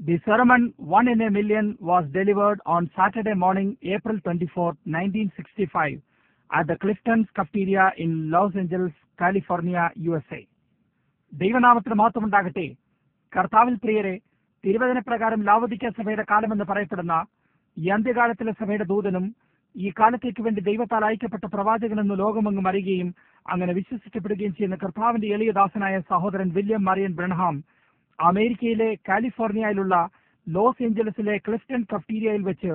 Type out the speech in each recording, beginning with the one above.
The sermon One in a Million was delivered on Saturday morning, April 24, 1965 at the Clifton's Cafeteria in Los Angeles, California, USA. ദൈവനാമത്തിന് മഹത്വമുണ്ടാകട്ടെ. കർത്താവിൽ പ്രിയരെ, തിരുവചന പ്രകാരം ലാവോദിക്യ സഭയുടെ കാലമെന്ന് പറയപ്പെടുന്ന ഈ അന്ത്യകാലത്തിലെ സഭയുടെ ദൂതനും ഈ കാലത്തേക്ക് വേണ്ടി ദൈവത്താൽ അയക്കപ്പെട്ട പ്രവാചകനെന്ന് ലോകമെങ്ങും അറിയുകയും അങ്ങനെ വിശ്വസിക്കപ്പെടുകയും ചെയ്യുന്ന കർത്താവിന്റെ എളിയദാസനായ സഹോദരൻ വില്യം മറിയൻ ബ്രൺഹാം അമേരിക്കയിലെ കാലിഫോർണിയയിലുള്ള ലോസ് ഏഞ്ചലസിലെ ക്ലിഫ്റ്റൺ കഫ്റ്റീരിയയിൽ വെച്ച്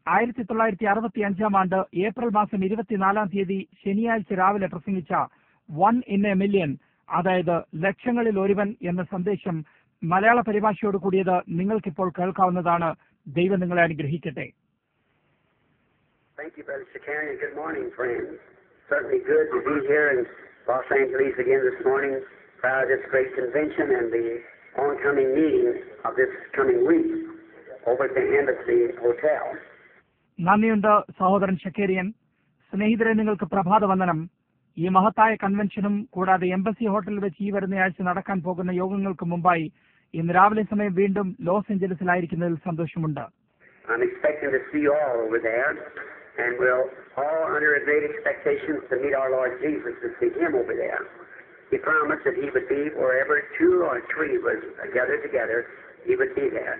1965 ഏപ്രിൽ മാസം 24 ശനിയാഴ്ച രാവിലെ പ്രസംഗിച്ച വൺ ഇൻ എ മില്യൺ, അതായത് ലക്ഷങ്ങളിൽ ഒരുവൻ എന്ന സന്ദേശം മലയാള പരിഭാഷയോട് കൂടിയത് നിങ്ങൾക്കിപ്പോൾ കേൾക്കാവുന്നതാണ്. ദൈവം നിങ്ങളെ അനുഗ്രഹിക്കട്ടെ. Thank you, Brother Shakarian. Good morning, friends. Certainly good to be here in Los Angeles again this morning, proud of this great convention and the oncoming meeting of this coming week over at the Embassy Hotel. നന്ദിയുണ്ട് സഹോദരൻ ഷക്കേരിയൻ. സ്നേഹിതരെ, നിങ്ങൾക്ക് പ്രഭാത വന്ദനം. ഈ മഹത്തായ കൺവെൻഷനും കൂടാതെ embassy ഹോട്ടലിൽ വെച്ച് ഈ വരുന്ന ആഴ്ച നടക്കാൻ പോകുന്ന യോഗങ്ങൾക്ക് മുമ്പായി ഇന്ന് രാവിലെ സമയം വീണ്ടും ലോസ് ഏഞ്ചലസിലായിരിക്കുന്നതിൽ സന്തോഷമുണ്ട്. I'm expecting to see you all over there, and we're all under a great expectation to meet our Lord Jesus and see Him over there. He promised that He would be wherever two or three was gathered together, He would be there.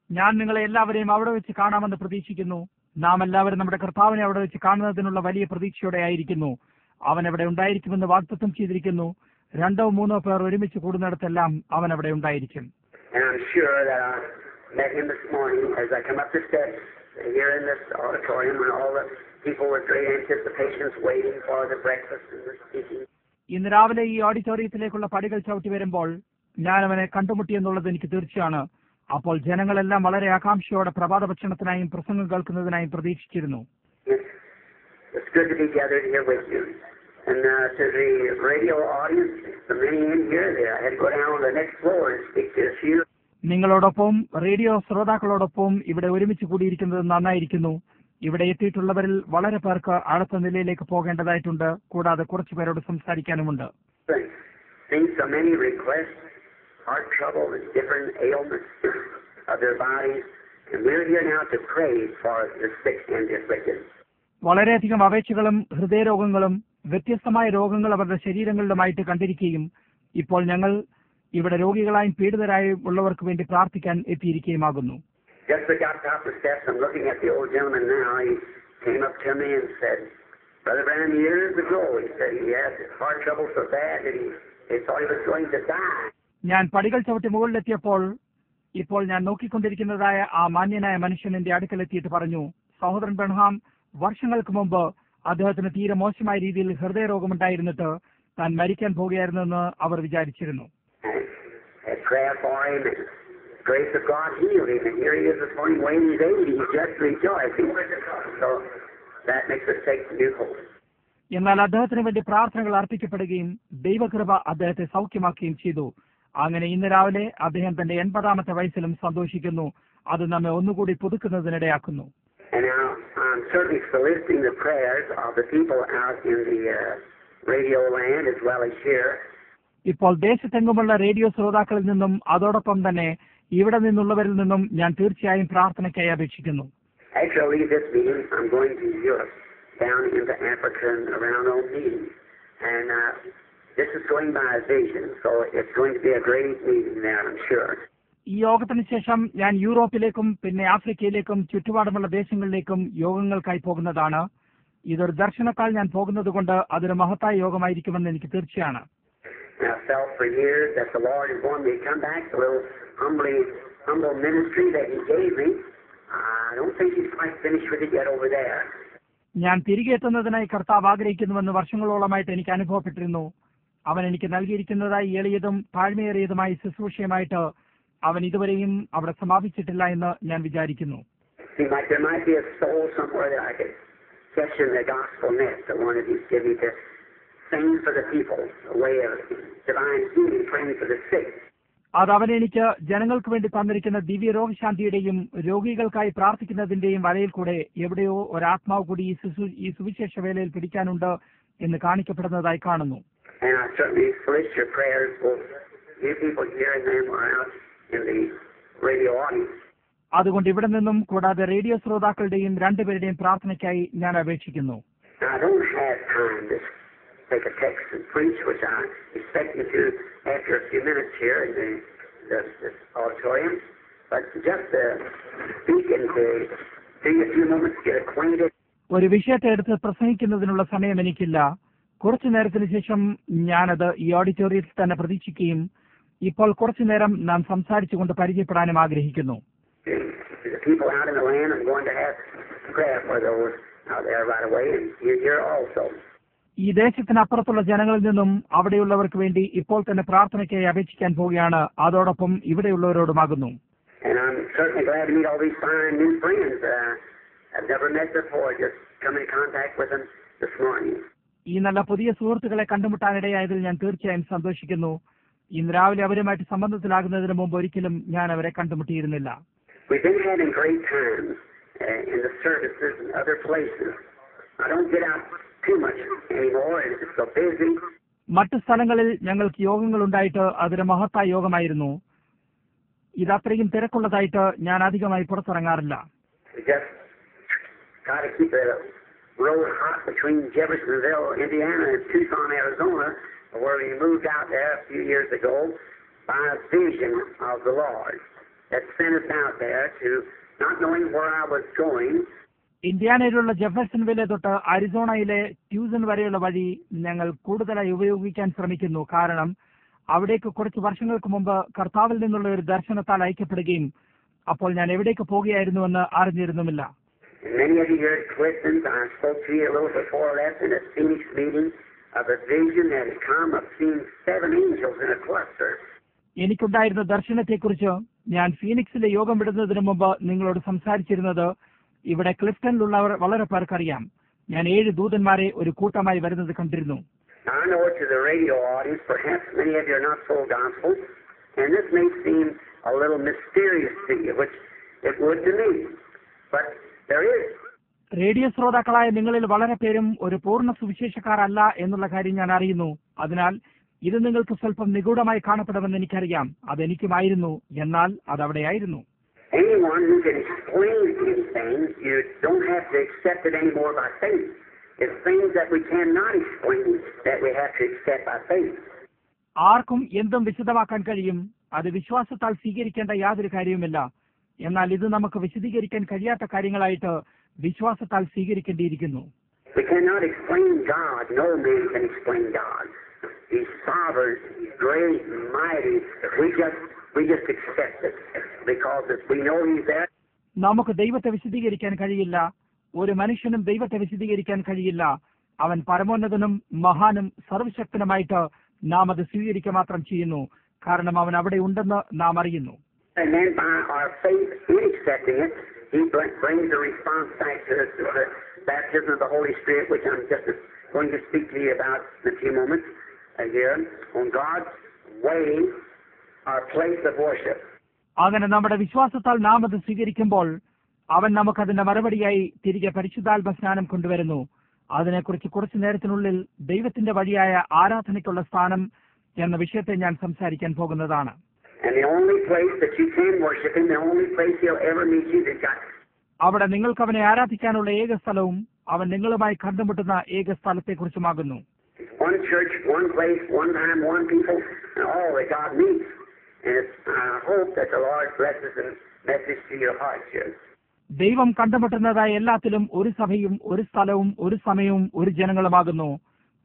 ഞാൻ നിങ്ങളെ എല്ലാവരെയും അവിടെ വെച്ച് കാണാമെന്ന് പ്രതീക്ഷിക്കുന്നു. നാം എല്ലാവരും നമ്മുടെ കർത്താവിനെ അവിടെ വെച്ച് കാണുന്നതിനുള്ള വലിയ പ്രതീക്ഷയോടെ ആയിരിക്കുന്നു. അവൻ അവിടെ ഉണ്ടായിരിക്കുമെന്ന് വാഗ്ദത്തം ചെയ്തിരിക്കുന്നു. 2 or 3 പേർ ഒരുമിച്ച് കൂടുന്നിടത്തെല്ലാം അവൻ അവിടെ ഉണ്ടായിരിക്കും. And I'm sure that I met Him this morning as I come up the steps here in this auditorium, when all the people with great anticipations waiting for the breakfast and the speaking. ഇന്ന് രാവിലെ ഈ ഓഡിറ്റോറിയത്തിലേക്കുള്ള പടികൾ ചവിട്ടി വരുമ്പോൾ ഞാൻ അവനെ കണ്ടുമുട്ടിയെന്നുള്ളത് എനിക്ക് തീർച്ചയാണ്. അപ്പോൾ ജനങ്ങളെല്ലാം വളരെ ആകാംക്ഷയോടെ പ്രഭാത ഭക്ഷണത്തിനായും പ്രസംഗം കേൾക്കുന്നതിനായും പ്രതീക്ഷിച്ചിരുന്നു. It's good to be gathered here with you. And to the radio audience, the many in here, I had to go down on the next floor and speak to a few. നിങ്ങളോടൊപ്പം radio ശ്രോതാക്കളോടൊപ്പം ഇവിടെ ഒരുമിച്ച് കൂടിയിരിക്കുന്നത് നന്നായിരിക്കുന്നു. ഇവിടെ എത്തിയിട്ടുള്ളവരിൽ വളരെ പേർക്ക് അടുത്ത നിലയിലേക്ക് പോകേണ്ടതായിട്ടുണ്ട്. കൂടാതെ കുറച്ചു പേരോട് സംസാരിക്കാനുമുണ്ട്. So many requests, heart trouble and different ailments of their bodies, and we're here now to pray for the sick and the afflicted. വളരെയധികം അപേക്ഷകളും ഹൃദയരോഗങ്ങളും വ്യത്യസ്തമായ രോഗങ്ങൾ അവരുടെ ശരീരങ്ങളിലുമായിട്ട് കണ്ടിരിക്കുകയും ഇപ്പോൾ ഞങ്ങൾ ഇവിടെ രോഗികളായും പീഡിതരായും ഉള്ളവർക്ക് വേണ്ടി പ്രാർത്ഥിക്കാൻ എത്തിയിരിക്കുകയുമാകുന്നു. Just as I got off the steps, I'm looking at the old gentleman now. He came up to me and said, Brother Branham, years ago, he said he had heart trouble so bad that he thought he was going to die. ഞാൻ പടികൾ ചവിട്ടി മുകളിലെത്തിയപ്പോൾ ഇപ്പോൾ ഞാൻ നോക്കിക്കൊണ്ടിരിക്കുന്നതായ ആ മാന്യനായ മനുഷ്യൻ എന്റെ അടുക്കലെത്തിയിട്ട് പറഞ്ഞു, സഹോദരൻ ബ്രൺഹാം, വർഷങ്ങൾക്ക് മുമ്പ് അദ്ദേഹത്തിന് തീരെ മോശമായ രീതിയിൽ ഹൃദയരോഗമുണ്ടായിരുന്നിട്ട് താൻ മരിക്കാൻ പോകുകയായിരുന്നെന്ന് അവർ വിചാരിച്ചിരുന്നു. Prayer for him, and grace of God healed him, and here he is this morning weighing his 80. He's just rejoicing. So that makes us take new hope. എന്നാൽ അദ്ദേഹത്തിന് വേണ്ടി പ്രാർത്ഥനകൾ അർപ്പിക്കപ്പെടുകയും ദൈവകൃപ അദ്ദേഹത്തെ സൗഖ്യമാക്കുകയും ചെയ്തു. അങ്ങനെ ഇന്ന് രാവിലെ അദ്ദേഹം തന്റെ 80ാമത്തെ വയസ്സിലും സന്തോഷിക്കുന്നു. അത് നമ്മെ ഒന്നുകൂടി പുതുക്കുന്നതിനിടയാക്കുന്നു. And now I'm certainly soliciting the prayers of the people out in the radio land as well as here. ഇപ്പോൾ ദേശത്തെങ്ങുമുള്ള റേഡിയോ ശ്രോതാക്കളിൽ നിന്നും അതോടൊപ്പം തന്നെ ഇവിടെ നിന്നുള്ളവരിൽ നിന്നും ഞാൻ തീർച്ചയായും പ്രാർത്ഥനയ്ക്കായി അപേക്ഷിക്കുന്നു. After I leave this meeting, I'm going to Europe, down into Africa and around on meetings. And this is going by a vision, so it's going to be a great meeting there, I'm sure. ഈ യോഗത്തിന് ശേഷം ഞാൻ യൂറോപ്പിലേക്കും പിന്നെ ആഫ്രിക്കയിലേക്കും ചുറ്റുപാടുമുള്ള ദേശങ്ങളിലേക്കും യോഗങ്ങൾക്കായി പോകുന്നതാണ്. ഇതൊരു ദർശനത്താൽ ഞാൻ പോകുന്നത് കൊണ്ട് അതൊരു മഹത്തായ യോഗമായിരിക്കുമെന്ന് എനിക്ക് തീർച്ചയാണ്. I felt for years that the Lord is wanting me to come back to a little humble ministry that He gave me. I don't think He's quite finished with it yet over there. ഞാൻ തിരികെ എത്തുന്നതിനായി കർത്താവ് ആഗ്രഹിക്കുന്നുവെന്ന് വർഷങ്ങളോളമായിട്ട് എനിക്ക് അനുഭവപ്പെട്ടിരുന്നു. അവൻ എനിക്ക് നൽകിയിരിക്കുന്നതായി എളിയതും താഴ്മയേറിയതുമായി ശുശ്രൂഷയുമായിട്ട് അവൻ ഇതുവരെയും അവിടെ സമാപിച്ചിട്ടില്ല എന്ന് ഞാൻ വിചാരിക്കുന്നു. There might be a soul somewhere that I could catch in the gospel net, the one that He's given me to sing for the people, a way of divine healing, praying for the sick. അത് അവൻ എനിക്ക് ജനങ്ങൾക്ക് വേണ്ടി തന്നിരിക്കുന്ന ദിവ്യ രോഗശാന്തിയുടെയും രോഗികൾക്കായി പ്രാർത്ഥിക്കുന്നതിന്റെയും വലയിൽ കൂടെ എവിടെയോ ഒരാത്മാവ് കൂടി ഈ സുവിശേഷ വേലയിൽ പിടിക്കാനുണ്ട് എന്ന് കാണിക്കപ്പെടുന്നതായി കാണുന്നു. And I certainly solicit your prayers, both you people here and them are out in the radio audience. അതുകൊണ്ട് ഇവിടെ നിന്നും കൂടാതെ റേഡിയോ ശ്രോതാക്കളുടെയും രണ്ടുപേരുടെയും പ്രാർത്ഥനയ്ക്കായി ഞാൻ അപേക്ഷിക്കുന്നു. Now, I don't have time to take a text and preach, which I expect you to after a few minutes here in the auditorium, but just speak and to take a few moments to get acquainted. ഒരു വിഷയത്തെ എടുത്ത് പ്രസംഗിക്കുന്നതിനുള്ള സമയം എനിക്കില്ല. കുറച്ചു നേരത്തിന് ശേഷം ഞാനത് ഈ ഓഡിറ്റോറിയത്തിൽ തന്നെ പ്രതീക്ഷിക്കുകയും ഇപ്പോൾ കുറച്ചു നേരം നാം സംസാരിച്ചുകൊണ്ട് പരിചയപ്പെടാനും ആഗ്രഹിക്കുന്നു. The people out in the land, I'm going to have prayer for those out there right away, and you're here also. ഈ ദേശത്തിനപ്പുറത്തുള്ള ജനങ്ങളിൽ നിന്നും അവിടെയുള്ളവർക്ക് വേണ്ടി ഇപ്പോൾ തന്നെ പ്രാർത്ഥനയ്ക്കായി അപേക്ഷിക്കാൻ പോവുകയാണ്. അതോടൊപ്പം ഇവിടെയുള്ളവരോടുമാകുന്നു. And I'm certainly glad to meet all these fine new friends I've never met before. Just come in contact with them this morning. ഈ നല്ല പുതിയ സുഹൃത്തുക്കളെ കണ്ടുമുട്ടാനിടയായതിൽ ഞാൻ തീർച്ചയായും സന്തോഷിക്കുന്നു. ഇന്ന് രാവിലെ അവരുമായിട്ട് സംബന്ധത്തിലാകുന്നതിന് മുമ്പ് ഒരിക്കലും ഞാൻ അവരെ കണ്ടുമുട്ടിയിരുന്നില്ല. We've been having great times in the services and other places. I don't get out too much anymore. It's so busy. മറ്റു സ്ഥലങ്ങളിൽ ഞങ്ങൾക്ക് യോഗങ്ങൾ ഉണ്ടായിട്ട് അതൊരു മഹത്തായ യോഗമായിരുന്നു. ഇതത്രയും തിരക്കുള്ളതായിട്ട് ഞാൻ അധികമായി പുറത്തിറങ്ങാറില്ല. We just try to keep the road hot between Jeffersonville, Indiana, and Tucson, Arizona, where we moved out there a few years ago by a vision of the Lord that sent us out there to not knowing where I was going. ഇന്ത്യാനയിലുള്ള ജെഫർസൺവില്ലെ തൊട്ട് അരിസോണയിലെ Tucson വരെയുള്ള വഴി ഞങ്ങൾ കൂടുതലായി ഉപയോഗിക്കാൻ ശ്രമിക്കുന്നു. കാരണം അവിടേക്ക് കുറച്ച് വർഷങ്ങൾക്ക് മുമ്പ് കർത്താവിൽ നിന്നുള്ള ഒരു ദർശനത്താൽ അയക്കപ്പെടുകയും അപ്പോൾ ഞാൻ എവിടേക്ക് പോകുകയായിരുന്നുവെന്ന് അറിഞ്ഞിരുന്നുമില്ല. Many of you here at Clifton's, I spoke to you a little before that in a Phoenix meeting of a vision that had come of seeing 7 angels in a cluster. എനിക്കുണ്ടായിരുന്ന ദർശനത്തെക്കുറിച്ച് ഞാൻ ഫീനിക്സിലെ യോഗം വിടുന്നതിന് മുമ്പ് നിങ്ങളോട് സംസാരിച്ചിരുന്നത് ഇവിടെ ക്ലിഫ്റ്റണിലുള്ളവർ വളരെ പേർക്കറിയാം. ഞാൻ 7 ദൂതന്മാരെ ഒരു കൂട്ടമായി വരുന്നത് കണ്ടിരുന്നു. I know to the radio audience, perhaps many of you are not full gospel, and this may seem a little mysterious to you, which it would to me, but there is. Radio ശ്രോതാക്കളായ നിങ്ങളിൽ വളരെ പേരും ഒരു പൂർണ്ണ സുവിശേഷക്കാരല്ല എന്നുള്ള കാര്യം ഞാൻ അറിയുന്നു. അതിനാൽ ഇത് നിങ്ങൾക്ക് സ്വല്പം നിഗൂഢമായി കാണപ്പെടുമെന്ന് എനിക്കറിയാം. അതെനിക്കുമായിരുന്നു, എന്നാൽ അതവിടെയായിരുന്നു. Anyone who can explain anything, you don't have to accept it anymore by faith. It's things that we cannot explain that we have to accept by faith. ആർക്കും എന്തും വിശദമാക്കാൻ കഴിയും. അത് വിശ്വാസത്താൽ സ്വീകരിക്കേണ്ട യാതൊരു കാര്യവുമില്ല. എന്നാൽ ഇത് നമുക്ക് വിശദീകരിക്കാൻ കഴിയാത്ത കാര്യങ്ങളായിട്ട് വിശ്വാസത്താൽ സ്വീകരിക്കേണ്ടിയിരിക്കുന്നു. We cannot explain God. No man can explain God. He's sovereign, great, mighty. We just accept it because we know He's there. നമുക്ക് ദൈവത്തെ വിശദീകരിക്കാൻ കഴിയില്ല. ഒരു മനുഷ്യനും ദൈവത്തെ വിശദീകരിക്കാൻ കഴിയില്ല. അവൻ പരമോന്നതനും മഹാനും സർവശക്തനുമായിട്ട് നാം അത് സ്വീകരിക്കുക മാത്രം ചെയ്യുന്നു. കാരണം അവൻ അവിടെ ഉണ്ടെന്ന് നാം അറിയുന്നു. And then by our faith in accepting it, He brings the response back to us to the baptism of the Holy Spirit, which I'm just going to speak to you about in a few moments here on God's way, our place of worship. അങ്ങനെ നമ്മുടെ വിശ്വാസത്താൽ നാം അത് സ്വീകരിക്കുമ്പോൾ അവൻ നമുക്കതിന്റെ മറുപടിയായി തിരികെ പരിശുദ്ധാത്മ സ്നാനം കൊണ്ടുവരുന്നു. അതിനെക്കുറിച്ച് കുറച്ചു നേരത്തിനുള്ളിൽ ദൈവത്തിന്റെ വഴിയായ ആരാധനയ്ക്കുള്ള സ്ഥാനം എന്ന വിഷയത്തെ ഞാൻ സംസാരിക്കാൻ പോകുന്നതാണ്. And the only place that you can worship Him, the only place He'll ever meet you, is God. അവിടെ നിങ്ങൾക്ക് അവനെ ആരാധിക്കാനുള്ള ഏക സ്ഥലവും അവൻ നിങ്ങളുമായി കണ്ടുമുട്ടുന്ന ഏക സ്ഥലത്തെക്കുറിച്ചുമാകുന്നു. One church, one place, one time, one people, and all that God meets. And I hope that the Lord blesses and message to your hearts here. ദൈവം കണ്ടുമുട്ടുന്നതായ എല്ലാത്തിലും ഒരു സഭയും ഒരു സ്ഥലവും ഒരു സമയവും ഒരു ജനങ്ങളുമാകുന്നു.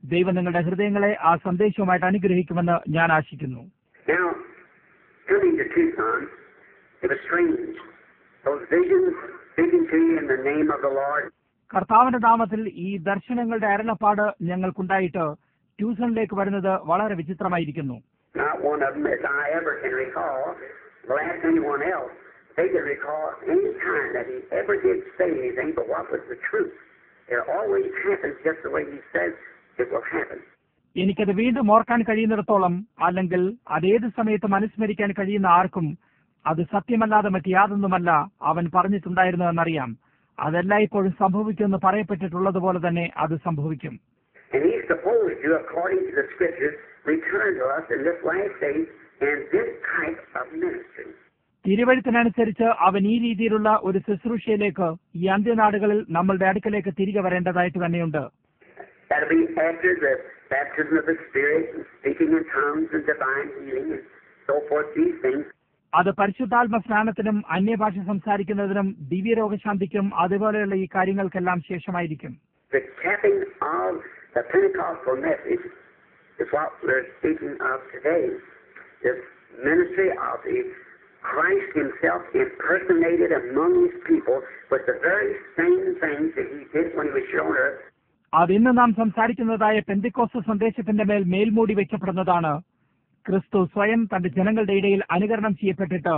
ദൈവം നിങ്ങളുടെ ഹൃദയങ്ങളെ ആ സന്ദേശവുമായിട്ട് അനുഗ്രഹിക്കുമെന്ന് ഞാൻ ആശിക്കുന്നു. Now, coming to Tucson, it was strange. Those visions speaking to you in the name of the Lord. കർത്താവിന്റെ നാമത്തിൽ ഈ ദർശനങ്ങളുടെ അരുളപ്പാട് ഞങ്ങൾക്കുണ്ടായിട്ട് ട്യൂസണിലേക്ക് വരുന്നത് വളരെ വിചിത്രമായിരിക്കുന്നു. Not one of them, as I ever can recall, will ask anyone else. They can recall any time that He ever did say anything, but what was the truth. It always happens just the way He says it will happen. എനിക്കത് വീണ്ടും ഓർക്കാൻ കഴിയുന്നിടത്തോളം, അല്ലെങ്കിൽ അതേത് സമയത്തും അനുസ്മരിക്കാൻ കഴിയുന്ന ആർക്കും അത് സത്യമല്ലാതെ മറ്റ് യാതൊന്നുമല്ല അവൻ പറഞ്ഞിട്ടുണ്ടായിരുന്നതെന്നറിയാം. അതെല്ലാം ഇപ്പോഴും സംഭവിക്കുമെന്ന് പറയപ്പെട്ടിട്ടുള്ളതുപോലെ തന്നെ അത് സംഭവിക്കും. And He's supposed to, according to the Scriptures, return to us in this last day and this type of ministry. തിരുവഴുത്തിനനുസരിച്ച് അവൻ ഈ രീതിയിലുള്ള ഒരു ശുശ്രൂഷയിലേക്ക് ഈ അന്ത്യനാടുകളിൽ നമ്മളുടെ അടുക്കലേക്ക് തിരികെ വരേണ്ടതായിട്ട് തന്നെയുണ്ട്. That'll be after the baptism of the Spirit, and speaking in tongues and divine healing and so forth, these things. അത് പരിശുദ്ധാത്മ സ്നാനത്തിനും അന്യഭാഷ സംസാരിക്കുന്നതിനും ദിവ്യരോഗശാന്തിക്കും അതുപോലെയുള്ള ഈ കാര്യങ്ങൾക്കെല്ലാം ശേഷമായിരിക്കും. The capping of the Pentecostal message is what we're speaking of today. This ministry of the Christ himself impersonated among his people with the very same things that he did when he was here on earth. അതിന്ന് നാം സംസാരിക്കുന്നതായ പെന്തിക്കോസ്ത് സന്ദേശത്തിന്റെ മേൽ മേൽമൂടി വെക്കപ്പെടുന്നതാണ്. ക്രിസ്തു സ്വയം തന്റെ ജനങ്ങളുടെ ഇടയിൽ അനുകരണം ചെയ്യപ്പെട്ടിട്ട്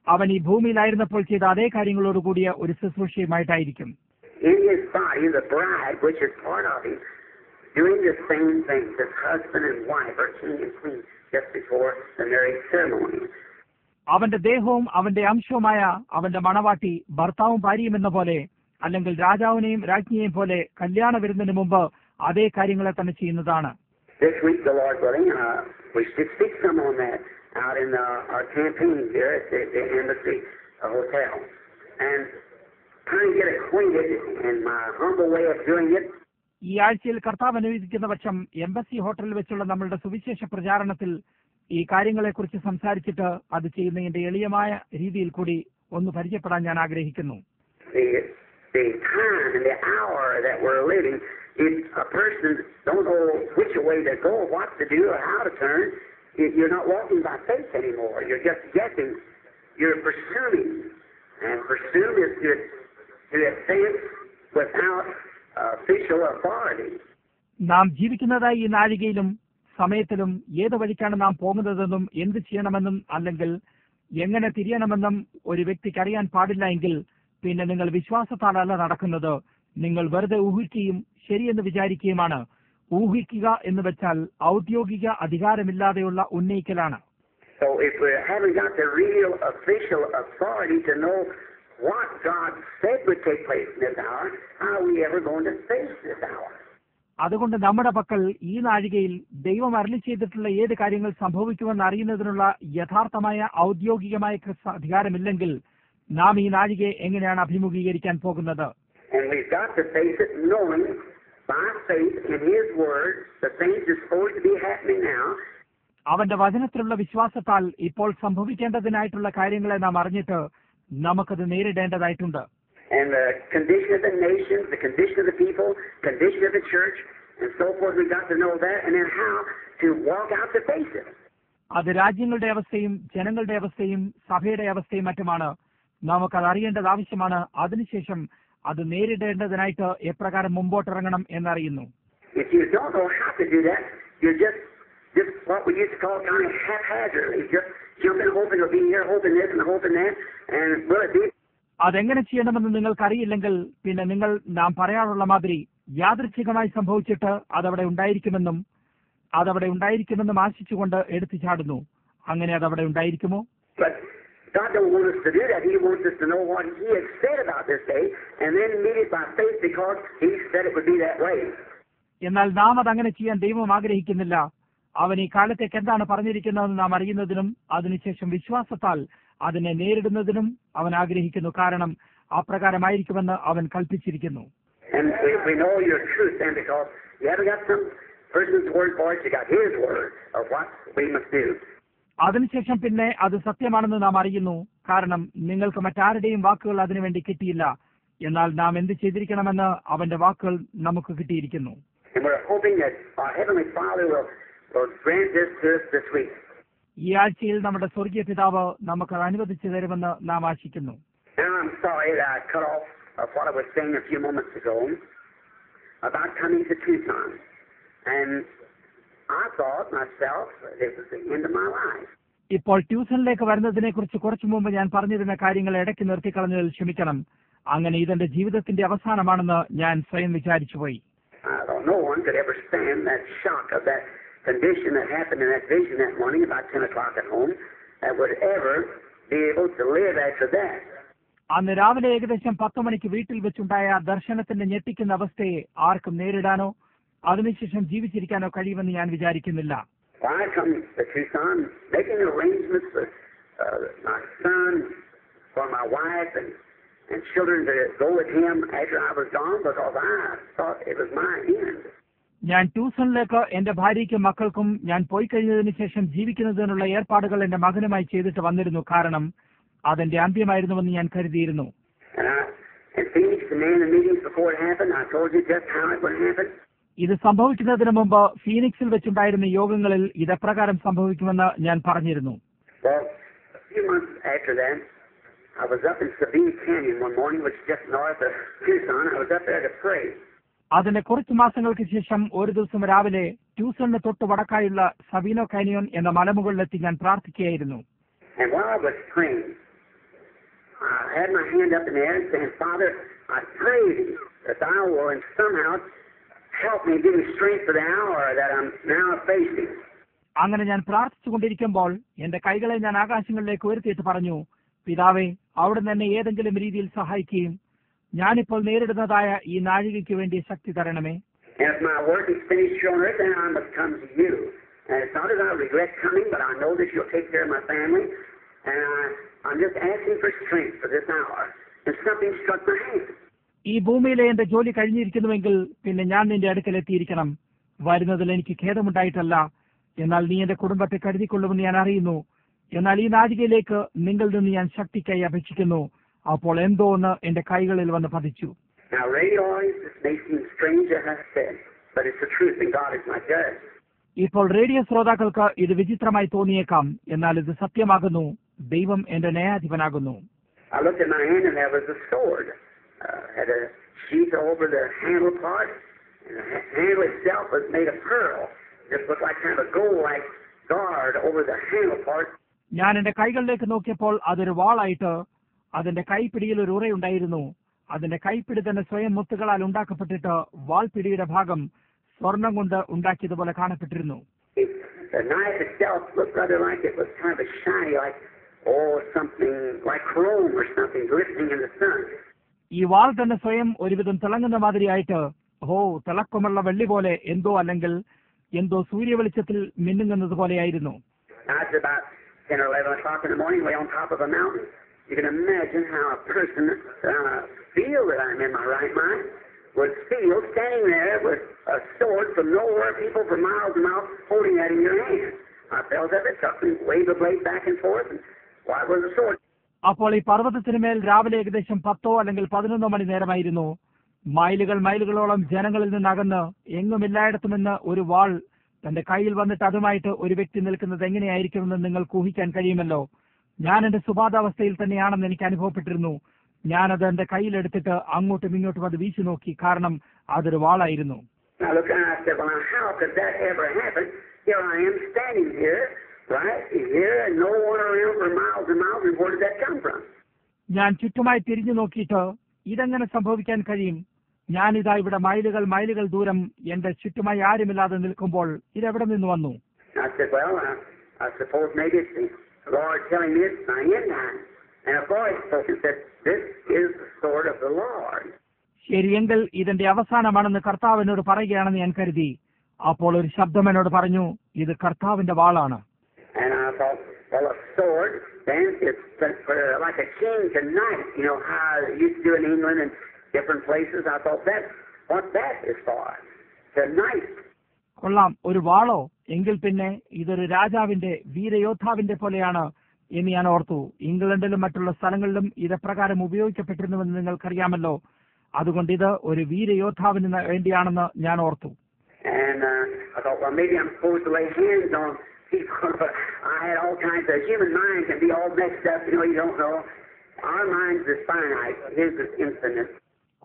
അവൻ ഈ ഭൂമിയിലായിരുന്നപ്പോൾ ചെയ്ത അതേ കാര്യങ്ങളോടുകൂടിയ ഒരു ശുശ്രൂഷയുമായിട്ടായിരിക്കും. In his body, the bride, which is part of him, doing the same things as husband and wife or king and queen just before the marriage ceremony. അവന്റെ ദേഹവും അവന്റെ അംശവുമായ അവന്റെ മണവാട്ടി ഭർത്താവും ഭാര്യയും എന്ന പോലെ, അല്ലെങ്കിൽ രാജാവിനെയും രാജ്ഞിയെയും പോലെ കല്യാണ വിരുന്നിന് മുമ്പ് അതേ കാര്യങ്ങളെ തന്നെ ചെയ്യുന്നതാണ്. This week, the Lord willing, we should speak some on that out in our campaign here at the Embassy Hotel. And trying to get acquainted in my humble way of doing it. ഈ ആഴ്ചയിൽ കർത്താവ് അനുവദിക്കുന്ന പക്ഷം embassy ഹോട്ടലിൽ വെച്ചുള്ള നമ്മളുടെ സുവിശേഷ പ്രചാരണത്തിൽ ഈ കാര്യങ്ങളെക്കുറിച്ച് സംസാരിച്ചിട്ട് അത് ചെയ്യുന്നതിന്റെ എളിയമായ രീതിയിൽ കൂടി ഒന്ന് പരിചയപ്പെടാൻ ഞാൻ ആഗ്രഹിക്കുന്നു. The time and the hour that we're living, if a person don't know which way to go, what to do, or how to turn, you're not walking by faith anymore. You're just guessing. You're presuming, and presume is to advance without official authority. നാം ജീവിക്കുന്നതായി ഈ നാഴികയിലും സമയത്തിലും ഏത് വഴിക്കാണ് നാം പോകുന്നതെന്നും എന്ത് ചെയ്യണമെന്നും അല്ലെങ്കിൽ എങ്ങനെ തിരിയണമെന്നും ഒരു വ്യക്തിക്ക് അറിയാൻ പാടില്ല എങ്കിൽ പിന്നെ നിങ്ങൾ വിശ്വാസത്താലല്ല നടക്കുന്നത്. നിങ്ങൾ വെറുതെ ഊഹിക്കുകയും ശരിയെന്ന് വിചാരിക്കുകയുമാണ്. ഊഹിക്കുക എന്ന് വെച്ചാൽ ഔദ്യോഗിക അധികാരമില്ലാതെയുള്ള ഉന്നയിക്കലാണ്. So if we haven't got the real official authority to know what God said would take place in this hour, how are we ever going to face this hour? അതുകൊണ്ട് നമ്മുടെ പക്കൽ ഈ നാഴികയിൽ ദൈവം അരുളി ചെയ്തിട്ടുള്ള ഏത് കാര്യങ്ങൾ സംഭവിക്കുമെന്ന് അറിയുന്നതിനുള്ള യഥാർത്ഥമായ ഔദ്യോഗികമായ അധികാരമില്ലെങ്കിൽ നാം ഈ നാഴികയെ എങ്ങനെയാണ് അഭിമുഖീകരിക്കാൻ പോകുന്നത്? And we've got to face it knowing by faith in His Word the things that's supposed to be happening now. അവന്റെ വചനത്തിലുള്ള വിശ്വാസത്താൽ ഇപ്പോൾ സംഭവിക്കേണ്ടതിനായിട്ടുള്ള കാര്യങ്ങളെ നാം അറിഞ്ഞിട്ട് നമുക്കത് നേരിടേണ്ടതായിട്ടുണ്ട്. And the condition of the nations, the condition of the people, condition of the church, and so forth, we've got to know that, and then how to walk out to face it. അത് രാജ്യങ്ങളുടെ അവസ്ഥയും ജനങ്ങളുടെ അവസ്ഥയും സഭയുടെ അവസ്ഥയും മറ്റുമാണ്. നമുക്കത് അറിയേണ്ടത് ആവശ്യമാണ്. അതിനുശേഷം അത് നേരിടേണ്ടതിനായിട്ട് എപ്രകാരം മുമ്പോട്ടിറങ്ങണം എന്നറിയുന്നു. If you don't know how to do that, you're just what we used to call kind of haphazardly, just jumping, hoping to be here, hoping this and hoping that, and will it be? അതെങ്ങനെ ചെയ്യണമെന്ന് നിങ്ങൾക്കറിയില്ലെങ്കിൽ പിന്നെ നിങ്ങൾ നാം പറയാറുള്ള മാതിരി യാദൃച്ഛികമായി സംഭവിച്ചിട്ട് അതവിടെ ഉണ്ടായിരിക്കുമെന്നും ആശിച്ചുകൊണ്ട് എടുത്തു ചാടുന്നു. അങ്ങനെ അതവിടെ ഉണ്ടായിരിക്കുമോ? But God don't want us to do that. He wants us to know what He has said about this day, and then meet it by faith because He said it would be that way. എന്നാൽ നാം അതങ്ങനെ ചെയ്യാൻ ദൈവം ആഗ്രഹിക്കുന്നില്ല. അവൻ ഈ കാലത്തേക്ക് എന്താണ് പറഞ്ഞിരിക്കുന്നതെന്ന് നാം അറിയുന്നതിനും അതിനുശേഷം വിശ്വാസത്താൽ അതിനെ നേരിടുന്നതിനും അവൻ ആഗ്രഹിക്കുന്നു. കാരണം അപ്രകാരമായിരിക്കുമെന്ന് അവൻ കൽപ്പിച്ചിരിക്കുന്നു. And we know your truth then because you haven't got some person's word for it, you got His word of what we must do. അതിനുശേഷം പിന്നെ അത് സത്യമാണെന്ന് നാം അറിയുന്നു. കാരണം നിങ്ങൾക്ക് മറ്റാരുടെയും വാക്കുകൾ അതിനുവേണ്ടി കിട്ടിയില്ല. എന്നാൽ നാം എന്ത് ചെയ്തിരിക്കണമെന്ന് അവന്റെ വാക്കുകൾ നമുക്ക് കിട്ടിയിരിക്കുന്നു. And we're hoping that our Heavenly Father will grant this to us this week. ഈ ആഴ്ചയിൽ നമ്മുടെ സ്വർഗീയ പിതാവ് നമുക്ക് അനുവദിച്ചു തരുമെന്ന് നാം ആശിക്കുന്നു. Now I'm sorry that I cut off what I was saying a few moments ago about coming to Tucson. And I thought myself it was the end of my life. ഇപ്പോൾ ട്യൂഷനിലേക്ക് വരുന്നതിനെ കുറിച്ച് കുറച്ചു മുമ്പ് ഞാൻ പറഞ്ഞിരുന്ന കാര്യങ്ങൾ ഇടയ്ക്ക് നിർത്തിക്കളഞ്ഞതിൽ ക്ഷമിക്കണം. അങ്ങനെ ഇതെന്റെ ജീവിതത്തിന്റെ അവസാനമാണെന്ന് ഞാൻ സ്വയം വിചാരിച്ചുപോയി. No one could ever stand that shock of that condition that happened in that vision that morning about 10 o'clock at home that would ever be able to live after that. അന്ന് രാവിലെ ഏകദേശം 10 മണിക്ക് വീട്ടിൽ വെച്ചുണ്ടായ ദർശനത്തിന്റെ ഞെട്ടിക്കുന്ന അവസ്ഥയെ ആർക്കും നേരിടാനോ അതിനുശേഷം ജീവിച്ചിരിക്കാനോ കഴിയുമെന്ന് ഞാൻ വിചാരിക്കുന്നില്ല. I come to Tucson making arrangements my son, for my wife, and children to go with him after I was gone because I thought it was my end. ഞാൻ ട്യൂഷനിലേക്ക് എന്റെ ഭാര്യയ്ക്കും മക്കൾക്കും ഞാൻ പോയി കഴിഞ്ഞതിന് ശേഷം ജീവിക്കുന്നതിനുള്ള ഏർപ്പാടുകൾ എന്റെ മകനുമായി ചെയ്തിട്ട് വന്നിരുന്നു. കാരണം അതെന്റെ അന്ത്യമായിരുന്നുവെന്ന് ഞാൻ കരുതിയിരുന്നു. ഇത് സംഭവിക്കുന്നതിന് മുമ്പ് ഫീനിക്സിൽ വെച്ചുണ്ടായിരുന്ന യോഗങ്ങളിൽ ഇതെപ്രകാരം സംഭവിക്കുമെന്ന് ഞാൻ പറഞ്ഞിരുന്നു. I was up in Sabine Canyon one morning, which is just north of Tucson. I was up there to pray. അതിന്റെ കുറച്ച് മാസങ്ങൾക്ക് ശേഷം ഒരു ദിവസം രാവിലെ ട്യൂസണിന് തൊട്ട് വടക്കായുള്ള സബീനോ കാനിയോൻ എന്ന മലമുകളിലെത്തി ഞാൻ പ്രാർത്ഥിക്കുകയായിരുന്നു. And while I was praying, I had my hand up in the air and saying, Father, I pray thee that thou will somehow help me, give me strength for the hour that I'm now facing. അങ്ങനെ ഞാൻ പ്രാർത്ഥിച്ചുകൊണ്ടിരിക്കുമ്പോൾ എന്റെ കൈകളെ ഞാൻ ആകാശങ്ങളിലേക്ക് ഉയർത്തിയിട്ട് പറഞ്ഞു, പിതാവേ, അവിടുന്ന് എന്നെ ഏതെങ്കിലും രീതിയിൽ സഹായിക്കുകയും ഞാനിപ്പോൾ നേരിടുന്നതായ ഈ നാഴികയ്ക്ക് വേണ്ടി ശക്തി തരണമേ. ഈ ഭൂമിയിലെ എന്റെ ജോലി കഴിഞ്ഞിരിക്കുന്നുവെങ്കിൽ പിന്നെ ഞാൻ നിന്റെ അടുക്കൽ എത്തിയിരിക്കണം. വരുന്നതിൽ എനിക്ക് ഖേദമുണ്ടായിട്ടല്ല, എന്നാൽ നീ എന്റെ കുടുംബത്തെ കരുതിക്കൊള്ളുമെന്ന് ഞാൻ അറിയുന്നു. എന്നാൽ ഈ നാഴികയിലേക്ക് നിങ്ങളിൽ നിന്ന് ഞാൻ ശക്തിക്കായി അപേക്ഷിക്കുന്നു. അപ്പോൾ എന്തോ ഒന്ന് എന്റെ കൈകളിൽ വന്ന് പതിച്ചു. ഇപ്പോൾ റേഡിയോ ശ്രോതാക്കൾക്ക് ഇത് വിചിത്രമായി തോന്നിയേക്കാം, എന്നാൽ ഇത് സത്യമാകുന്നു. ദൈവം എന്റെ ന്യായാധിപനാകുന്നു. ഞാൻ എന്റെ കൈകളിലേക്ക് നോക്കിയപ്പോൾ അതൊരു വാളായിട്ട് അതിന്റെ കൈപ്പിടിയിൽ ഒരു ഉറയുണ്ടായിരുന്നു. അതിന്റെ കൈപ്പിടി തന്നെ സ്വയം മുത്തുകളാൽ ഉണ്ടാക്കപ്പെട്ടിട്ട് വാൾപിടിയുടെ ഭാഗം സ്വർണം കൊണ്ട് ഉണ്ടാക്കിയതുപോലെ കാണപ്പെട്ടിരുന്നു. ഈ വാൾ തന്നെ സ്വയം ഒരുവിധം തിളങ്ങുന്ന മാതിരിയായിട്ട്, തിളക്കമുള്ള വെള്ളി പോലെ എന്തോ, അല്ലെങ്കിൽ എന്തോ സൂര്യവെളിച്ചത്തിൽ മിന്നുന്നത് പോലെയായിരുന്നു. You can imagine how a person feel that I'm in my right mind would feel standing there with a sword from nowhere, people for miles and miles holding that in your hand. I felt of it, took and waved the blade back and forth, and why was the sword? അപ്പോൾ ഈ പർവ്വതത്തിന് മേൽ രാവിലെ ഏകദേശം 10 അല്ലെങ്കിൽ 11 മണി നേരമായിരുന്നു. മൈലുകളോളം ജനങ്ങളിൽ നിന്നകന്ന് എങ്ങുമില്ലായിടത്തുമെന്ന് ഒരു വാൾ തന്റെ കയ്യിൽ വന്നിട്ട് അതുമായിട്ട് ഒരു വ്യക്തി നിൽക്കുന്നത് എങ്ങനെയായിരിക്കുമെന്ന് നിങ്ങൾക്ക് ഊഹിക്കാൻ കഴിയുമല്ലോ. ഞാൻ എന്റെ സുബോധാവസ്ഥയിൽ തന്നെയാണെന്ന് എനിക്ക് അനുഭവപ്പെട്ടിരുന്നു. ഞാനത് എന്റെ കയ്യിലെടുത്തിട്ട് അങ്ങോട്ടും ഇങ്ങോട്ടും അത് വീശി നോക്കി, കാരണം അതൊരു വാളായിരുന്നു. ഞാൻ ചുറ്റുമായി തിരിഞ്ഞു നോക്കിയിട്ട് ഇതെങ്ങനെ സംഭവിക്കാൻ കഴിയും? ഞാനിതാ ഇവിടെ മൈലുകൾ ദൂരം എന്റെ ചുറ്റുമായി ആരുമില്ലാതെ നിൽക്കുമ്പോൾ ഇതെവിടെ നിന്ന് വന്നു? Lord telling me it's my end time, and a voice spoke and said, "This is the sword of the Lord." ശരിയെങ്കിൽ ഇതിന്റെ അവസാനമാണെന്ന് കർത്താവ് എന്നോട് പറയുകയാണെന്ന് ഞാൻ കരുതി. അപ്പോൾ ഒരു ശബ്ദം എന്നോട് പറഞ്ഞു, ഇത് കർത്താവിന്റെ വാളാണ്. And I thought, well, a sword, then it's like a king tonight. You know how it used to do in England and different places. I thought that's what that is for. Tonight. കൊള്ളാം, ഒരു വാളോ? എങ്കിൽ പിന്നെ ഇതൊരു രാജാവിന്റെ വീരയോദ്ധാവിന്റെ പോലെയാണ് എന്ന് ഞാൻ ഓർത്തു. ഇംഗ്ലണ്ടിലും മറ്റുള്ള സ്ഥലങ്ങളിലും ഇതെപ്രകാരം ഉപയോഗിക്കപ്പെട്ടിരുന്നുവെന്ന് നിങ്ങൾക്കറിയാമല്ലോ. അതുകൊണ്ട് ഇത് ഒരു വീരയോദ്ധാവിന് വേണ്ടിയാണെന്ന് ഞാൻ ഓർത്തു.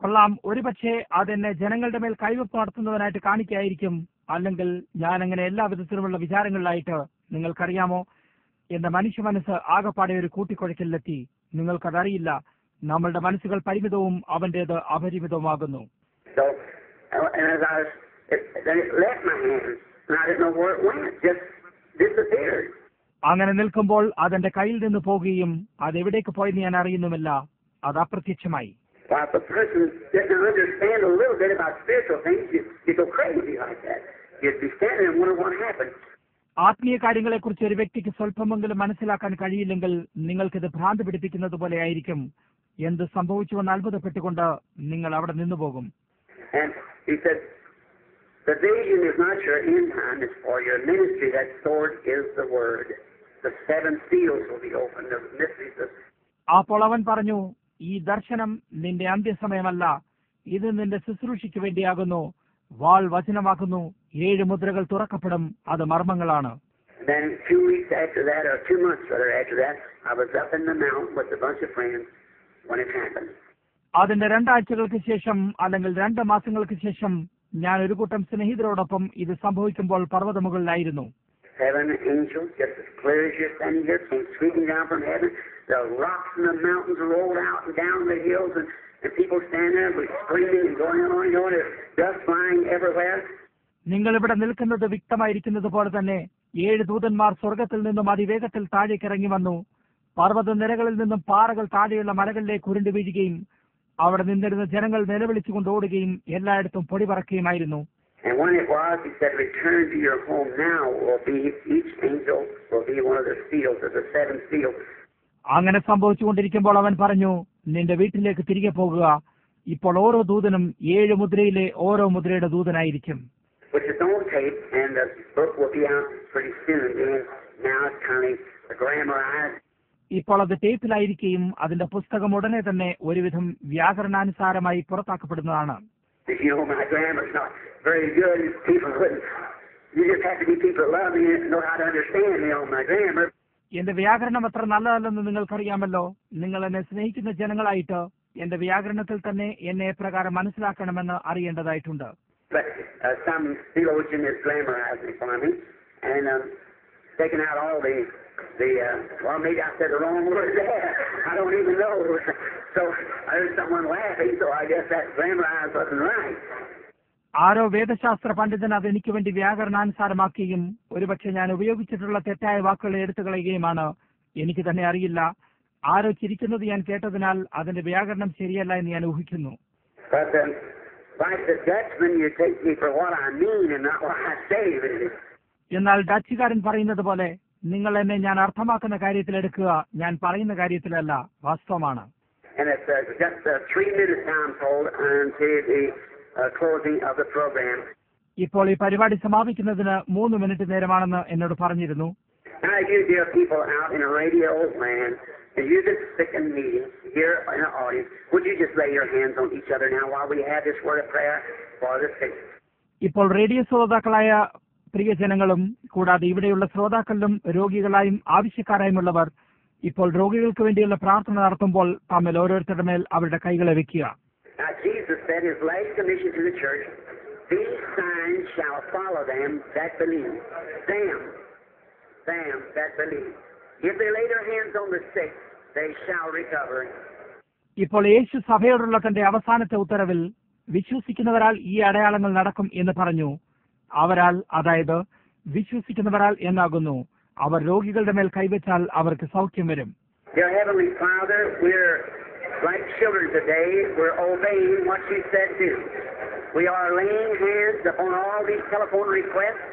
കൊള്ളാം, ഒരുപക്ഷെ അതെന്നെ ജനങ്ങളുടെ മേൽ കൈവപ്പ് നടത്തുന്നതിനായിട്ട് കാണിക്കായിരിക്കും. അല്ലെങ്കിൽ ഞാൻ അങ്ങനെ എല്ലാ വിധത്തിലുമുള്ള വിചാരങ്ങളിലായിട്ട്, നിങ്ങൾക്കറിയാമോ, എന്റെ മനുഷ്യ മനസ്സ് ആകെപ്പാടെ ഒരു കൂട്ടിക്കുഴയ്ക്കലിലെത്തി. നിങ്ങൾക്കതറിയില്ല. നമ്മളുടെ മനസ്സുകൾ പരിമിതവും അവന്റേത് അപരിമിതവുമാകുന്നു. അങ്ങനെ നിൽക്കുമ്പോൾ അതെന്റെ കയ്യിൽ നിന്ന് പോകുകയും അതെവിടേക്ക് പോയെന്ന് ഞാൻ അറിയുന്നുമില്ല. അത് അപ്രത്യക്ഷമായി. If a person didn't understand a little bit about spiritual things, you'd go crazy like that. You'd be standing and wonder what happened. ആത്മീയ കാര്യങ്ങളെക്കുറിച്ച് ഒരു വ്യക്തിക്ക് സ്വല്പമെങ്കിലും മനസ്സിലാക്കാൻ കഴിയില്ലെങ്കിൽ നിങ്ങൾക്കിത് ഭ്രാന്ത് പിടിപ്പിക്കുന്നത് പോലെ ആയിരിക്കും. എന്ത് സംഭവിച്ചുവെന്ന് അത്ഭുതപ്പെട്ടുകൊണ്ട് നിങ്ങൾ അവിടെ നിന്നുപോകും. And he said, the vision is not your end time, it's for your ministry. That sword is the word. The 7 seals will be opened, the mysteries of... അപ്പോൾ അവൻ പറഞ്ഞു, ഈ ദർശനം നിന്റെ അന്ത്യസമയമല്ല, ഇത് നിന്റെ ശുശ്രൂഷയ്ക്ക് വേണ്ടിയാകുന്നു. വാൾ വചനമാകുന്നു. 7 മുദ്രകൾ തുറക്കപ്പെടും, അത് മർമ്മങ്ങളാണ്. Then 2 weeks after that, or 2 months rather after that, I was up in the mountain with a bunch of friends when it happened. അതിന്റെ 2 ആഴ്ചകൾക്ക് ശേഷം അല്ലെങ്കിൽ 2 മാസങ്ങൾക്ക് ശേഷം ഞാൻ ഒരു കൂട്ടം സ്നേഹിതരോടൊപ്പം ഇത് സംഭവിക്കുമ്പോൾ പർവ്വതമുകളിലായിരുന്നു. 7 angels, just as clear as you're standing here, came sweeping down from heaven. The rocks and the mountains rolled out and down the hills, and people standing there with screaming and going on and on, dust flying everywhere. നിങ്ങൾ ഇവിടെ നിൽക്കുന്നത് വ്യക്തമായിരിക്കുന്നത് പോലെ തന്നെ 7 ദൂതന്മാർ സ്വർഗത്തിൽ നിന്നും അതിവേഗത്തിൽ താഴേക്ക് ഇറങ്ങി വന്നു. പർവ്വത നിരകളിൽ നിന്നും പാറകൾ താഴെയുള്ള മലകളിലേക്ക് ഉരുണ്ടു വീഴുകയും അവിടെ നിന്നിരുന്ന ജനങ്ങൾ നിലവിളിച്ചുകൊണ്ട് ഓടുകയും എല്ലായിടത്തും പൊടി പറക്കുകയുമായിരുന്നു. And when it was, he said, return to your home now. Will be each angel will be one of the seals of the 7 seals. അങ്ങനെ സംഭവിച്ചുകൊണ്ടിരിക്കുമ്പോൾ അവൻ പറഞ്ഞു, നിന്റെ വീട്ടിലേക്ക് തിരികെ പോകുക. ഇപ്പോൾ ഓരോ ദൂതനും 7 മുദ്രയിലെ ഓരോ മുദ്രയുടെ ദൂതനായിരിക്കും. Which is on tape, and the book will be out pretty soon. And now it's kind of grammarized. ഇപ്പോൾ അത് ടേപ്പിലായിരിക്കുകയും അതിന്റെ പുസ്തകം ഉടനെ തന്നെ ഒരുവിധം വ്യാകരണാനുസാരമായി പുറത്താക്കപ്പെടുന്നതാണ്. You know, my grammar's not very good. People wouldn't. You just have to be people that love me and know how to understand me on my grammar. എന്റെ വ്യാകരണം അത്ര നല്ലതല്ലെന്ന് നിങ്ങൾക്കറിയാമല്ലോ. നിങ്ങൾ എന്നെ സ്നേഹിക്കുന്ന ജനങ്ങളായിട്ട് എന്റെ വ്യാകരണത്തിൽ തന്നെ എന്നെ എപ്രകാരം മനസ്സിലാക്കണമെന്ന് അറിയേണ്ടതായിട്ടുണ്ട്. But some theologian is grammarizing for me and taking out all the well, maybe I said the wrong word there. I don't even know. So I heard someone laughing, so I guess that grammarized wasn't right. ആരോ വേദശാസ്ത്ര പണ്ഡിതൻ അത് എനിക്ക് വേണ്ടി വ്യാകരണാനുസാരമാക്കുകയും ഒരുപക്ഷെ ഞാൻ ഉപയോഗിച്ചിട്ടുള്ള തെറ്റായ വാക്കുകളെ എടുത്തു കളയുകയുമാണ്. എനിക്ക് തന്നെ അറിയില്ല. ആരോ ചിരിക്കുന്നത് ഞാൻ കേട്ടതിനാൽ അതിന്റെ വ്യാകരണം ശരിയല്ല എന്ന് ഞാൻ ഊഹിക്കുന്നു. എന്നാൽ ഡച്ചുകാരൻ പറയുന്നത് പോലെ നിങ്ങൾ എന്നെ ഞാൻ അർത്ഥമാക്കുന്ന കാര്യത്തിൽ എടുക്കുക, ഞാൻ പറയുന്ന കാര്യത്തിലല്ല. വാസ്തവമാണ്. ഇപ്പോൾ ഈ പരിപാടി സമാപിക്കുന്നതിന് 3 മിനിറ്റ് നേരമാണെന്ന് എന്നോട് പറഞ്ഞിരുന്നു. You just stick in meeting here in the audience. Would you just lay your hands on each other now while we have this word of prayer for the sick? ഇപ്പോൾ റേഡിയോ ശ്രോതാക്കളായ പ്രിയ ജനങ്ങളും കൂടാതെ ഇവിടെയുള്ള ശ്രോതാക്കളിലും രോഗികളായും ആവശ്യക്കാരായുമുള്ളവർ ഇപ്പോൾ രോഗികൾക്ക് വേണ്ടിയുള്ള പ്രാർത്ഥന നടത്തുമ്പോൾ തമ്മിൽ ഓരോരുത്തരുടെ മേൽ അവരുടെ കൈകളെ വെക്കുക. Now Jesus said his last commission to the church, these signs shall follow them that believe. Them that believe. If they lay their hands on the sick, they shall recover. ഇപ്പോൾ യേശു സഭയോടുള്ള തന്റെ അവസാനത്തെ ഉത്തരവിൽ വിശ്വസിക്കുന്നവരാൽ ഈ അടയാളങ്ങൾ നടക്കും എന്ന് പറഞ്ഞു. അവരാൽ, അതായത് വിശ്വസിക്കുന്നവരാൽ എന്നാകുന്നു. അവർ രോഗികളുടെ മേൽ കൈവച്ചാൽ അവർക്ക് സൗഖ്യം വരും. Dear Heavenly Father, we're like children today. We're obeying what you said to. We are laying hands upon all these telephone requests.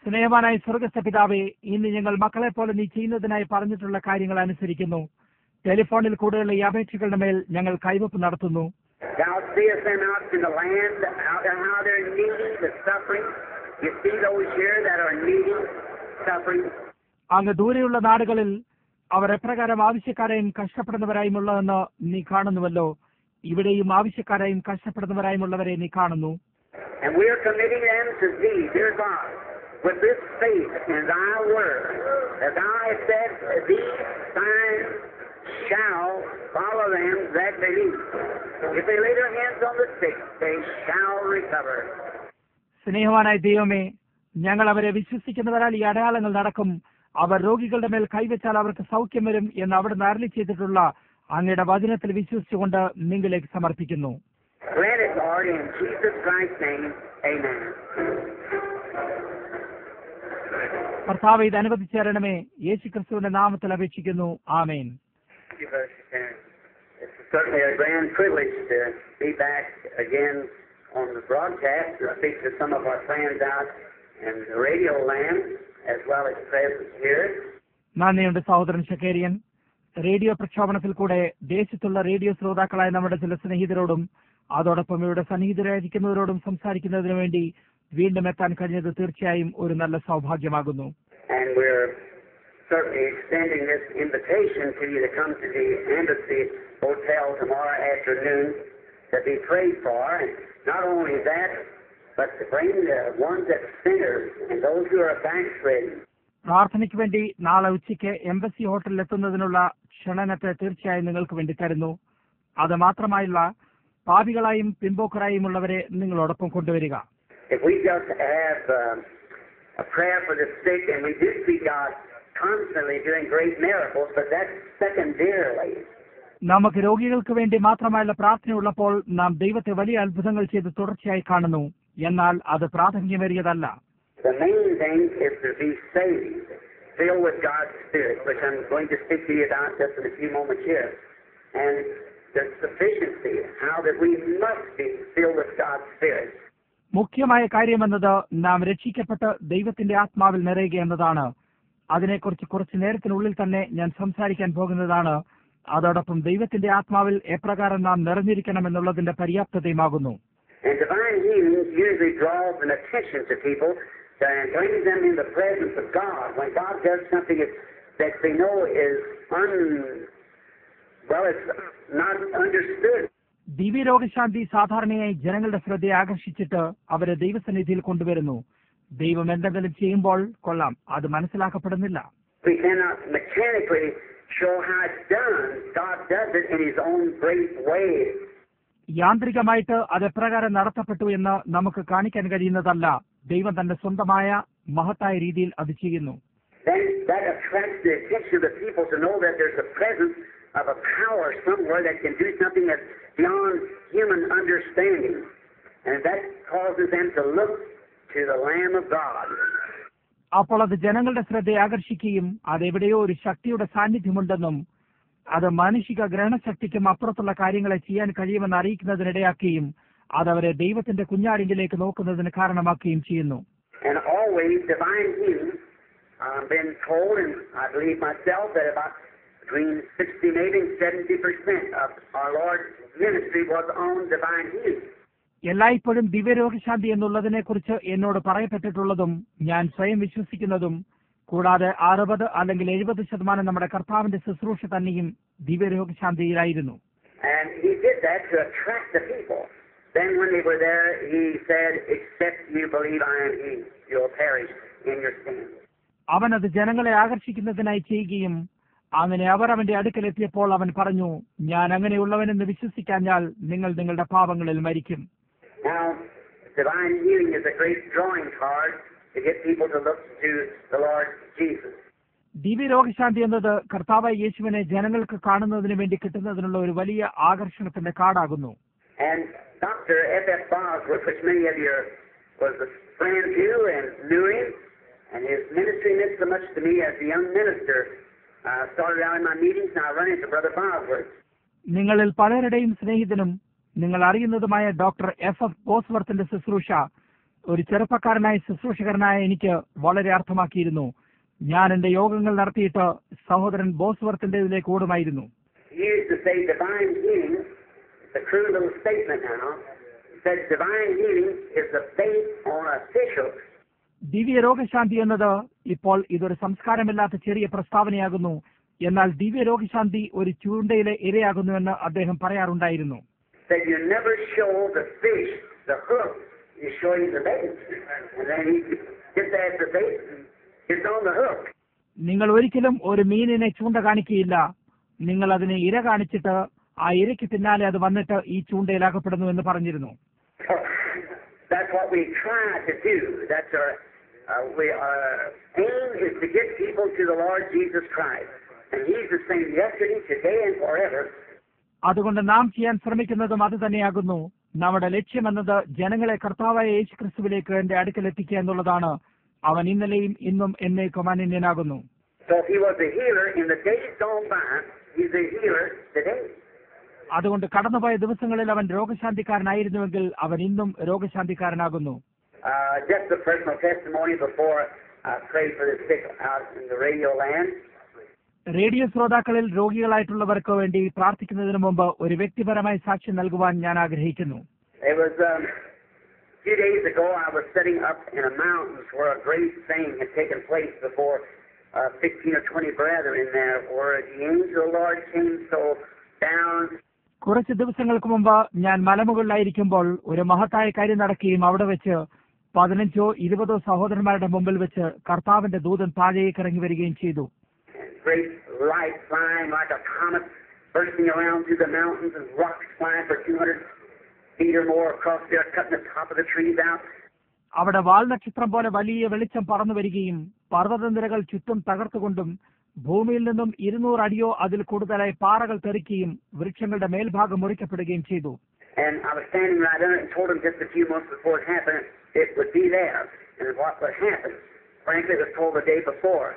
സ്നേഹവാനായ സ്വർഗ്ഗസ്ഥ പിതാവേ, ഇന്ന് ഞങ്ങൾ മക്കളെ പോലെ നീ ചെയ്യുന്നതിനായി പറഞ്ഞിട്ടുള്ള കാര്യങ്ങൾ അനുസരിക്കുന്നു. ടെലിഫോണിൽ കൂടെയുള്ള ഈ അപേക്ഷകളുടെ മേൽ ഞങ്ങൾ കൈവപ്പ് നടത്തുന്നു. Thou seest them out in the land, out there how they're needy, the suffering. You see those here that are needy, suffering. അങ്ങ് ദൂരെയുള്ള നാടുകളിൽ അവർ എപ്രകാരം ആവശ്യക്കാരെയും കഷ്ടപ്പെടുന്നവരായുമുള്ളതെന്ന് നീ കാണുന്നുവല്ലോ. ഇവിടെയും ആവശ്യക്കാരെയും കഷ്ടപ്പെടുന്നവരായുമുള്ളവരെ നീ കാണുന്നു. And we are committing them to thee, dear God, with this faith in thy word, as thou hast said, these signs shall follow them that believe. If they lay their hands on the sick, they shall recover. സ്നേഹവാനായ ദൈവമേ, ഞങ്ങൾ അവരെ വിശ്വസിക്കുന്നവരാൽ ഈ അടയാളങ്ങൾ നടക്കും. അവർ രോഗികളുടെ മേൽ കൈവച്ചാൽ അവർക്ക് സൗഖ്യം വരും എന്ന് അവിടുന്ന് അരുളി ചെയ്തിട്ടുള്ള അങ്ങയുടെ വചനത്തിൽ വിശ്വസിച്ചുകൊണ്ട് നിങ്ങളിലേക്ക് സമർപ്പിക്കുന്നു. Grant it, Lord, in Jesus Christ's name. Amen. കർത്താവേ, ഇത് അനുവദിച്ചു തരണമേ. യേശുക്രിസ്തുവിന്റെ നാമത്തിൽ അപേക്ഷിക്കുന്നു. ആമേൻ. It's certainly a grand privilege to be back again on the broadcast to speak to some of our friends out in the radio land. as well as present here. നന്ദിയുണ്ട് സഹോദരൻ ഷക്കേരിയൻ. Radio പ്രക്ഷോഭണത്തിൽ കൂടെ ദേശത്തുള്ള റേഡിയോ ശ്രോതാക്കളായ നമ്മുടെ ചില സ്നേഹിതരോടും അതോടൊപ്പം ഇവിടെ സന്നിഹിതരായിരിക്കുന്നവരോടും സംസാരിക്കുന്നതിനു വേണ്ടി വീണ്ടും എത്താൻ കഴിഞ്ഞത് തീർച്ചയായും ഒരു നല്ല സൗഭാഗ്യമാകുന്നു. And we're certainly extending this invitation to you to come to the Embassy Hotel tomorrow afternoon to be prayed for. And not only that, but to bring the ones that are sinners and those who are backslidden. പ്രാർത്ഥനയ്ക്ക് വേണ്ടി നാളെ ഉച്ചയ്ക്ക് embassy ഹോട്ടലിൽ എത്തുന്നതിനുള്ള ക്ഷണനത്തെ തീർച്ചയായും നിങ്ങൾക്ക് വേണ്ടി തരുന്നു. അത് മാത്രമായുള്ള പാപികളായും പിമ്പോക്കരായും ഉള്ളവരെ നിങ്ങളോടൊപ്പം കൊണ്ടുവരിക. If we just have a prayer for the sick, and we do see God constantly doing great miracles, but that's secondarily. നമുക്ക് രോഗികൾക്ക് വേണ്ടി മാത്രമായുള്ള പ്രാർത്ഥനയുള്ളപ്പോൾ നാം ദൈവത്തെ വലിയ അത്ഭുതങ്ങൾ ചെയ്ത് തുടർച്ചയായി കാണുന്നു. എന്നാൽ അത് പ്രാധാന്യമേറിയതല്ല. The main thing is to be saved, filled with God's Spirit, which I'm going to speak to you about just in a few moments here. And the sufficiency, how that we must be filled with God's Spirit. മുഖ്യമായ കാര്യമെന്നത് നാം രക്ഷിക്കപ്പെട്ട് ദൈവത്തിന്റെ ആത്മാവിൽ നിറയുക എന്നതാണ്. അതിനെക്കുറിച്ച് കുറച്ചു നേരത്തിനുള്ളിൽ തന്നെ ഞാൻ സംസാരിക്കാൻ പോകുന്നതാണ്. അതോടൊപ്പം ദൈവത്തിന്റെ ആത്മാവിൽ എപ്രകാരം നാം നിറഞ്ഞിരിക്കണം എന്നുള്ളതിന്റെ പര്യാപ്തതയുമാകുന്നു. And divine healing usually draws an attention to people and brings them in the presence of God. When God does something that they know is it's not understood. ദിവ്യരോഗശാന്തി സാധാരണയായി ജനങ്ങളുടെ ശ്രദ്ധയെ ആകർഷിച്ചിട്ട് അവരെ ദൈവസന്നിധിയിൽ കൊണ്ടുവരുന്നു. ദൈവം എന്തെങ്കിലും ചെയ്യുമ്പോൾ കൊള്ളാം, അത് മനസ്സിലാക്കപ്പെടുന്നില്ല. We cannot mechanically show how it's done. God does it in His own great way. യാന്ത്രികമായിട്ട് അത് എപ്രകാരം നടത്തപ്പെട്ടു എന്ന് നമുക്ക് കാണിക്കാൻ കഴിയുന്നതല്ല. ദൈവം തന്റെ സ്വന്തമായ മഹത്തായ രീതിയിൽ അത് ചെയ്യുന്നു. Then that attracts the attention of the people to know that there's a presence of a power somewhere that can do something that's beyond human understanding. And that causes them to look to the Lamb of God. അപ്പോൾ അത് ജനങ്ങളുടെ ശ്രദ്ധയെ ആകർഷിക്കുകയും അതെവിടെയോ ഒരു ശക്തിയുടെ സാന്നിധ്യമുണ്ടെന്നും അത് മാനുഷിക ഗ്രഹണശക്തിക്കും അപ്പുറത്തുള്ള കാര്യങ്ങളെ ചെയ്യാൻ കഴിയുമെന്ന് അറിയിക്കുന്നതിനിടയാക്കുകയും അതവരെ ദൈവത്തിന്റെ കുഞ്ഞാടിങ്കിലേക്ക് നോക്കുന്നതിന് കാരണമാക്കുകയും ചെയ്യുന്നു. And always divine healing, I've been told, and I believe myself, that about between 60 maybe 70% of our Lord's ministry was on divine healing. എല്ലായ്പ്പോഴും ദിവ്യരോഗശാന്തി എന്നുള്ളതിനെ കുറിച്ച് എന്നോട് പറയപ്പെട്ടിട്ടുള്ളതും ഞാൻ സ്വയം വിശ്വസിക്കുന്നതും കൂടാതെ 60 അല്ലെങ്കിൽ 70% നമ്മുടെ കർത്താവിന്റെ ശുശ്രൂഷ തന്നെയും ദിവ്യരോഗശാന്തിയിലായിരുന്നു. And He did that to attract the people. Then when they were there, He said, "Except you believe I am He, you'll perish in your sins." അവൻ അത് ജനങ്ങളെ ആകർഷിക്കുന്നതിനായി ചെയ്യുകയും അങ്ങനെ അവർ അവന്റെ അടുക്കലെത്തിയപ്പോൾ അവൻ പറഞ്ഞു, ഞാൻ അങ്ങനെയുള്ളവനെന്ന് വിശ്വസിക്കാഞ്ഞാൽ നിങ്ങൾ നിങ്ങളുടെ പാപങ്ങളിൽ മരിക്കും. Now, divine healing is a great drawing card to get people to look to the Lord Jesus. ദിവ്യരോഗശാന്തി എന്നത് കർത്താവായ യേശുവിനെ ജനങ്ങൾക്ക് കാണുന്നതിന് വേണ്ടി കിട്ടുന്നതിനുള്ള ഒരു വലിയ ആകർഷണത്തിന്റെ കാർഡാകുന്നു. And Dr. F.F. Bosworth, which many of you was a friend to and knew him, and his ministry meant so much to me as a young minister. Started out in my meetings, and I run into Brother Bosworth. നിങ്ങളിൽ പലരുടെയും സ്നേഹിതനും നിങ്ങൾ അറിയുന്നതുമായ doctor F.F. ബോസ്വർത്തിന്റെ ശുശ്രൂഷ ഒരു ചെറുപ്പക്കാരനായ ശുശ്രൂഷകരനായ എനിക്ക് വളരെ അർത്ഥമാക്കിയിരുന്നു. ഞാൻ എന്റെ യോഗങ്ങൾ നടത്തിയിട്ട് സഹോദരൻ ബോസ്വർത്തിന്റെ ഇതിലേക്ക് ഓടുമായിരുന്നു. He used to say divine healing, it's a crude little statement now. He said divine healing is the faith on a fishhook. ദിവ്യരോഗശാന്തി എന്നത് ഇപ്പോൾ ഇതൊരു സംസ്കാരമില്ലാത്ത ചെറിയ പ്രസ്താവനയാകുന്നു. എന്നാൽ ദിവ്യരോഗശാന്തി ഒരു ചൂണ്ടയിലെ ഇരയാകുന്നുവെന്ന് അദ്ദേഹം പറയാറുണ്ടായിരുന്നു. Said you never show the fish the hook, you show him the bait, and then he gets after bait and gets on the hook. നിങ്ങൾ ഒരിക്കലും ഒരു മീനിനെ ചൂണ്ട കാണിക്കുകയില്ല. നിങ്ങൾ അതിനെ ഇര കാണിച്ചിട്ട് ആ ഇരയ്ക്ക് പിന്നാലെ അത് വന്നിട്ട് ഈ ചൂണ്ടയിൽ അകപ്പെടുന്നു എന്ന് പറഞ്ഞിരുന്നു. That's what we try to do. That's our aim is to get people to the Lord Jesus Christ, and He's the same yesterday, today, and forever. അതുകൊണ്ട് നാം ചെയ്യാൻ ശ്രമിക്കുന്നതും അത് തന്നെയാകുന്നു. നമ്മുടെ ലക്ഷ്യമെന്നത് ജനങ്ങളെ കർത്താവായ യേശുക്രിസ്തുവിലേക്ക് എന്റെ അടുക്കൽ എത്തിക്കുക എന്നുള്ളതാണ്. അവൻ ഇന്നലെയും ഇന്നും എന്നേക്കും അനന്യനാകുന്നു. So if He was a healer in the days gone by, He's a healer today. അതുകൊണ്ട് കടന്നുപോയ ദിവസങ്ങളിൽ അവൻ രോഗശാന്തിക്കാരനായിരുന്നുവെങ്കിൽ അവൻ ഇന്നും രോഗശാന്തിക്കാരനാകുന്നു. Just a personal testimony before prayed for the sick out in the radio land. Radio ശ്രോതാക്കളിൽ രോഗികളായിട്ടുള്ളവർക്ക് വേണ്ടി പ്രാർത്ഥിക്കുന്നതിന് മുമ്പ് ഒരു വ്യക്തിപരമായ സാക്ഷ്യം നൽകുവാൻ ഞാൻ ആഗ്രഹിക്കുന്നു. It was a few days ago I was sitting up in the mountains where a great thing had taken place before 15 or 20 brethren in there, where the angel of the Lord came so down. കുറച്ച് ദിവസങ്ങൾക്ക് മുമ്പ് ഞാൻ മലമുകളിലായിരിക്കുമ്പോൾ ഒരു മഹത്തായ കാര്യം നടക്കുകയും അവിടെ വെച്ച് 15-20 സഹോദരന്മാരുടെ മുമ്പിൽ വെച്ച് കർത്താവിന്റെ ദൂതൻ താഴേക്ക് ഇറങ്ങി വരികയും ചെയ്തു. Great light flying like a comet, bursting around through the mountains, and rocks flying for 200 feet or more across there, cutting the top of the trees out. അവിടെ വാൽനക്ഷത്രം പോലെ വലിയ വെളിച്ചം പറന്നു വരികയും പർവ്വതനിരകൾ ചുറ്റും തകർത്തുകൊണ്ടും ഭൂമിയിൽ നിന്നും 200 അടിയോ അതിൽ കൂടുതലായി പാറകൾ തെറിക്കുകയും വൃക്ഷങ്ങളുടെ മേൽഭാഗം മുറിക്കപ്പെടുകയും ചെയ്തു. And I was standing right there and told him just a few months before it happened, it would be there. And what would happen? Frankly, it was told the day before.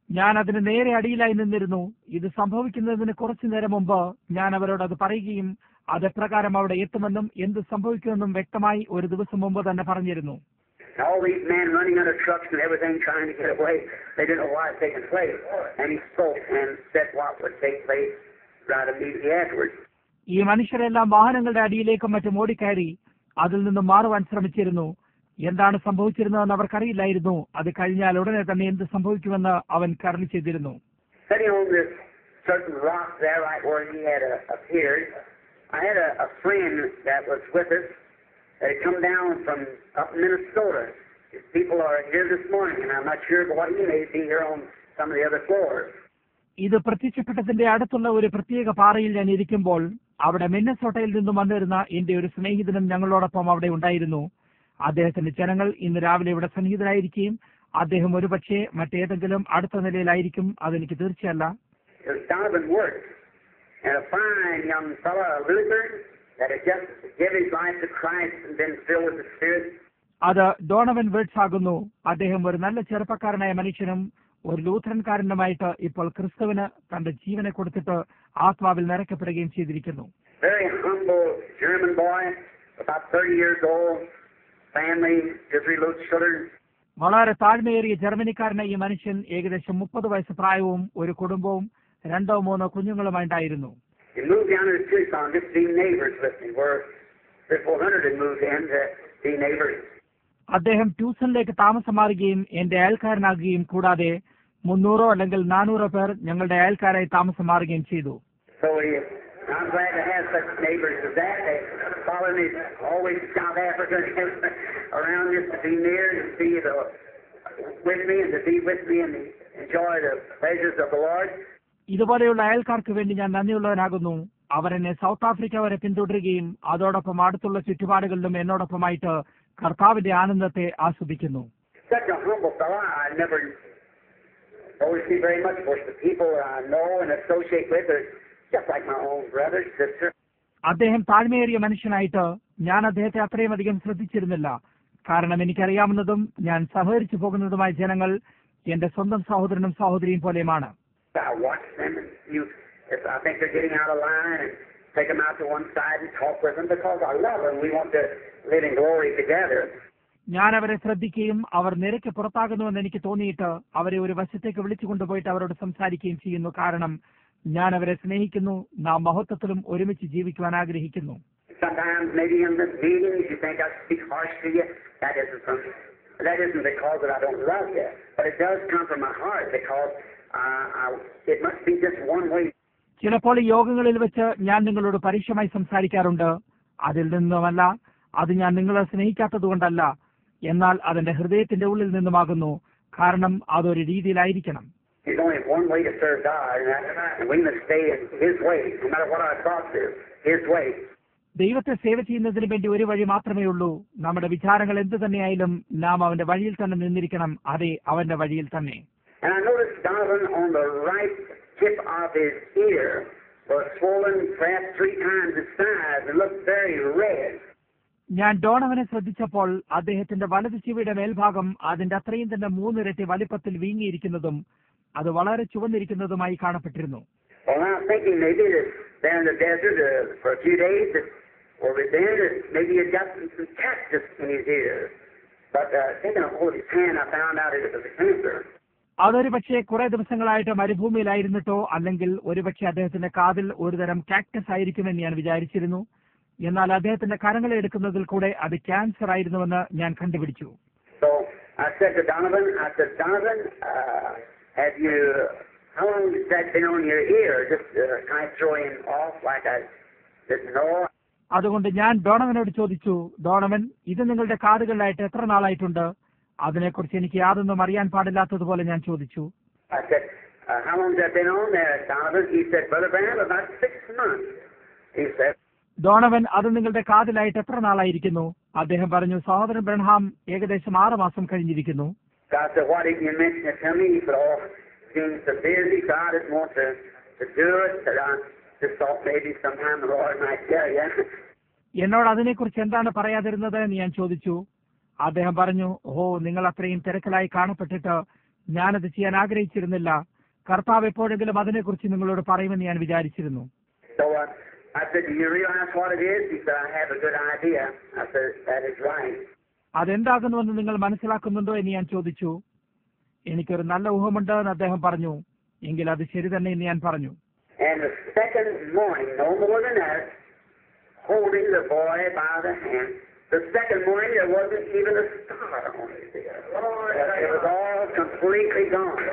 ഞാൻ അതിന് നേരെ അടിയിലായി നിന്നിരുന്നു. ഇത് സംഭവിക്കുന്നതിന് കുറച്ചു നേരം മുമ്പ് ഞാൻ അവരോട് അത് പറയുകയും അത് എപ്രകാരം അവിടെ എത്തുമെന്നും എന്ത് സംഭവിക്കുമെന്നും വ്യക്തമായി ഒരു ദിവസം മുമ്പ് തന്നെ പറഞ്ഞിരുന്നു. All these men running under trucks and everything trying to get away, they didn't know what was taking place. And he spoke and said what would take place right immediately afterwards. ഈ മനുഷ്യരെല്ലാം വാഹനങ്ങളുടെ അടിയിലേക്കും മറ്റും ഓടിക്കയറി അതിൽ നിന്നും മാറുവാൻ ശ്രമിച്ചിരുന്നു. എന്താണ് സംഭവിച്ചിരുന്നതെന്ന് അവർക്കറിയില്ലായിരുന്നു. അത് കഴിഞ്ഞാൽ ഉടനെ തന്നെ എന്ത് സംഭവിക്കുമെന്ന് അവൻ കരുതി ചെയ്തിരുന്നു. Sitting on this certain rock there, right where he had appeared, I had a friend that was with us that had come down from up in Minnesota. His people are here this morning, and I'm not sure, but what he may be here on some of the other floors. ഇത് പ്രത്യക്ഷപ്പെട്ടതിന്റെ അടുത്തുള്ള ഒരു പ്രത്യേക പാറയിൽ ഞാൻ ഇരിക്കുമ്പോൾ അവിടെ മിന്നസോട്ടയിൽ നിന്നും വന്നിരുന്ന എന്റെ ഒരു സ്നേഹിതനും ഞങ്ങളോടൊപ്പം അവിടെ ഉണ്ടായിരുന്നു. അദ്ദേഹത്തിന്റെ ജനങ്ങൾ ഇന്ന് രാവിലെ ഇവിടെ സന്നിഹിതരായിരിക്കുകയും അദ്ദേഹം ഒരുപക്ഷെ മറ്റേതെങ്കിലും അടുത്ത നിലയിലായിരിക്കും, അതെനിക്ക് തീർച്ചയല്ല. And a fine young fellow, a Lutheran, that had just given his life to Christ and been filled with the Spirit. അത് ഡോണവൻ വേർഡ്സ് ആകുന്നു. അദ്ദേഹം ഒരു നല്ല ചെറുപ്പക്കാരനായ മനുഷ്യനും ഒരു ലൂഥറൻകാരനുമായിട്ട് ഇപ്പോൾ ക്രിസ്തുവിന് തന്റെ ജീവനെ കൊടുത്തിട്ട് ആത്മാവിൽ നിറയ്ക്കപ്പെടുകയും ചെയ്തിരിക്കുന്നു. Very humble German boy, about 30 years old, family, just 3 little children. വളരെ താഴ്മയേറിയ ജർമ്മനിക്കാരനായ ഈ മനുഷ്യൻ ഏകദേശം 30 വയസ്സ് പ്രായവും ഒരു കുടുംബവും 2-3 കുഞ്ഞുങ്ങളുമായിട്ടായിരുന്നു. He moved down to Tucson, just being neighbors with me, where 400 had moved in to be neighbors. അദ്ദേഹം ട്യൂസണിലേക്ക് താമസം മാറുകയും എന്റെ അയൽക്കാരനാകുകയും കൂടാതെ 300 അല്ലെങ്കിൽ 400 പേർ ഞങ്ങളുടെ അയൽക്കാരായി താമസം മാറുകയും ചെയ്തു. So I'm glad to have such neighbors as that. They follow me always to South Africa around just to be near and be with me and to be with me and enjoy the pleasures of the Lord. ഇതുപോലെയുള്ള അയൽക്കാർക്ക് വേണ്ടി ഞാൻ നന്ദിയുള്ളവനാകുന്നു. അവരെന്നെ south Africa വരെ പിന്തുടരുകയും അതോടൊപ്പം അടുത്തുള്ള ചുറ്റുപാടുകളിലും എന്നോടൊപ്പമായിട്ട് കർത്താവിന്റെ ആനന്ദത്തെ ആസ്വദിക്കുന്നു. Such a humble fellow. I never see very much for the people I know and associate with are just like my own brother, sister. അദ്ദേഹം താഴ്മയേറിയ മനുഷ്യനായിട്ട് ഞാൻ അദ്ദേഹത്തെ അത്രയും അധികം ശ്രദ്ധിച്ചിരുന്നില്ല. കാരണം എനിക്കറിയാവുന്നതും ഞാൻ സഹകരിച്ചു പോകുന്നതുമായ ജനങ്ങൾ എന്റെ സ്വന്തം സഹോദരനും സഹോദരിയും പോലെയുമാണ്. I watch them and if I think they're getting out of line and take them out to one side and talk with them because I love them. We want to live in glory together. ഞാൻ അവരെ ശ്രദ്ധിക്കുകയും അവർ നിരക്ക് പുറത്താകുന്നുവെന്ന് എനിക്ക് തോന്നിയിട്ട് അവരെ ഒരു വശത്തേക്ക് വിളിച്ചു കൊണ്ടുപോയിട്ട് അവരോട് സംസാരിക്കുകയും ചെയ്യുന്നു. കാരണം ഞാൻ അവരെ സ്നേഹിക്കുന്നു. നാം മഹത്വത്തിലും ഒരുമിച്ച് ജീവിക്കുവാൻ ആഗ്രഹിക്കുന്നു. Sometimes maybe in the meetings you think I speak harsh to you. That isn't because that I don't love you, but it does come from my heart because it must be just one way. ചിലപ്പോൾ ഈ യോഗങ്ങളിൽ വെച്ച് ഞാൻ നിങ്ങളോട് പരുഷമായി സംസാരിക്കാറുണ്ട്. അതിൽ നിന്നുമല്ല, അത് ഞാൻ നിങ്ങളെ സ്നേഹിക്കാത്തത് കൊണ്ടല്ല, എന്നാൽ അതെന്റെ ഹൃദയത്തിന്റെ ഉള്ളിൽ നിന്നുമാകുന്നു. കാരണം അതൊരു രീതിയിലായിരിക്കണം. There's only one way to serve God, and we must stay in His way, no matter what our thoughts is, His way. ദൈവത്തെ സേവ ചെയ്യുന്നതിന് വേണ്ടി ഒരു വഴി മാത്രമേ ഉള്ളൂ. നമ്മുടെ വിചാരങ്ങൾ എന്ത് തന്നെയായാലും നാം അവന്റെ വഴിയിൽ തന്നെ നിന്നിരിക്കണം. അതെ, അവന്റെ വഴിയിൽ തന്നെ. And I noticed Donovan on the right tip of his ear was swollen perhaps 3 times its size and looked very red. ഞാൻ ഡോണവനെ ശ്രദ്ധിച്ചപ്പോൾ അദ്ദേഹത്തിന്റെ വലതു ചെവിയുടെ മേൽഭാഗം അതിന്റെ അത്രയും തന്നെ 3 ഇരട്ടി വലിപ്പത്തിൽ വീങ്ങിയിരിക്കുന്നതും അത് വളരെ ചുവന്നിരിക്കുന്നതുമായി കാണപ്പെട്ടിരുന്നു. Well, I'm thinking maybe that there in the desert for a few days, or within, maybe he had got some cactus in his ear. But taking a hold of his hand, I found out it was a cancer. അതൊരു പക്ഷേ കുറെ ദിവസങ്ങളായിട്ട് മരുഭൂമിയിലായിരുന്നിട്ടോ അല്ലെങ്കിൽ ഒരുപക്ഷെ അദ്ദേഹത്തിന്റെ കാതിൽ ഒരുതരം cactus ആയിരിക്കുമെന്ന് ഞാൻ വിചാരിച്ചിരുന്നു. എന്നാൽ അദ്ദേഹത്തിന്റെ കരങ്ങളെ എടുക്കുന്നതിൽ കൂടെ അത് ക്യാൻസർ ആയിരുന്നുവെന്ന് ഞാൻ കണ്ടുപിടിച്ചു. So I said to Donovan, Donovan, how long has that been on your ear? Just kind of throw him off like I didn't know. അതുകൊണ്ട് ഞാൻ ഡോണവനോട് ചോദിച്ചു, ഡോണവൻ, ഇത് നിങ്ങളുടെ കാതുകളിലായിട്ട് എത്ര നാളായിട്ടുണ്ട്? അതിനെക്കുറിച്ച് എനിക്ക് യാതൊന്നും അറിയാൻ പാടില്ലാത്തതുപോലെ ഞാൻ ചോദിച്ചു. I said, how long has that been on there, Donovan? He said, Brother Branham, about 6 months. He said. ഡോണവൻ, അത് നിങ്ങളുടെ കാതിലായിട്ട് എത്ര നാളായിരിക്കുന്നു? അദ്ദേഹം പറഞ്ഞു, സഹോദരൻ ബ്രഹാം, ഏകദേശം 6 മാസം കഴിഞ്ഞിരിക്കുന്നു. I said, why didn't you mention it to me? He said, oh, seems so busy, so I didn't want to do it. Said, I just thought maybe sometime the Lord might tell you. എന്നോട് അതിനെക്കുറിച്ച് എന്താണ് പറയാതിരുന്നത് എന്ന് ഞാൻ ചോദിച്ചു. അദ്ദേഹം പറഞ്ഞു, നിങ്ങൾ അത്രയും തിരക്കിലായി കാണപ്പെട്ടിട്ട് ഞാനത് ചെയ്യാൻ ആഗ്രഹിച്ചിരുന്നില്ല. കർത്താവ് എപ്പോഴെങ്കിലും അതിനെക്കുറിച്ച് നിങ്ങളോട് പറയുമെന്ന് ഞാൻ വിചാരിച്ചിരുന്നു. So I said, do you realize what it is? He said, I have a good idea. I said, that is right. അതെന്താകുന്നുവെന്ന് നിങ്ങൾ മനസ്സിലാക്കുന്നുണ്ടോ എന്ന് ഞാൻ ചോദിച്ചു. എനിക്കൊരു നല്ല ഊഹമുണ്ട് എന്ന് അദ്ദേഹം പറഞ്ഞു. എങ്കിൽ അത് ശരി തന്നെ എന്ന് ഞാൻ പറഞ്ഞു. And the second morning, no more than that, holding the boy by the hand, the second morning there wasn't even a star on his ear. It was all completely gone.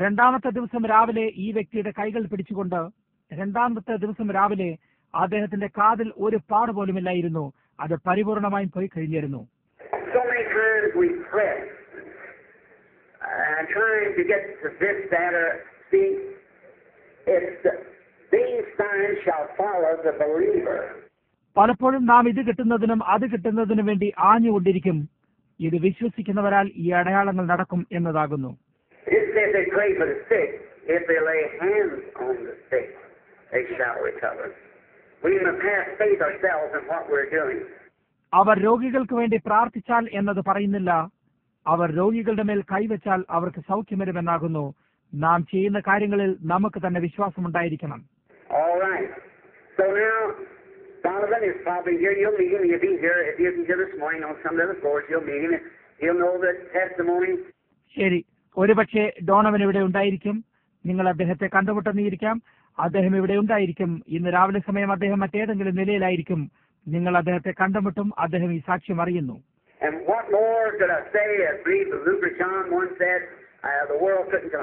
രണ്ടാമത്തെ ദിവസം രാവിലെ ഈ വ്യക്തിയുടെ കൈകൾ പിടിച്ചുകൊണ്ട് അദ്ദേഹത്തിന്റെ കാതിൽ ഒരു പാട് പോലുമില്ലായിരുന്നു. അത് പരിപൂർണമായും പോയി കഴിഞ്ഞിരുന്നു. So many times we pray, trying to get to this, that, or see, these signs shall follow the believer. പലപ്പോഴും നാം ഇത് കിട്ടുന്നതിനും അത് കിട്ടുന്നതിനും വേണ്ടി ആഞ്ഞുകൊണ്ടിരിക്കും. ഇത് വിശ്വസിക്കുന്നവരാൽ ഈ അടയാളങ്ങൾ നടക്കും എന്നതാകുന്നു. It says they pray for the sick. If they lay hands on the sick, they shall recover. We must have faith ourselves in what we're doing. അവർ രോഗികൾക്ക് വേണ്ടി പ്രാർത്ഥിച്ചാൽ എന്നത് പറയുന്നില്ല. അവർ രോഗികളുടെ മേൽ കൈവച്ചാൽ അവർക്ക് സൗഖ്യം വരുമെന്നാകുന്നു. നാം ചെയ്യുന്ന കാര്യങ്ങളിൽ നമുക്ക് തന്നെ വിശ്വാസമുണ്ടായിരിക്കണം. All right. So now Donovan is probably here. You'll meet him. He'll be here. If he isn't here this morning on some of the floors, you'll meet him. He'll know the testimony. ശരി, ഒരുപക്ഷെ ഡോണവൻ ഇവിടെ ഉണ്ടായിരിക്കും. നിങ്ങൾ അദ്ദേഹത്തെ കണ്ടുമുട്ടുന്നിരിക്കാം. അദ്ദേഹം ഇവിടെ ഉണ്ടായിരിക്കും. ഇന്ന് രാവിലെ സമയം അദ്ദേഹം മറ്റേതെങ്കിലും നിലയിലായിരിക്കും. നിങ്ങൾ അദ്ദേഹത്തെ കണ്ടുമുട്ടും. അദ്ദേഹം ഈ സാക്ഷ്യം അറിയുന്നു. And what more could I say? I believe Luther John once said, the world couldn't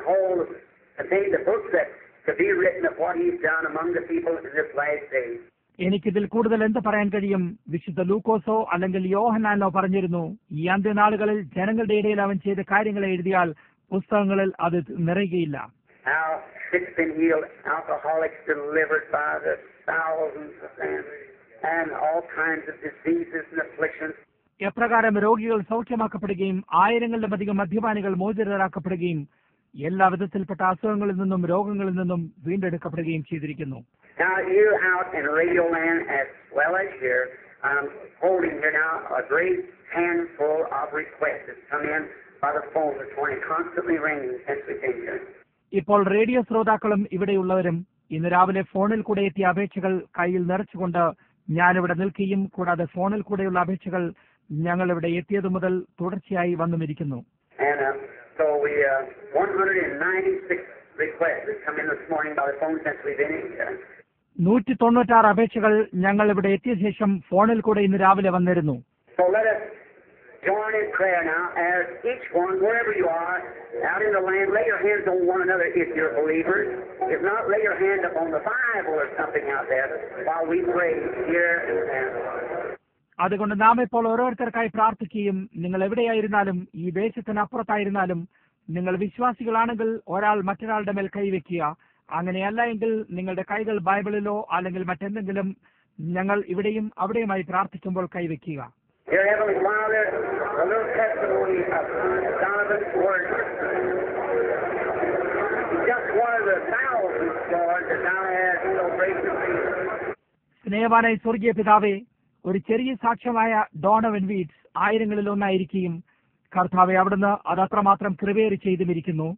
contain the books that could be written of what he's done among the people in this last days. എനിക്കിതിൽ കൂടുതൽ എന്ത് പറയാൻ കഴിയും? വിശുദ്ധ ലൂക്കോസോ അല്ലെങ്കിൽ യോഹന്നാനോ പറഞ്ഞിരുന്നു, ഈ അന്ത്യനാളുകളിൽ ജനങ്ങളുടെ ഇടയിൽ അവൻ ചെയ്ത കാര്യങ്ങളെ എഴുതിയാൽ പുസ്തകങ്ങളിൽ അത് നിറയുകയില്ല. How sick been healed, alcoholics delivered by the thousands, and all kinds of diseases and afflictions. എപ്രകാരം രോഗികൾ സൗഖ്യമാക്കപ്പെടുകയും ആയിരങ്ങളിലധികം മദ്യപാനികൾ മോചിതരാക്കപ്പെടുകയും എല്ലാ വിധത്തിൽപ്പെട്ട അസുഖങ്ങളിൽ നിന്നും രോഗങ്ങളിൽ നിന്നും വീണ്ടെടുക്കപ്പെടുകയും ചെയ്തിരിക്കുന്നു. Now you out in Radio Land as well as here, I'm holding here now a great handful of requests that come in by the phone this morning, constantly ringing since we came here. ഇപ്പോൾ radio ശ്രോതാക്കളും ഇവിടെയുള്ളവരും ഇന്ന് രാവിലെ ഫോണിൽ കൂടെ എത്തിയ അപേക്ഷകൾ കയ്യിൽ നിറച്ചുകൊണ്ട് ഞാനിവിടെ നിൽക്കുകയും കൂടാതെ ഫോണിൽ കൂടെയുള്ള അപേക്ഷകൾ ഞങ്ങൾ ഇവിടെ എത്തിയതു മുതൽ തുടർച്ചയായി വന്നുമിരിക്കുന്നു. So we 196 requests that come in this morning by the phone since we've been in here. 196 അപേക്ഷകൾ ഞങ്ങൾ ഇവിടെ എത്തിയ ശേഷം ഫോണിൽ കൂടെ ഇന്ന് രാവിലെ വന്നിരുന്നു. So let us join in prayer now as each one, wherever you are, out in the land, lay your hands on one another if you're believers. If not, lay your hand up on the Bible or something out there while we pray here and അതുകൊണ്ട് നാം ഇപ്പോൾ ഓരോരുത്തർക്കായി പ്രാർത്ഥിക്കുകയും നിങ്ങൾ എവിടെയായിരുന്നാലും ഈ ദേശത്തിനപ്പുറത്തായിരുന്നാലും നിങ്ങൾ വിശ്വാസികളാണെങ്കിൽ ഒരാൾ മറ്റൊരാളുടെ മേൽ കൈവയ്ക്കുക. അങ്ങനെയല്ല എങ്കിൽ നിങ്ങളുടെ കൈകൾ ബൈബിളിലോ അല്ലെങ്കിൽ മറ്റെന്തെങ്കിലും ഞങ്ങൾ ഇവിടെയും അവിടെയുമായി പ്രാർത്ഥിക്കുമ്പോൾ കൈവയ്ക്കുക. Dear Heavenly Father, a little testimony of Donovan's word. Just one of the thousands, Lord, that thou hast so graciously. സ്നേഹവാനായ സ്വർഗീയ പിതാവേ, ഒരു ചെറിയ സാക്ഷ്യമായ ഡോണവൻ വീറ്റ്സ് ആയിരങ്ങളിൽ ഒന്നായിരിക്കുകയും കർത്താവെ അവിടുന്ന് അത് അത്രമാത്രം കൃപയേറി ചെയ്തുമിരിക്കുന്നു.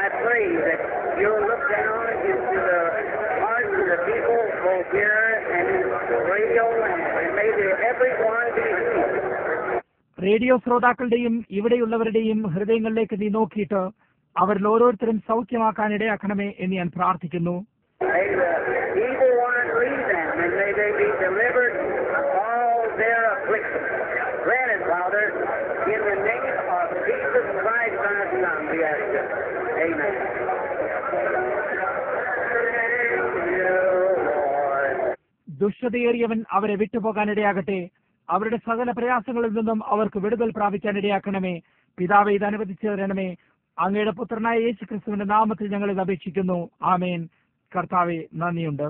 I pray that you'll look down into the hearts of the people both here and in Radio Land, and may everyone be healed. Radio ശ്രോതാക്കളുടെയും ഇവിടെയുള്ളവരുടെയും ഹൃദയങ്ങളിലേക്ക് നീ നോക്കിയിട്ട് അവരിൽ ഓരോരുത്തരും സൗഖ്യമാക്കാൻ ഇടയാക്കണമേ എന്ന് ഞാൻ പ്രാർത്ഥിക്കുന്നു. May the evil one leave them, and may they be delivered of all their afflictions. Grant it, Father, in the name of Jesus Christ, our Son, we ask it. Amen. ദുഷ്ടതയേറിയവൻ അവരെ വിട്ടുപോകാനിടയാകട്ടെ. അവരുടെ സകല പ്രയാസങ്ങളിൽ നിന്നും അവർക്ക് വിടുതൽ പ്രാപിക്കാനിടയാക്കണമേ. പിതാവേ, ഇത് അനുവദിച്ചു തരണമേ. അങ്ങയുടെ പുത്രനായ യേശു ക്രിസ്തുവിന്റെ നാമത്തിൽ ഞങ്ങൾ ഇത് അപേക്ഷിക്കുന്നു. ആമേൻ. കർത്താവെ, നന്ദിയുണ്ട്.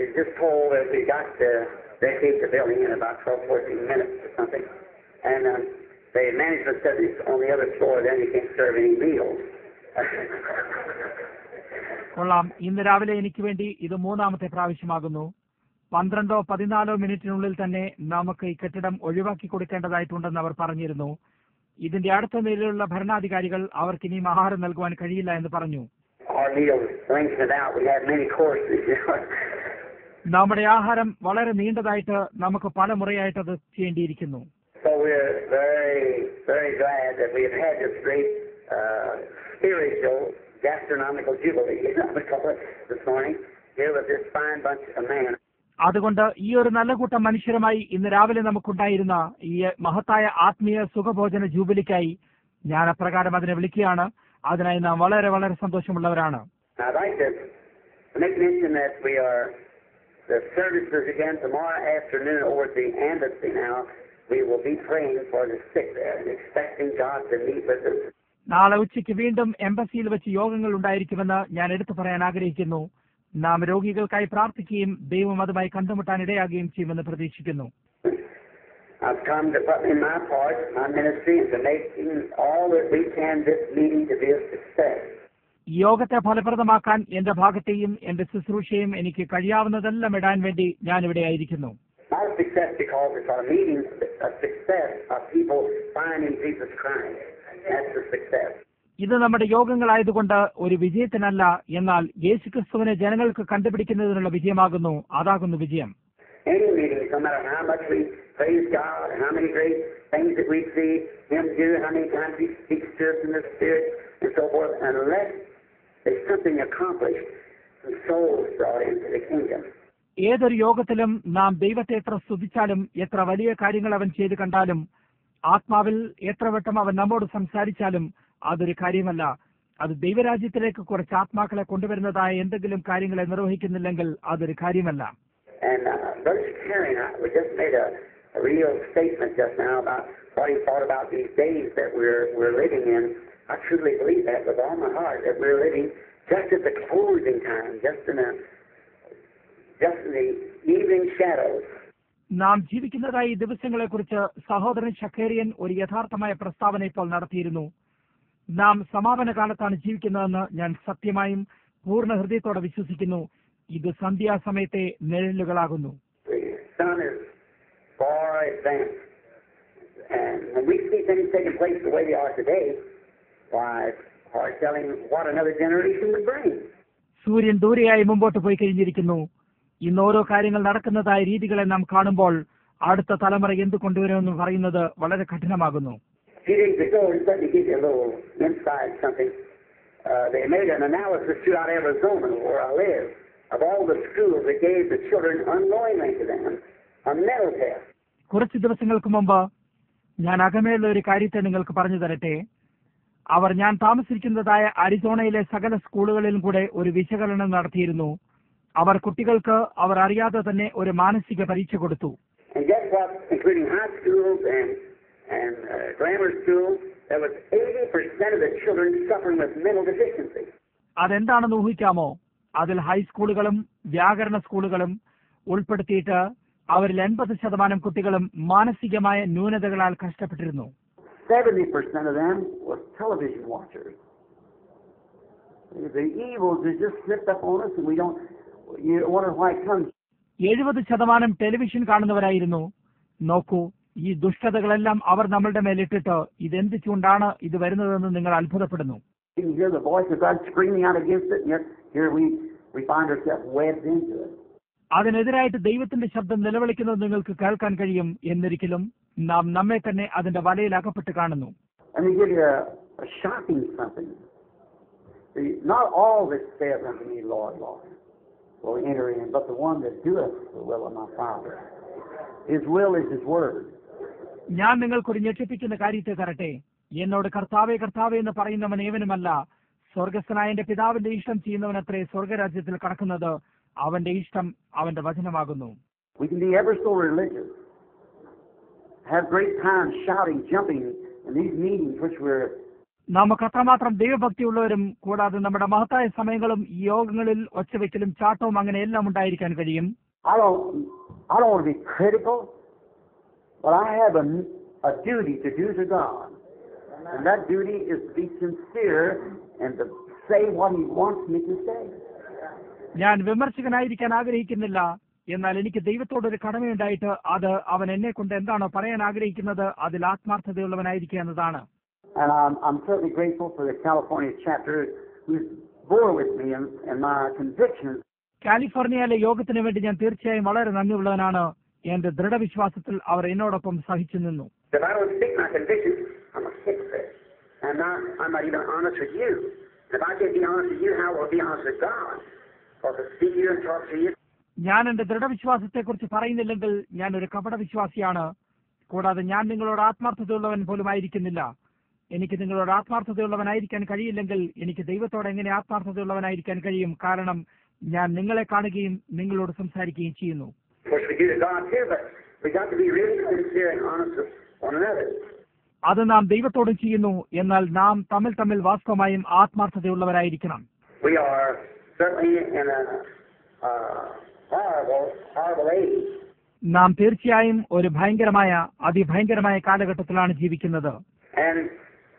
It's just told that we got to vacate the building in about 12-14 minutes or something. And the management said it's on the other floor, then you can't serve any meals. കൊള്ളാം. ഇന്ന് രാവിലെ എനിക്ക് വേണ്ടി ഇത് മൂന്നാമത്തെ പ്രാവശ്യമാകുന്നു. 12-14 മിനിറ്റിനുള്ളിൽ തന്നെ നമുക്ക് ഈ കെട്ടിടം ഒഴിവാക്കി കൊടുക്കേണ്ടതായിട്ടുണ്ടെന്ന് അവർ പറഞ്ഞിരുന്നു. ഇതിന്റെ അടുത്ത നിലയിലുള്ള ഭരണാധികാരികൾ അവർക്ക് ഇനിയും ആഹാരം നൽകുവാൻ കഴിയില്ല എന്ന് പറഞ്ഞു. നമ്മുടെ ആഹാരം വളരെ നീണ്ടതായിട്ട് നമുക്ക് പല മുറയായിട്ട് അത് ചെയ്യേണ്ടിയിരിക്കുന്നു. So we're very, very glad that we've had this great spiritual gastronomical jubilee this morning here with this fine bunch of men. അതുകൊണ്ട് ഈ ഒരു നല്ല കൂട്ടം മനുഷ്യരുമായി ഇന്ന് രാവിലെ നമുക്കുണ്ടായിരുന്ന ഈ മഹത്തായ ആത്മീയ സുഖഭോജന ജൂബിലിക്കായി ഞാൻ അപ്രകാരം അതിനെ വിളിക്കുകയാണ്. അതിനായി നാം വളരെ വളരെ സന്തോഷമുള്ളവരാണ്. നാളെ ഉച്ചയ്ക്ക് വീണ്ടും എംബസിയിൽ വെച്ച് യോഗങ്ങൾ ഉണ്ടായിരിക്കുമെന്ന് ഞാൻ എടുത്തു പറയാൻ ആഗ്രഹിക്കുന്നു. നാം രോഗികൾക്കായി പ്രാർത്ഥിക്കുകയും ദൈവം അതുമായി കണ്ടുമുട്ടാൻ ഇടയാകുകയും ചെയ്യുമെന്ന് പ്രതീക്ഷിക്കുന്നു. ഈ യോഗത്തെ ഫലപ്രദമാക്കാൻ എന്റെ ഭാഗത്തെയും എന്റെ ശുശ്രൂഷയും എനിക്ക് കഴിയാവുന്നതെല്ലാം ഇടാൻ വേണ്ടി ഞാൻ ഇവിടെ ആയിരിക്കുന്നു. ഇത് നമ്മുടെ യോഗങ്ങളായതുകൊണ്ട് ഒരു വിജയത്തിനല്ല, എന്നാൽ യേശുക്രിസ്തുവിനെ ജനങ്ങൾക്ക് കണ്ടുപിടിക്കുന്നതിനുള്ള വിജയമാകുന്നു. അതാകുന്നു വിജയം. ഏതൊരു യോഗത്തിലും നാം ദൈവത്തെ എത്ര സ്തുതിച്ചാലും എത്ര വലിയ കാര്യങ്ങൾ അവൻ ചെയ്ത് കണ്ടാലും ആത്മാവിൽ എത്ര വട്ടം അവൻ നമ്മോട് സംസാരിച്ചാലും അതൊരു കാര്യമല്ല. അത് ദൈവരാജ്യത്തിലേക്ക് കുറച്ച് ആത്മാക്കളെ കൊണ്ടുവരുന്നതായ എന്തെങ്കിലും കാര്യങ്ങളെ നിർവഹിക്കുന്നില്ലെങ്കിൽ അതൊരു കാര്യമല്ല. നാം ജീവിക്കുന്നതായ ഈ ദിവസങ്ങളെ കുറിച്ച് സഹോദരൻ ഷക്കേരിയൻ ഒരു യഥാർത്ഥമായ പ്രസ്താവന ഇപ്പോൾ നടത്തിയിരുന്നു. നാം സമാപന കാലത്താണ് ജീവിക്കുന്നതെന്ന് ഞാൻ സത്യമായും പൂർണ്ണ ഹൃദയത്തോടെ വിശ്വസിക്കുന്നു. ഇത് സന്ധ്യാസമയത്തെ നിഴലുകളാകുന്നു. സൂര്യൻ ദൂരെയായി മുമ്പോട്ട് പോയി കഴിഞ്ഞിരിക്കുന്നു. ഇന്ന് ഓരോ കാര്യങ്ങൾ നടക്കുന്നതായ രീതികളെ നാം കാണുമ്പോൾ അടുത്ത തലമുറ എന്ത് കൊണ്ടുവരുമെന്ന് പറയുന്നത് വളരെ കഠിനമാകുന്നു. Few days ago, let me give you a little insight something. They made an analysis throughout Arizona, where I live, of all the schools that gave the children unknowingly to them a mental test. കുറച്ച് ദിവസങ്ങൾക്ക് മുമ്പ് ഞാൻ അകമേയുള്ള ഒരു കാര്യത്തെ നിങ്ങൾക്ക് പറഞ്ഞു തരട്ടെ. അവർ ഞാൻ താമസിക്കുന്നതായ അരിസോണയിലെ സകല സ്കൂളുകളിലും കൂടെ ഒരു വിശകലനം നടത്തിയിരുന്നു. അവർ കുട്ടികൾക്ക് അവർ അറിയാതെ തന്നെ ഒരു മാനസിക പരീക്ഷ കൊടുത്തു. And grammar school, there was 80% of the children suffering with mental deficiency. അതെന്താണെന്ന് ഊഹിക്കാമോ? അതിൽ ഹൈസ്കൂളുകളും വ്യാകരണ സ്കൂളുകളും ഉൾപ്പെടുത്തിയിട്ട് അവരിൽ 80% കുട്ടികളും മാനസികമായ ന്യൂനതകളാൽ കഷ്ടപ്പെട്ടിരുന്നു. 70% of them were television watchers. The evils has just slipped up on us and we don't, you wonder why it comes. 70% television കാണുന്നവരായിരുന്നു. നോക്കൂ, ഈ ദുഷ്ടതകളെല്ലാം അവർ നമ്മളുടെ മേലിട്ടിട്ട് ഇതെന്ത് ചൂണ്ടാണ് ഇത് വരുന്നതെന്ന് നിങ്ങൾ അത്ഭുതപ്പെടുന്നു. അതിനെതിരായിട്ട് ദൈവത്തിന്റെ ശബ്ദം നിലവിളിക്കുന്നത് നിങ്ങൾക്ക് കേൾക്കാൻ കഴിയും. എന്നിരിക്കലും നാം നമ്മെ തന്നെ അതിന്റെ വലയിൽ അകപ്പെട്ട് കാണുന്നു. Let me give you a shocking something. See, not all that saith unto me, Lord, Lord, will enter in, but the one that doeth the will of my Father. His will is His word. ഞാൻ നിങ്ങൾക്കൊരു ഞെട്ടിപ്പിക്കുന്ന കാര്യത്തെ തരട്ടെ. എന്നോട് കർത്താവേ കർത്താവേ എന്ന് പറയുന്നവൻ ഏവനുമല്ല, സ്വർഗസ്ഥനായ എന്റെ പിതാവിന്റെ ഇഷ്ടം ചെയ്യുന്നവനത്രേ സ്വർഗരാജ്യത്തിൽ കടക്കുന്നത്. അവന്റെ ഇഷ്ടം അവന്റെ വചനമാകുന്നു. We can be ever so religious, have great time shouting, jumping in these meetings which we're. നമുക്ക് അത്രമാത്രം ദൈവഭക്തിയുള്ളവരും കൂടാതെ നമ്മുടെ മഹത്തായ സമയങ്ങളും ഈ യോഗങ്ങളിൽ ഒച്ചവെക്കലും ചാട്ടവും അങ്ങനെ എല്ലാം ഉണ്ടായിരിക്കാൻ കഴിയും. I don't want to be critical, but I have a duty to do to God, and that duty is to be sincere and to say what He wants me to say. ഞാൻ വിമർശകനായിരിക്കാൻ ആഗ്രഹിക്കുന്നില്ല, എന്നാൽ എനിക്ക് ദൈവത്തോടൊരു കടമയുണ്ടായിട്ട് അത് അവൻ എന്നെ കൊണ്ട് എന്താണോ പറയാൻ ആഗ്രഹിക്കുന്നത് അതിൽ ആത്മാർത്ഥതയുള്ളവനായിരിക്കുക എന്നതാണ്. And I'm certainly grateful for the California chapter who's bore with me and my convictions. കാലിഫോർണിയയിലെ യോഗത്തിന് വേണ്ടി ഞാൻ തീർച്ചയായും വളരെ നന്ദിയുള്ളവനാണ്. എന്റെ ദൃഢവിശ്വാസത്തിൽ അവർ എന്നോടൊപ്പം സഹിച്ചു നിന്നു. If I don't speak my convictions, I'm a hypocrite. And I'm not even honest with you. If I can't be honest with you, how will I be honest with God? Because to speak to you and talk to you. ഞാൻ എന്റെ ദൃഢവിശ്വാസത്തെക്കുറിച്ച് പറയുന്നില്ലെങ്കിൽ ഞാൻ ഒരു കപടവിശ്വാസിയാണ്. കൂടാതെ ഞാൻ നിങ്ങളോട് ആത്മാർത്ഥതയുള്ളവൻ പോലും ആയിരിക്കുന്നില്ല. എനിക്ക് നിങ്ങളോട് ആത്മാർത്ഥതയുള്ളവനായിരിക്കാൻ കഴിയില്ലെങ്കിൽ എനിക്ക് ദൈവത്തോട് എങ്ങനെ ആത്മാർത്ഥതയുള്ളവനായിരിക്കാൻ കഴിയും? കാരണം ഞാൻ നിങ്ങളെ കാണുകയും നിങ്ങളോട് സംസാരിക്കുകയും ചെയ്യുന്നു. അത് നാം ദൈവത്തോടും ചെയ്യുന്നു. എന്നാൽ നാം തമ്മിൽ വാസ്തവമായും ആത്മാർത്ഥതയുള്ളവരായിരിക്കണം. നാം തീർച്ചയായും ഒരു ഭയങ്കരമായ അതിഭയങ്കരമായ കാലഘട്ടത്തിലാണ് ജീവിക്കുന്നത്.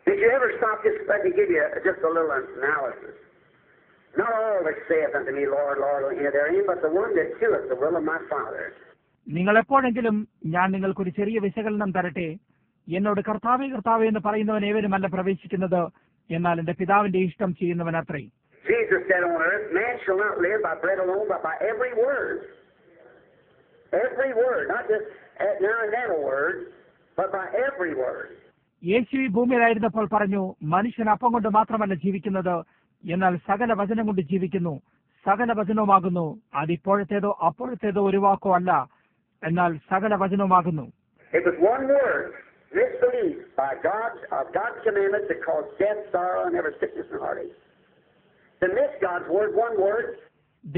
Did you ever stop just let me give you just a little analysis? Not all that saith unto me, Lord, Lord, will enter therein, but the one that doeth the will of my Father. നിങ്ങൾ എപ്പോഴെങ്കിലും ഞാൻ നിങ്ങൾക്കൊരു ചെറിയ വിശകലനം തരട്ടെ. എന്നോട് കർത്താവേ കർത്താവേ എന്ന് പറയുന്നവൻ ഏവനുമല്ല പ്രവേശിക്കുന്നത്, എന്നാൽ എന്റെ പിതാവിന്റെ ഇഷ്ടം ചെയ്യുന്നവനത്രേ. Jesus said on earth, man shall not live by bread alone, but by every word. Every word, not just now and then a word, but by every word. യേശു ഈ ഭൂമിയിലായിരുന്നപ്പോൾ പറഞ്ഞു, മനുഷ്യൻ അപ്പം കൊണ്ട് മാത്രമല്ല ജീവിക്കുന്നത്, എന്നാൽ സകല വചനം കൊണ്ട് ജീവിക്കുന്നു. സകല വചനവുമാകുന്നു. അതിപ്പോഴത്തേതോ അപ്പോഴത്തേതോ ഒരു വാക്കോ അല്ല, എന്നാൽ സകല വചനവുമാകുന്നു. It was one word, misbelief by God's commandments that caused death, sorrow, and every sickness and heartache. To miss God's word, one word.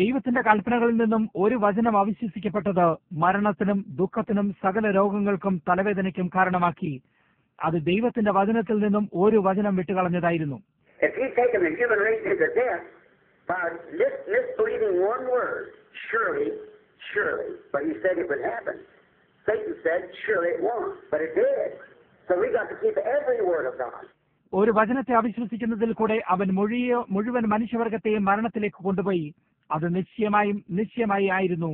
ദൈവത്തിന്റെ കൽപ്പനകളിൽ നിന്നും ഒരു വചനം അവിശ്വസിക്കപ്പെട്ടത് മരണത്തിനും ദുഃഖത്തിനും സകല രോഗങ്ങൾക്കും തലവേദനയ്ക്കും കാരണമാക്കി. അത് ദൈവത്തിന്റെ വചനത്തിൽ നിന്നും ഒരു വചനം വിട്ടുകളഞ്ഞതായിരുന്നു. If he'd taken the human race into death by misbelieving one word, surely, but he said it would happen. Satan said, surely it won't, but it did. So we got to keep every word of God. ഒരു വചനത്തെ അവിശ്വസിക്കുന്നതിൽ കൂടെ അവൻ മുഴുവൻ മനുഷ്യവർഗത്തെയും മരണത്തിലേക്ക് കൊണ്ടുപോയി. അത് നിശ്ചയമായി ആയിരുന്നു.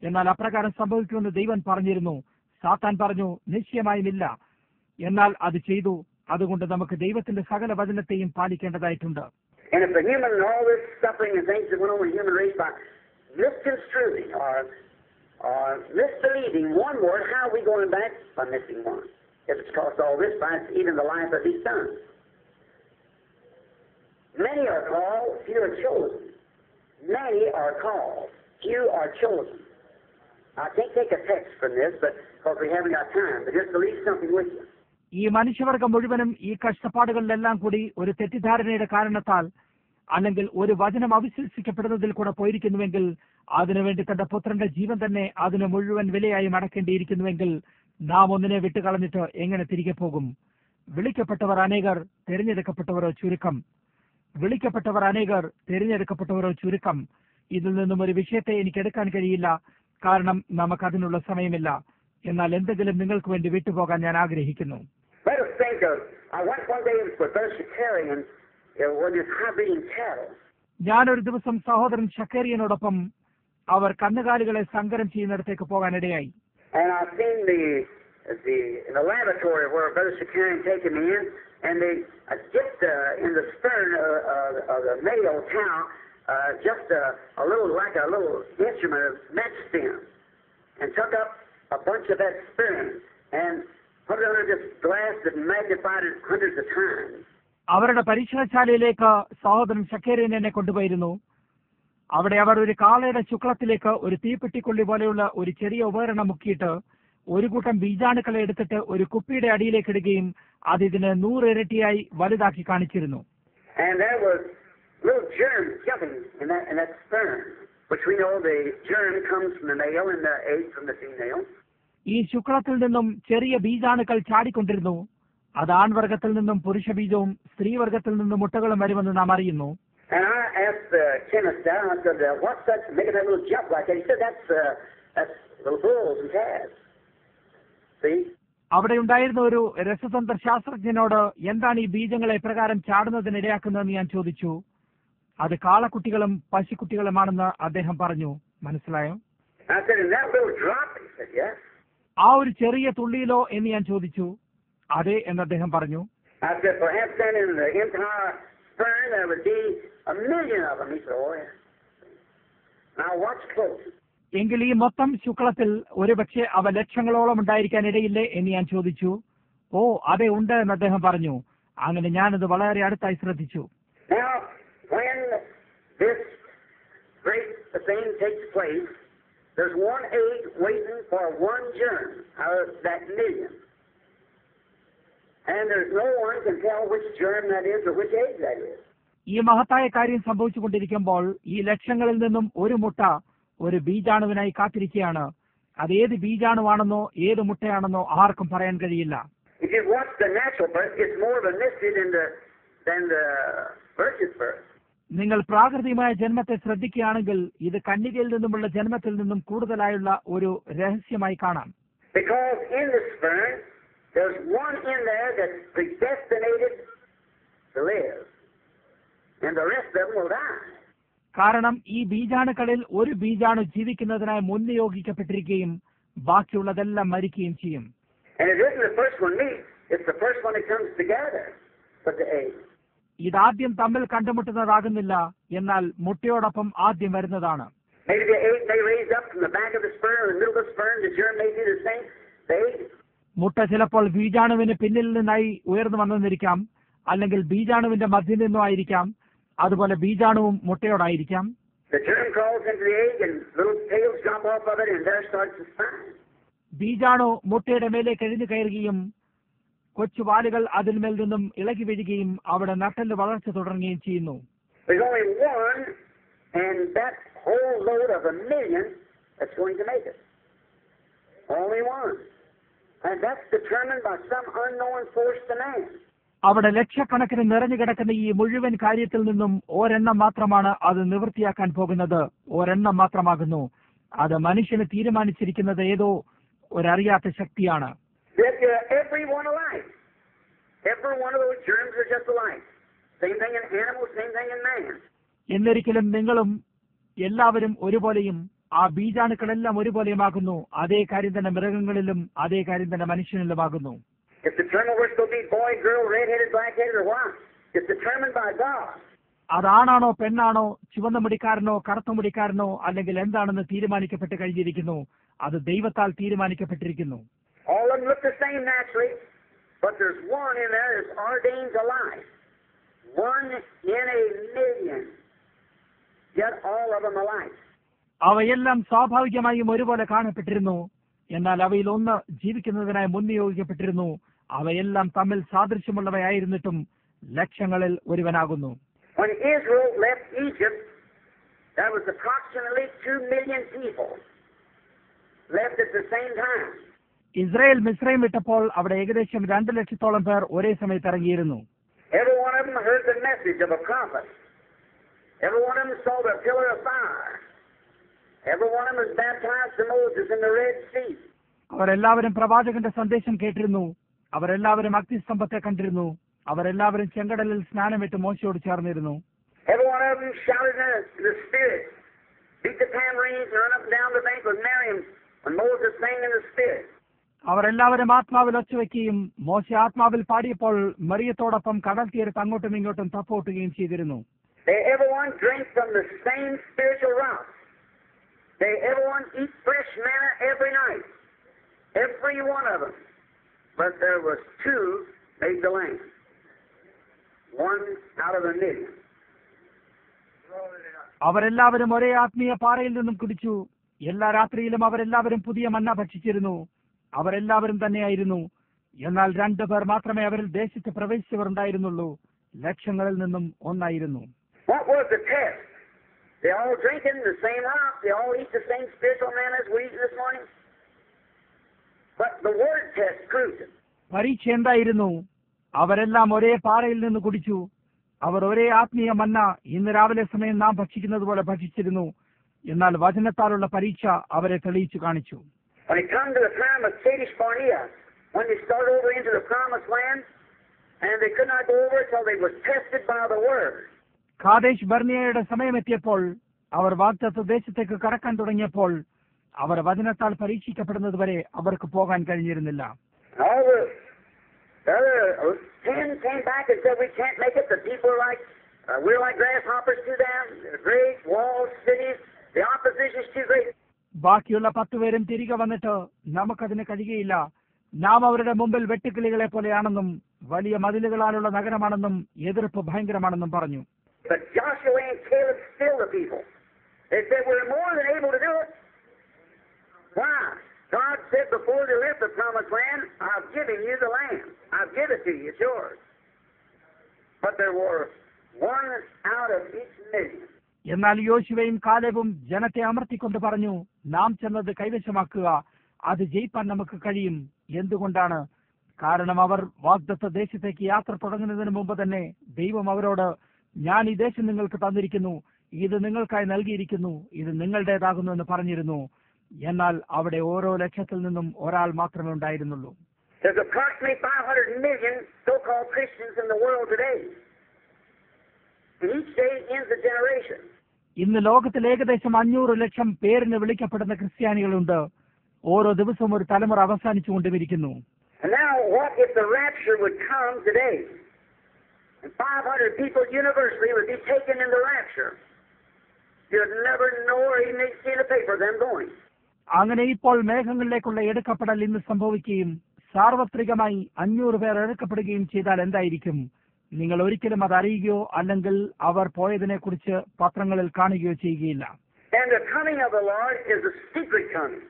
എന്നാൽ അപ്രകാരം സംഭവിക്കുമെന്ന് ദൈവം പറഞ്ഞിരുന്നു. സാത്താൻ പറഞ്ഞു, നിശ്ചയമായുമില്ല. എന്നാൽ അത് ചെയ്തു. അതുകൊണ്ട് നമുക്ക് ദൈവത്തിന്റെ സകല വചനത്തെയും പാലിക്കേണ്ടതായിട്ടുണ്ട്. And if the human and all this suffering and things that went on in the human race by misconstruing or misbelieving one word, how are we going back by missing one? If it's caused all this by even the life of these sons. Many are called, few are chosen. Many are called, few are chosen. I can't take a text from this, but because we haven't got time, but just to leave something with you. ഈ മനുഷ്യവർഗം മുഴുവനും ഈ കഷ്ടപ്പാടുകളിലെല്ലാം കൂടി ഒരു തെറ്റിദ്ധാരണയുടെ കാരണത്താൽ അല്ലെങ്കിൽ ഒരു വചനം അവിശ്വസിക്കപ്പെടുന്നതിൽ കൂടെ പോയിരിക്കുന്നുവെങ്കിൽ അതിനുവേണ്ടി തന്റെ പുത്രന്റെ ജീവൻ തന്നെ അതിന് മുഴുവൻ വിലയായി മടക്കേണ്ടിയിരിക്കുന്നുവെങ്കിൽ നാം ഒന്നിനെ വിട്ടുകളഞ്ഞിട്ട് എങ്ങനെ തിരികെ പോകും? വിളിക്കപ്പെട്ടവർ അനേകർ, തിരഞ്ഞെടുക്കപ്പെട്ടവരോ ചുരുക്കം. വിളിക്കപ്പെട്ടവർ അനേകർ, തിരഞ്ഞെടുക്കപ്പെട്ടവരോ ചുരുക്കം. ഇതിൽ നിന്നും ഒരു വിഷയത്തെ എനിക്ക് എടുക്കാൻ കഴിയില്ല, കാരണം നമുക്കതിനുള്ള സമയമില്ല. എന്നാൽ എന്തെങ്കിലും നിങ്ങൾക്ക് വേണ്ടി വിട്ടുപോകാൻ ഞാൻ ആഗ്രഹിക്കുന്നു. Let us think of, I went one day with Brother Shakarian, when he's high-breeding cattle. ഞാനൊരു ദിവസം സഹോദരൻ ഷക്കേറിയനോടൊപ്പം അവർ കന്നുകാലികളെ സങ്കരം ചെയ്യുന്നിടത്തേക്ക് പോകാനിടയായി. And I've seen in the laboratory where Brother Shakarian taken me in, and they dipped in the stern of the male cow just a little, like a little instrument of match stem, and took up a bunch of that sperm and put it under this glass that magnified it hundreds of times. അവരുടെ പരീക്ഷണശാലയിലേക്ക് സഹോദരൻ ഷക്കേരിൻ എന്നെ കൊണ്ടുപോയിരുന്നു. അവിടെ അവർ ഒരു കാളയുടെ ശുക്ലത്തിലേക്ക് ഒരു തീപ്പെട്ടിക്കൊള്ളി പോലെയുള്ള ഒരു ചെറിയ ഉപകരണം മുക്കിയിട്ട് ഒരു കൂട്ടം ബീജാണുക്കളെ എടുത്തിട്ട് ഒരു കുപ്പിയുടെ അടിയിലേക്ക് ഇടുകയും അത് ഇതിന് 100 ഇരട്ടിയായി വലുതാക്കി കാണിച്ചിരുന്നു. And there was little germs jumping in that sperm, which we know the germ comes from the male and the egg from the female. ഈ ശുക്ലത്തിൽ നിന്നും ചെറിയ ബീജാണുക്കൾ ചാടിക്കൊണ്ടിരുന്നു. അത് ആൺവർഗത്തിൽ നിന്നും പുരുഷ ബീജവും സ്ത്രീവർഗത്തിൽ നിന്നും മുട്ടകളും വരുമെന്ന് നാം അറിയുന്നു. And I asked the chemist down, I said, what's that making that little jump like that? He said, that's little bulls and calves. See? അവിടെ ഉണ്ടായിരുന്ന ഒരു രസതന്ത്ര ശാസ്ത്രജ്ഞനോട് എന്താണ് ഈ ബീജങ്ങളെ പ്രകാരം ചാടുന്നതിനിടയാക്കുന്നതെന്ന് ഞാൻ ചോദിച്ചു. അത് കാളക്കുട്ടികളും പശുക്കുട്ടികളുമാണെന്ന് അദ്ദേഹം പറഞ്ഞു. മനസ്സിലായോ? I said, in that little drop? He said, yes. ആ ഒരു ചെറിയ തുള്ളിയിലോ എന്ന് ഞാൻ ചോദിച്ചു. അതെ എന്ന് അദ്ദേഹം പറഞ്ഞു. I said, perhaps then in the entire sperm there would be 1,000,000 of them. He said, oh, yeah. Now watch close. എങ്കിൽ ഈ മൊത്തം ശുക്ലത്തിൽ ഒരുപക്ഷെ അവ ലക്ഷങ്ങളോളം ഉണ്ടായിരിക്കാൻ ഇടയില്ലേ എന്ന് ഞാൻ ചോദിച്ചു. ഓ അതെ ഉണ്ട് എന്ന് അദ്ദേഹം പറഞ്ഞു. അങ്ങനെ ഞാനത് വളരെ അടുത്തായി ശ്രദ്ധിച്ചു. Now, when this great thing takes place, there's one egg waiting for one germ out of that 1,000,000. And there's no one can tell which germ that is or which egg that is. ഈ മഹത്തായ കാര്യം സംഭവിച്ചുകൊണ്ടിരിക്കുമ്പോൾ ഈ ലക്ഷങ്ങളിൽ നിന്നും ഒരു മുട്ട ഒരു ബീജാണുവിനായി കാത്തിരിക്കുകയാണ്. അത് ഏത് ബീജാണുവാണെന്നോ ഏത് മുട്ടയാണെന്നോ ആർക്കും പറയാൻ കഴിയില്ല. If you watch the natural birth, it's more of a mystery than the virgin birth. നിങ്ങൾ പ്രാകൃതികമായ ജന്മത്തെ ശ്രദ്ധിക്കുകയാണെങ്കിൽ ഇത് കന്യകയിൽ നിന്നുമുള്ള ജന്മത്തിൽ നിന്നും കൂടുതലായുള്ള ഒരു രഹസ്യമായി കാണാം. Because in the sperm, there's one in there that's predestinated to live, and the rest of them will die. കാരണം ഈ ബീജാണുക്കളിൽ ഒരു ബീജാണു ജീവിക്കുന്നതിനായി മുൻനിയോഗിക്കപ്പെട്ടിരിക്കുകയും ബാക്കിയുള്ളതെല്ലാം മരിക്കുകയും ചെയ്യും. And it isn't the first one meets, it's the first one that comes together with the egg. ഇതാദ്യം തമ്മിൽ കണ്ടുമുട്ടുന്നതാകുന്നില്ല, എന്നാൽ മുട്ടയോടൊപ്പം ആദ്യം വരുന്നതാണ്. Maybe the egg may raise up from the back of the sperm, or the middle of the sperm, the germ may do the same. The egg. മുട്ട ചിലപ്പോൾ ബീജാണുവിന് പിന്നിൽ നിന്നായി ഉയർന്നു വന്നെന്നിരിക്കാം, അല്ലെങ്കിൽ ബീജാണുവിന്റെ മധ്യത്തിൽ നിന്നും ആയിരിക്കാം. അതുപോലെ ബീജാണുവും മുട്ടയോടായിരിക്കാം. The germ crawls into the egg and little tails drop off of it, and there starts the spine. ബീജാണു മുട്ടയുടെ മേലേക്ക് എഴുതി കയറുകയും കൊച്ചു വാലുകൾ അതിന്മേൽ നിന്നും ഇളകി വീഴുകയും അവിടെ നട്ടല് വളർച്ച തുടങ്ങുകയും ചെയ്യുന്നു. There's only one, and that whole load of 1,000,000 that's going to make it. Only one. And that's determined by some unknown force to man. അവിടെ ലക്ഷക്കണക്കിന് നിറഞ്ഞു കിടക്കുന്ന ഈ മുഴുവൻ കാര്യത്തിൽ നിന്നും ഒരെണ്ണം മാത്രമാണ് അത് നിവൃത്തിയാക്കാൻ പോകുന്നത്. ഒരെണ്ണം മാത്രമാകുന്നു. അത് മനുഷ്യന് തീരുമാനിച്ചിരിക്കുന്നത് ഏതോ ഒരറിയാത്ത ശക്തിയാണ്. Every one alike. Every one of those germs are just alike. Same thing in animals, same thing in man. എന്നൊരിക്കലും നിങ്ങളും എല്ലാവരും ഒരുപോലെയും ആ ബീജാണുക്കളെല്ലാം ഒരുപോലെയുമാകുന്നു. അതേ കാര്യം തന്നെ മൃഗങ്ങളിലും അതേ കാര്യം തന്നെ മനുഷ്യനിലുമാകുന്നു. It's determined whether it's going to be boy, girl, red-headed, black-headed, or what. It's determined by God. അതാണാണോ പെണ്ണാണോ ചുവന്ന മുടിക്കാരനോ കറുത്ത മുടിക്കാരനോ അല്ലെങ്കിൽ എന്താണെന്ന് തീരുമാനിക്കപ്പെട്ട് കഴിഞ്ഞിരിക്കുന്നു. അത് ദൈവത്താൽ തീരുമാനിക്കപ്പെട്ടിരിക്കുന്നു. All of them look the same naturally, but there's one in there that's ordained to life. One in 1,000,000. Yet all of them alike. അവയെല്ലാം സ്വാഭാവികമായും ഒരുപോലെ കാണപ്പെട്ടിരുന്നു. എന്നാൽ അവയിൽ ഒന്ന് ജീവിക്കുന്നതിനായി മുൻനിയോഗിക്കപ്പെട്ടിരുന്നു. അവയെല്ലാം തമ്മിൽ സാദൃശ്യമുള്ളവയായിരുന്നിട്ടും ലക്ഷങ്ങളിൽ ഒരുവനാകുന്നു. When Israel left Egypt, there was approximately 2,000,000 people left at the same time. Israel മിസ്രൈം വിട്ടപ്പോൾ അവിടെ ഏകദേശം 2,00,000 പേർ ഒരേ സമയത്ത് ഇറങ്ങിയിരുന്നു. Every one of them heard the message of a prophet. Every one of them saw the pillar of fire. Every one of them was baptized to Moses in the Red Sea. അവരെല്ലാവരും പ്രവാചകന്റെ സന്ദേശം കേട്ടിരുന്നു. അവരെല്ലാവരും അഗ്നിസ്തംഭത്തെ കണ്ടിരുന്നു. അവരെല്ലാവരും ചെങ്കടലിൽ സ്നാനമിട്ട് മോശയോട് ചേർന്നിരുന്നു. Every one of them shouted in the Spirit, beat the tambourines, and run up and down the bank with Miriam when Moses sang in the Spirit. അവരെല്ലാവരും ആത്മാവിൽ ഒച്ചവെക്കുകയും മോശ ആത്മാവിൽ പാടിയപ്പോൾ മറിയത്തോടൊപ്പം കടൽ തീരത്ത് അങ്ങോട്ടും ഇങ്ങോട്ടും തപ്പോട്ടുകയും ചെയ്തിരുന്നു. They everyone drink from the same spiritual rock. They everyone eat fresh manna every night. Every one of them. But there was two made the land. One out of a million. അവരെല്ലാവരും ഒരേ ആത്മീയ പാറയിൽ നിന്നും കുടിച്ചു. എല്ലാ രാത്രിയിലും അവരെല്ലാവരും പുതിയ മന്ന ഭക്ഷിച്ചിരുന്നു. അവരെല്ലാവരും തന്നെയായിരുന്നു. എന്നാൽ 2 പേർ മാത്രമേ അവരിൽ ദേശത്ത് പ്രവേശിച്ചവർ ഉണ്ടായിരുന്നുള്ളൂ. ലക്ഷങ്ങളിൽ നിന്നും ഒന്നായിരുന്നു. What was the test? They all drinking the same rock. They all eat the same spiritual manna as we eat this morning. But the word test proved it. പരീക്ഷ എന്തായിരുന്നു? അവരെല്ലാം ഒരേ പാറയിൽ നിന്ന് കുടിച്ചു. അവർ ഒരേ ആത്മീയ മന്ന ഇന്ന് രാവിലെ സമയം നാം ഭക്ഷിക്കുന്നത് പോലെ ഭക്ഷിച്ചിരുന്നു. എന്നാൽ വചനത്താലുള്ള പരീക്ഷ അവരെ തെളിയിച്ചു കാണിച്ചു. When it come to the time of Kadesh Barnea, when they started over into the promised land, and they could not go over until they were tested by the word. Kadesh ബർണിയയുടെ സമയമെത്തിയപ്പോൾ, അവർ വാഗ്ദത്ത ദേശത്തേക്ക് കടക്കാൻ തുടങ്ങിയപ്പോൾ, അവർ വചനത്താൽ പരീക്ഷിക്കപ്പെടുന്നത് വരെ അവർക്ക് പോകാൻ കഴിഞ്ഞിരുന്നില്ല. All the other 10 came back and said, we can't make it. The people are like, we're like grasshoppers to them. They're great walls, cities. The opposition is too great. ബാക്കിയുള്ള 10 പേരും തിരികെ വന്നിട്ട്, നമുക്കതിന് കഴിയുകയില്ല, നാം അവരുടെ മുമ്പിൽ വെട്ടുക്കിളികളെ പോലെയാണെന്നും വലിയ മതിലുകളാലുള്ള നഗരമാണെന്നും എതിർപ്പ് ഭയങ്കരമാണെന്നും പറഞ്ഞു. But Joshua and Caleb still the people. They said, we're more than able to do it. Why? God said before they left the promised land, I've given you the land. I've given it to you. It's yours. But there were one out of each million. എന്നാൽ യോശുവയും കാലേബും ജനത്തെ അമർത്തിക്കൊണ്ട് പറഞ്ഞു, നാം ചെന്നത് കൈവശമാക്കുക, അത് ജയിപ്പാൻ നമുക്ക് കഴിയും. എന്തുകൊണ്ടാണ്? കാരണം അവർ വാഗ്ദത്ത ദേശത്തേക്ക് യാത്ര തുടങ്ങുന്നതിന് മുമ്പ് തന്നെ ദൈവം അവരോട്, ഞാൻ ഈ ദേശം നിങ്ങൾക്ക് തന്നിരിക്കുന്നു, ഇത് നിങ്ങൾക്കായി നൽകിയിരിക്കുന്നു, ഇത് നിങ്ങളുടേതാകുന്നു എന്ന് പറഞ്ഞിരുന്നു. എന്നാൽ അവിടെ ഓരോ ലക്ഷത്തിൽ നിന്നും ഒരാൾ മാത്രമേ ഉണ്ടായിരുന്നുള്ളൂ. There's approximately 500 million so-called Christians in the world today. And each day ends a generation. ഇന്ന് ലോകത്തിൽ ഏകദേശം 500 ലക്ഷം പേരിന് വിളിക്കപ്പെടുന്ന ക്രിസ്ത്യാനികളുണ്ട്. ഓരോ ദിവസവും ഒരു തലമുറ അവസാനിച്ചുകൊണ്ടിരിക്കുന്നു. And now what if the rapture would come today? And 500 people universally would be taken in the rapture. You'd never know or even see the paper them going. അങ്ങനെ ഇപ്പോൾ മേഘങ്ങളിലേക്കുള്ള എടുക്കപ്പെടൽ ഇന്ന് സംഭവിക്കുകയും സാർവത്രികമായി 500 പേർ എടുക്കപ്പെടുകയും ചെയ്താൽ എന്തായിരിക്കും? നിങ്ങൾ ഒരിക്കലും അത് അറിയുകയോ അല്ലെങ്കിൽ അവർ പോയതിനെ കുറിച്ച് പത്രങ്ങളിൽ കാണുകയോ ചെയ്യുകയില്ല. And the coming of the Lord is a secret coming.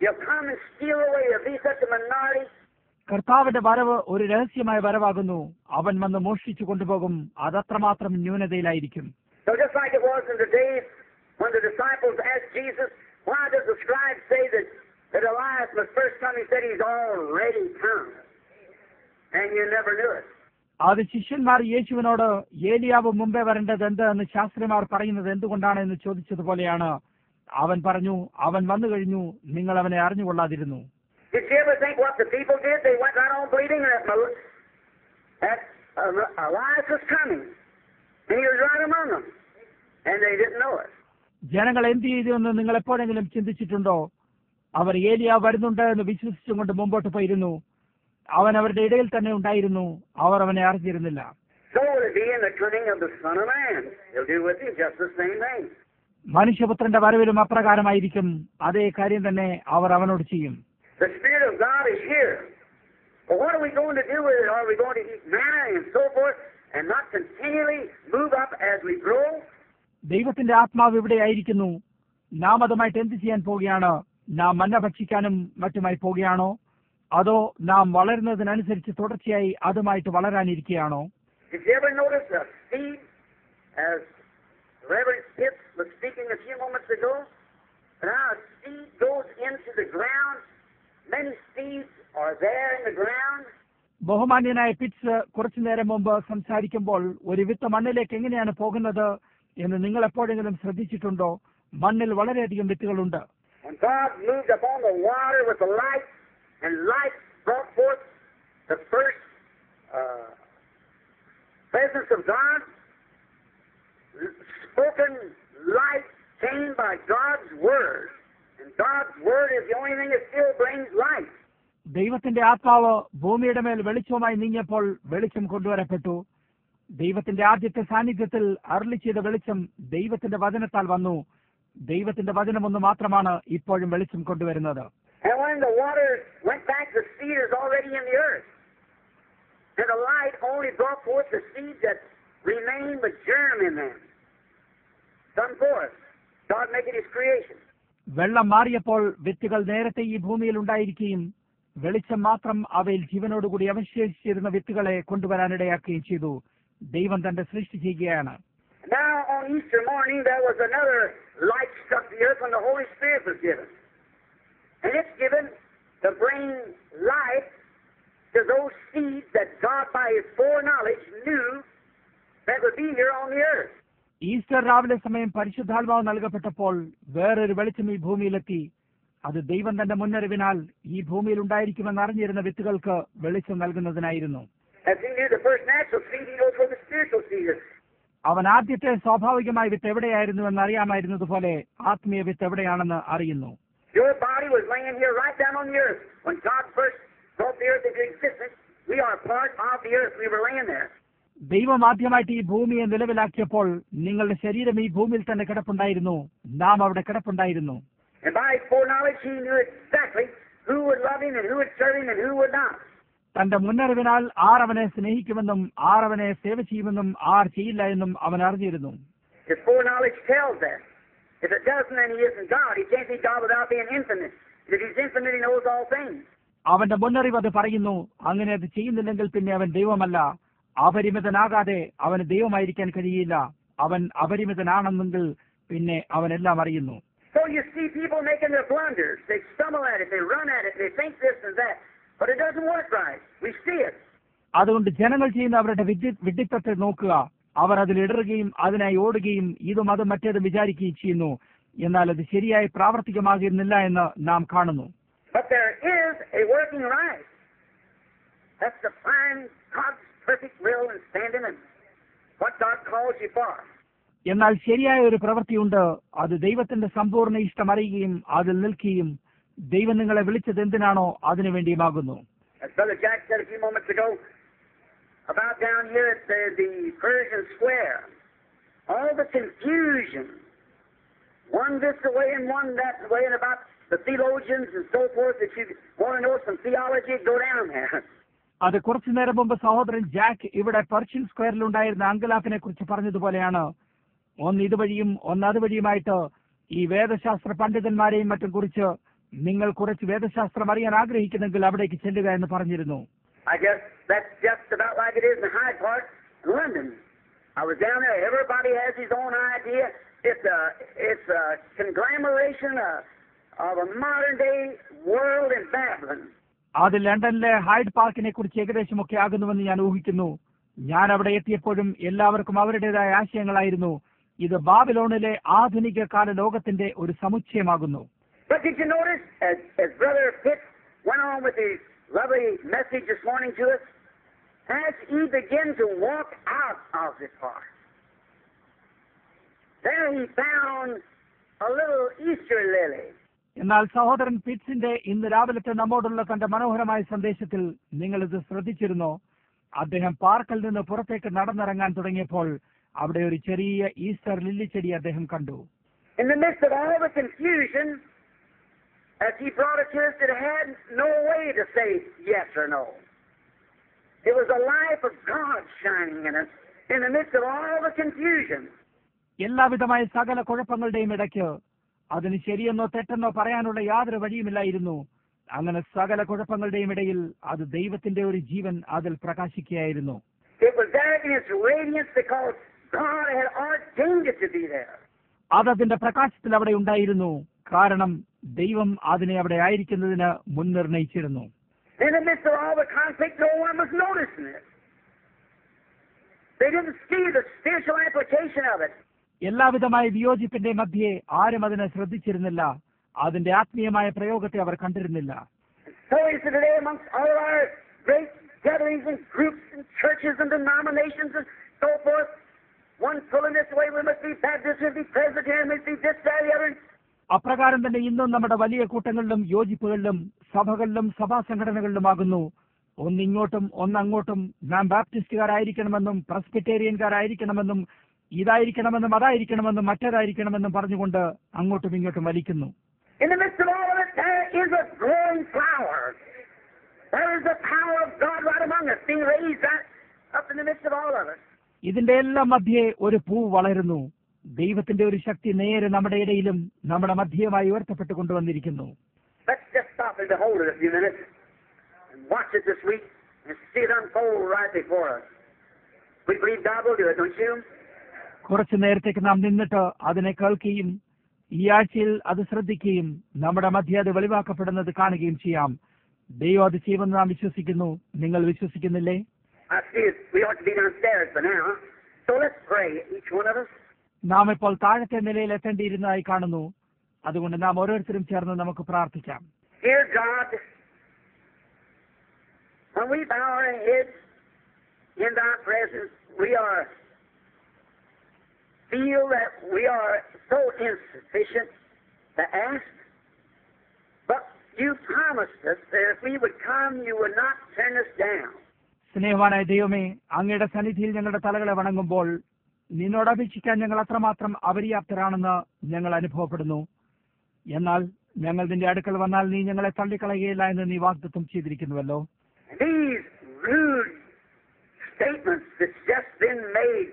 He'll come and steal away of these such a minority. കർത്താവിന്റെ വരവ് ഒരു രഹസ്യമായ വരവാകുന്നു. അവൻ വന്ന് മോഷ്ടിച്ചു കൊണ്ടുപോകും. അതത്രമാത്രം ന്യൂനതയിലായിരിക്കും. So just like it was in the days when the disciples asked Jesus, why does the scribe say that Elias must first come? He said he's already come. And you never knew it. അത് ശിഷ്യന്മാർ യേശുവിനോട് ഏലിയാവ് മുമ്പേ വരേണ്ടത് എന്ത് എന്ന് ശാസ്ത്രിമാർ പറയുന്നത് എന്തുകൊണ്ടാണ് എന്ന് ചോദിച്ചതുപോലെയാണ്. അവൻ പറഞ്ഞു, അവൻ വന്നു കഴിഞ്ഞു, നിങ്ങൾ അവനെ അറിഞ്ഞുകൊള്ളാതിരുന്നു. Did you ever think what the people did? They went right on believing that Elias was coming. And he was right among them. And they didn't know it. ജനങ്ങൾ എന്ത് ചെയ്തു എന്ന് നിങ്ങൾ എപ്പോഴെങ്കിലും ചിന്തിച്ചിട്ടുണ്ടോ? അവർ ഏലിയാവ് വരുന്നുണ്ട് എന്ന് വിശ്വസിച്ചുകൊണ്ട് മുമ്പോട്ട് പോയിരുന്നു. അവൻ അവരുടെ ഇടയിൽ തന്നെ ഉണ്ടായിരുന്നു. അവർ അവനെ അറിഞ്ഞിരുന്നില്ല. So will it be in the coming of the Son of Man. He'll do with him just the same thing. മനുഷ്യപുത്രന്റെ വരവിലും അപ്രകാരമായിരിക്കും. അതേ കാര്യം തന്നെ അവർ അവനോട് ചെയ്യും. The Spirit of God is here. But what are we going to do with it? Are we going to eat manna and so forth and not continually move up as we grow? ദൈവത്തിന്റെ ആത്മാവ് ഇവിടെ ആയിരിക്കുന്നു. നാം അതുമായിട്ട് എന്ത് ചെയ്യാൻ പോവുകയാണ്? നാം മന്ന ഭക്ഷിക്കാനും മറ്റുമായി പോവുകയാണോ? അതോ നാം വളരുന്നതിനനുസരിച്ച് തുടർച്ചയായി അതുമായിട്ട് വളരാനിരിക്കുകയാണോ? Did you ever notice a seed, as Reverend Pitts was speaking a few moments ago, now a seed goes into the ground, many seeds are there in the ground. ബഹുമാന്യനായ പിറ്റ്സ് കുറച്ചു നേരം മുമ്പ് സംസാരിക്കുമ്പോൾ ഒരു വിത്ത് മണ്ണിലേക്ക് എങ്ങനെയാണ് പോകുന്നത് എന്ന് നിങ്ങൾ എപ്പോഴെങ്കിലും ശ്രദ്ധിച്ചിട്ടുണ്ടോ? മണ്ണിൽ വളരെയധികം വിത്തുകളുണ്ട്. And God moved upon the water with the light, and light brought forth the first presence of God. Spoken light came by God's word, and God's word is the only thing that still brings light. ദൈവത്തിന്റെ ആത്മാവ് ഭൂമിയുടെ മേൽ വെളിച്ചവുമായി നീങ്ങിയപ്പോൾ വെളിച്ചം കൊണ്ടുവരപ്പെട്ടു. ദൈവത്തിന്റെ ആദ്യത്തെ സാന്നിധ്യത്തിൽ അരുളി ചെയ്ത വെളിച്ചം ദൈവത്തിന്റെ വചനത്താൽ വന്നു. ദൈവത്തിന്റെ വചനം ഒന്ന് മാത്രമാണ് ഇപ്പോഴും വെളിച്ചം കൊണ്ടുവരുന്നത്. And when the water went back, the seed is already in the earth. And the light only brought forth the seeds that remained with germ in them. Come forth. God making His creation. വെള്ളം മാറിയപ്പോൾ വിത്തുകൾ നേരത്തെ ഈ ഭൂമിയിൽ ഉണ്ടായിരിക്കുകയും വെളിച്ചം മാത്രം അവയിൽ ജീവനോടുകൂടി അവശേഷിച്ചിരുന്ന വിത്തുകളെ കൊണ്ടുവരാനിടയാക്കുകയും ചെയ്തു. ദൈവം തന്റെ സൃഷ്ടി ചെയ്യുകയാണ്. Now on Easter morning there was another light struck the earth when the Holy Spirit was given. And it's given to bring light to those seeds that God by His foreknowledge knew that would be here on the earth. Easter രാവിലെ സമയം പരിശുദ്ധാത്മാവ് നൽകപ്പെട്ടപ്പോൾ വേറൊരു വെളിച്ചം ഈ ഭൂമിയിലെത്തി. അത് ദൈവം തന്റെ മുന്നറിവിനാൽ ഈ ഭൂമിയിൽ ഉണ്ടായിരിക്കുമെന്ന് അറിഞ്ഞിരുന്ന വിത്തുകൾക്ക് വെളിച്ചം നൽകുന്നതിനായിരുന്നു. As He knew the first natural seed, He knows where the spiritual seed is. അവൻ ആദ്യത്തെ സ്വാഭാവികമായ വിത്ത് എവിടെയായിരുന്നു എന്ന് അറിയാമായിരുന്നതുപോലെ ആത്മീയ വിത്ത് എവിടെയാണെന്ന് അറിയുന്നു. Your body was laying here right down on the earth. When God first brought the earth into existence, we are part of the earth. We were laying there. ദൈവം ആദ്യമായിട്ട് ഈ ഭൂമിയെ നിലവിലാക്കിയപ്പോൾ നിങ്ങളുടെ ശരീരം ഈ ഭൂമിയിൽ തന്നെ കിടപ്പുണ്ടായിരുന്നു. നാം അവിടെ കിടപ്പുണ്ടായിരുന്നു. And by His foreknowledge, He knew exactly who would love Him and who would serve Him and who would not. തന്റെ മുന്നറിവിനാൽ ആർ അവനെ സ്നേഹിക്കുമെന്നും ആർ അവനെ സേവ ചെയ്യുമെന്നും ആർ ചെയ്യില്ല എന്നും അവൻ അറിഞ്ഞിരുന്നു. His foreknowledge tells that. If it doesn't, then He isn't God. He can't be God without being infinite. If He's infinite, He knows all things. അവന്റെ മുന്നറിവ് അത് പറയുന്നു. അങ്ങനെ അത് ചെയ്യുന്നില്ലെങ്കിൽ പിന്നെ അവൻ ദൈവമല്ല. അപരിമിതനാകാതെ അവന് ദൈവമായിരിക്കാൻ കഴിയില്ല. അവൻ അപരിമിതനാണെന്നെങ്കിൽ പിന്നെ അവൻ എല്ലാം അറിയുന്നു. So you see people making their blunders. They stumble at it. They run at it. They think this and that. But it doesn't work right. We see it. അതുകൊണ്ട് ജനങ്ങൾ ചെയ്യുന്ന അവരുടെ വിഡ്ഢിത്തത്തെ നോക്കുക. അവർ അതിൽ ഇടറുകയും അതിനായി ഓടുകയും ഇതും അതും മറ്റേതും വിചാരിക്കുകയും ചെയ്യുന്നു. എന്നാൽ അത് ശരിയായി പ്രാവർത്തികമാകുന്നില്ല എന്ന് നാം കാണുന്നു. But there is a working right. That's to find God's perfect will and standing in what God calls you for. എന്നാൽ ശരിയായ ഒരു പ്രവൃത്തിയുണ്ട്. അത് ദൈവത്തിന്റെ സമ്പൂർണ്ണ ഇഷ്ടം അറിയുകയും അതിൽ നിൽക്കുകയും ദൈവം നിങ്ങളെ വിളിച്ചത് എന്തിനാണോ അതിനു വേണ്ടിയുമാകുന്നു. As Brother Jack said a few moments ago, about down here at the Persian Square, all the confusion, one this way and one that way, and about the theologians and so forth, if you want to know some theology, go down there. അത് കുറച്ചു നേരം മുമ്പ് സഹോദരൻ Jack ഇവിടെ Persian സ്ക്വയറിൽ ഉണ്ടായിരുന്ന അങ്കലാപ്പിനെ കുറിച്ച് പറഞ്ഞതുപോലെയാണ്. ഒന്ന് ഇതുവഴിയും ഒന്ന് അതുവഴിയുമായിട്ട് ഈ വേദശാസ്ത്ര പണ്ഡിതന്മാരെയും മറ്റും കുറിച്ച് നിങ്ങൾ കുറച്ച് വേദശാസ്ത്രം അറിയാൻ ആഗ്രഹിക്കുന്നെങ്കിൽ അവിടേക്ക് ചെല്ലുക എന്ന് പറഞ്ഞിരുന്നു. I guess that's just about like it is in Hyde Park, London. I was down there. Everybody has his own idea. It's a conglomeration of a modern day world in Babylon. അത് ലണ്ടനിലെ hide പാർക്കിനെ കുറിച്ച് ഏകദേശമൊക്കെ ആകുന്നുവെന്ന് ഞാൻ ഊഹിക്കുന്നു. ഞാൻ അവിടെ എത്തിയപ്പോഴും എല്ലാവർക്കും അവരുടേതായ ആശയങ്ങളായിരുന്നു. ഇത് ബാബിലോണിലെ ആധുനിക കാല ലോകത്തിന്റെ ഒരു സമുച്ചയമാകുന്നു. But did you notice, as Brother Pitt went on with his lovely message this morning to us, as he began to walk out of this park, there he found a little Easter lily. എന്നാൽ സഹോദരൻ പിറ്റ്സിന്റെ ഇന്ന് രാവിലത്തെ നമ്മോടുള്ള തന്റെ മനോഹരമായ സന്ദേശത്തിൽ നിങ്ങൾ ഇത് ശ്രദ്ധിച്ചിരുന്നോ? അദ്ദേഹം പാർക്കിൽ നിന്ന് പുറത്തേക്ക് നടന്നിറങ്ങാൻ തുടങ്ങിയപ്പോൾ അവിടെ ഒരു ചെറിയ ഈസ്റ്റർ ലില്ലി ചെടി അദ്ദേഹം കണ്ടു. In the midst of all the confusion, as he brought it to us, it had no way to say yes or no. It was the life of God shining in us in the midst of all the confusion. എല്ലാവിധമായ സകല കുഴപ്പങ്ങളുടെയും ഇടയ്ക്ക് അതിന് ശരിയെന്നോ തെറ്റെന്നോ പറയാനുള്ള യാതൊരു വഴിയുമില്ലായിരുന്നു. അങ്ങനെ സകല കുഴപ്പങ്ങളുടെയും ഇടയിൽ അത് ദൈവത്തിന്റെ ഒരു ജീവൻ അതിൽ പ്രകാശിക്കുകയായിരുന്നു. It was there in its radiance because God had ordained it to be there. അതതിന്റെ പ്രകാശത്തിൽ അവിടെ ഉണ്ടായിരുന്നു. കാരണം ദൈവം അതിനെ അവിടെ ആയിരിക്കുന്നതിന് മുൻനിർണയിച്ചിരുന്നു. In the midst of all the conflict, no one was noticing it. They didn't see the spiritual application of it. എല്ലാവിധമായ വിയോജിപ്പിന്റെ മധ്യേ ആരും അതിനെ ശ്രദ്ധിച്ചിരുന്നില്ല. അതിന്റെ ആത്മീയമായ പ്രയോഗത്തെ അവർ കണ്ടിരുന്നില്ല. So is it today amongst all our great gatherings and groups and churches and denominations and so forth. One pulling this way, we must be Baptist, we must be Presbyterian, we must be this, that, the other. അപ്രകാരം തന്നെ ഇന്നും നമ്മുടെ വലിയ കൂട്ടങ്ങളിലും യോജിപ്പുകളിലും സഭകളിലും സഭാ സംഘടനകളിലുമാകുന്നു. ഒന്നിങ്ങോട്ടും ഒന്നങ്ങോട്ടും നാം ബാപ്റ്റിസ്റ്റുകാരായിരിക്കണമെന്നും പ്രസ്ബിറ്റേറിയൻകാരായിരിക്കണമെന്നും ഇതായിരിക്കണമെന്നും അതായിരിക്കണമെന്നും മറ്റേതായിരിക്കണമെന്നും പറഞ്ഞുകൊണ്ട് അങ്ങോട്ടും ഇങ്ങോട്ടും വലിക്കുന്നു. In the midst of all of it, there is a growing flower. There is the power of God right among us, being raised up in the midst of all of us. ഇതിന്റെ എല്ലാം മധ്യേ ഒരു പൂ വളരുന്നു. ദൈവത്തിന്റെ ഒരു ശക്തി നേരെ നമ്മുടെ ഇടയിലും നമ്മുടെ മധ്യമായി ഉയർത്തപ്പെട്ട് കൊണ്ടുവന്നിരിക്കുന്നു. Let's just stop and behold it a few minutes and watch it this week and see it unfold right before us. We believe God will do it, don't you? കുറച്ചു നേരത്തേക്ക് നാം നിന്നിട്ട് അതിനെ കേൾക്കുകയും ഈ ആഴ്ചയിൽ അത് ശ്രദ്ധിക്കുകയും നമ്മുടെ മധ്യ അത് വെളിവാക്കപ്പെടുന്നത് കാണുകയും ചെയ്യാം. ദൈവം അത് ചെയ്യുമെന്ന് നാം വിശ്വസിക്കുന്നു. നിങ്ങൾ വിശ്വസിക്കുന്നില്ലേ? I see it. We ought to be downstairs for now. So let's pray, each one of us. നാം ഇപ്പോൾ താഴത്തെ നിലയിൽ എത്തേണ്ടിയിരുന്നതായി കാണുന്നു. അതുകൊണ്ട് നാം ഓരോരുത്തരും ചേർന്ന് നമുക്ക് പ്രാർത്ഥിക്കാം. Dear God, when we bow our heads in thy presence, we feel that we are so insufficient to ask, but you promised us that if we would come, you would not turn us down. സ്നേഹവാനായ ദൈവമേ, അങ്ങയുടെ സന്നിധിയിൽ ഞങ്ങളുടെ തലകളെ വണങ്ങുമ്പോൾ നിന്നോട് അപേക്ഷിക്കാൻ ഞങ്ങൾ അത്രമാത്രം അപര്യാപ്തരാണെന്ന് ഞങ്ങൾ അനുഭവപ്പെടുന്നു. എന്നാൽ ഞങ്ങൾ നിന്റെ അടുക്കൽ വന്നാൽ നീ ഞങ്ങളെ തള്ളിക്കളയുകയില്ല എന്ന് നീ വാഗ്ദത്തം ചെയ്തിരിക്കുന്നുവല്ലോ. These rude statements that's just been made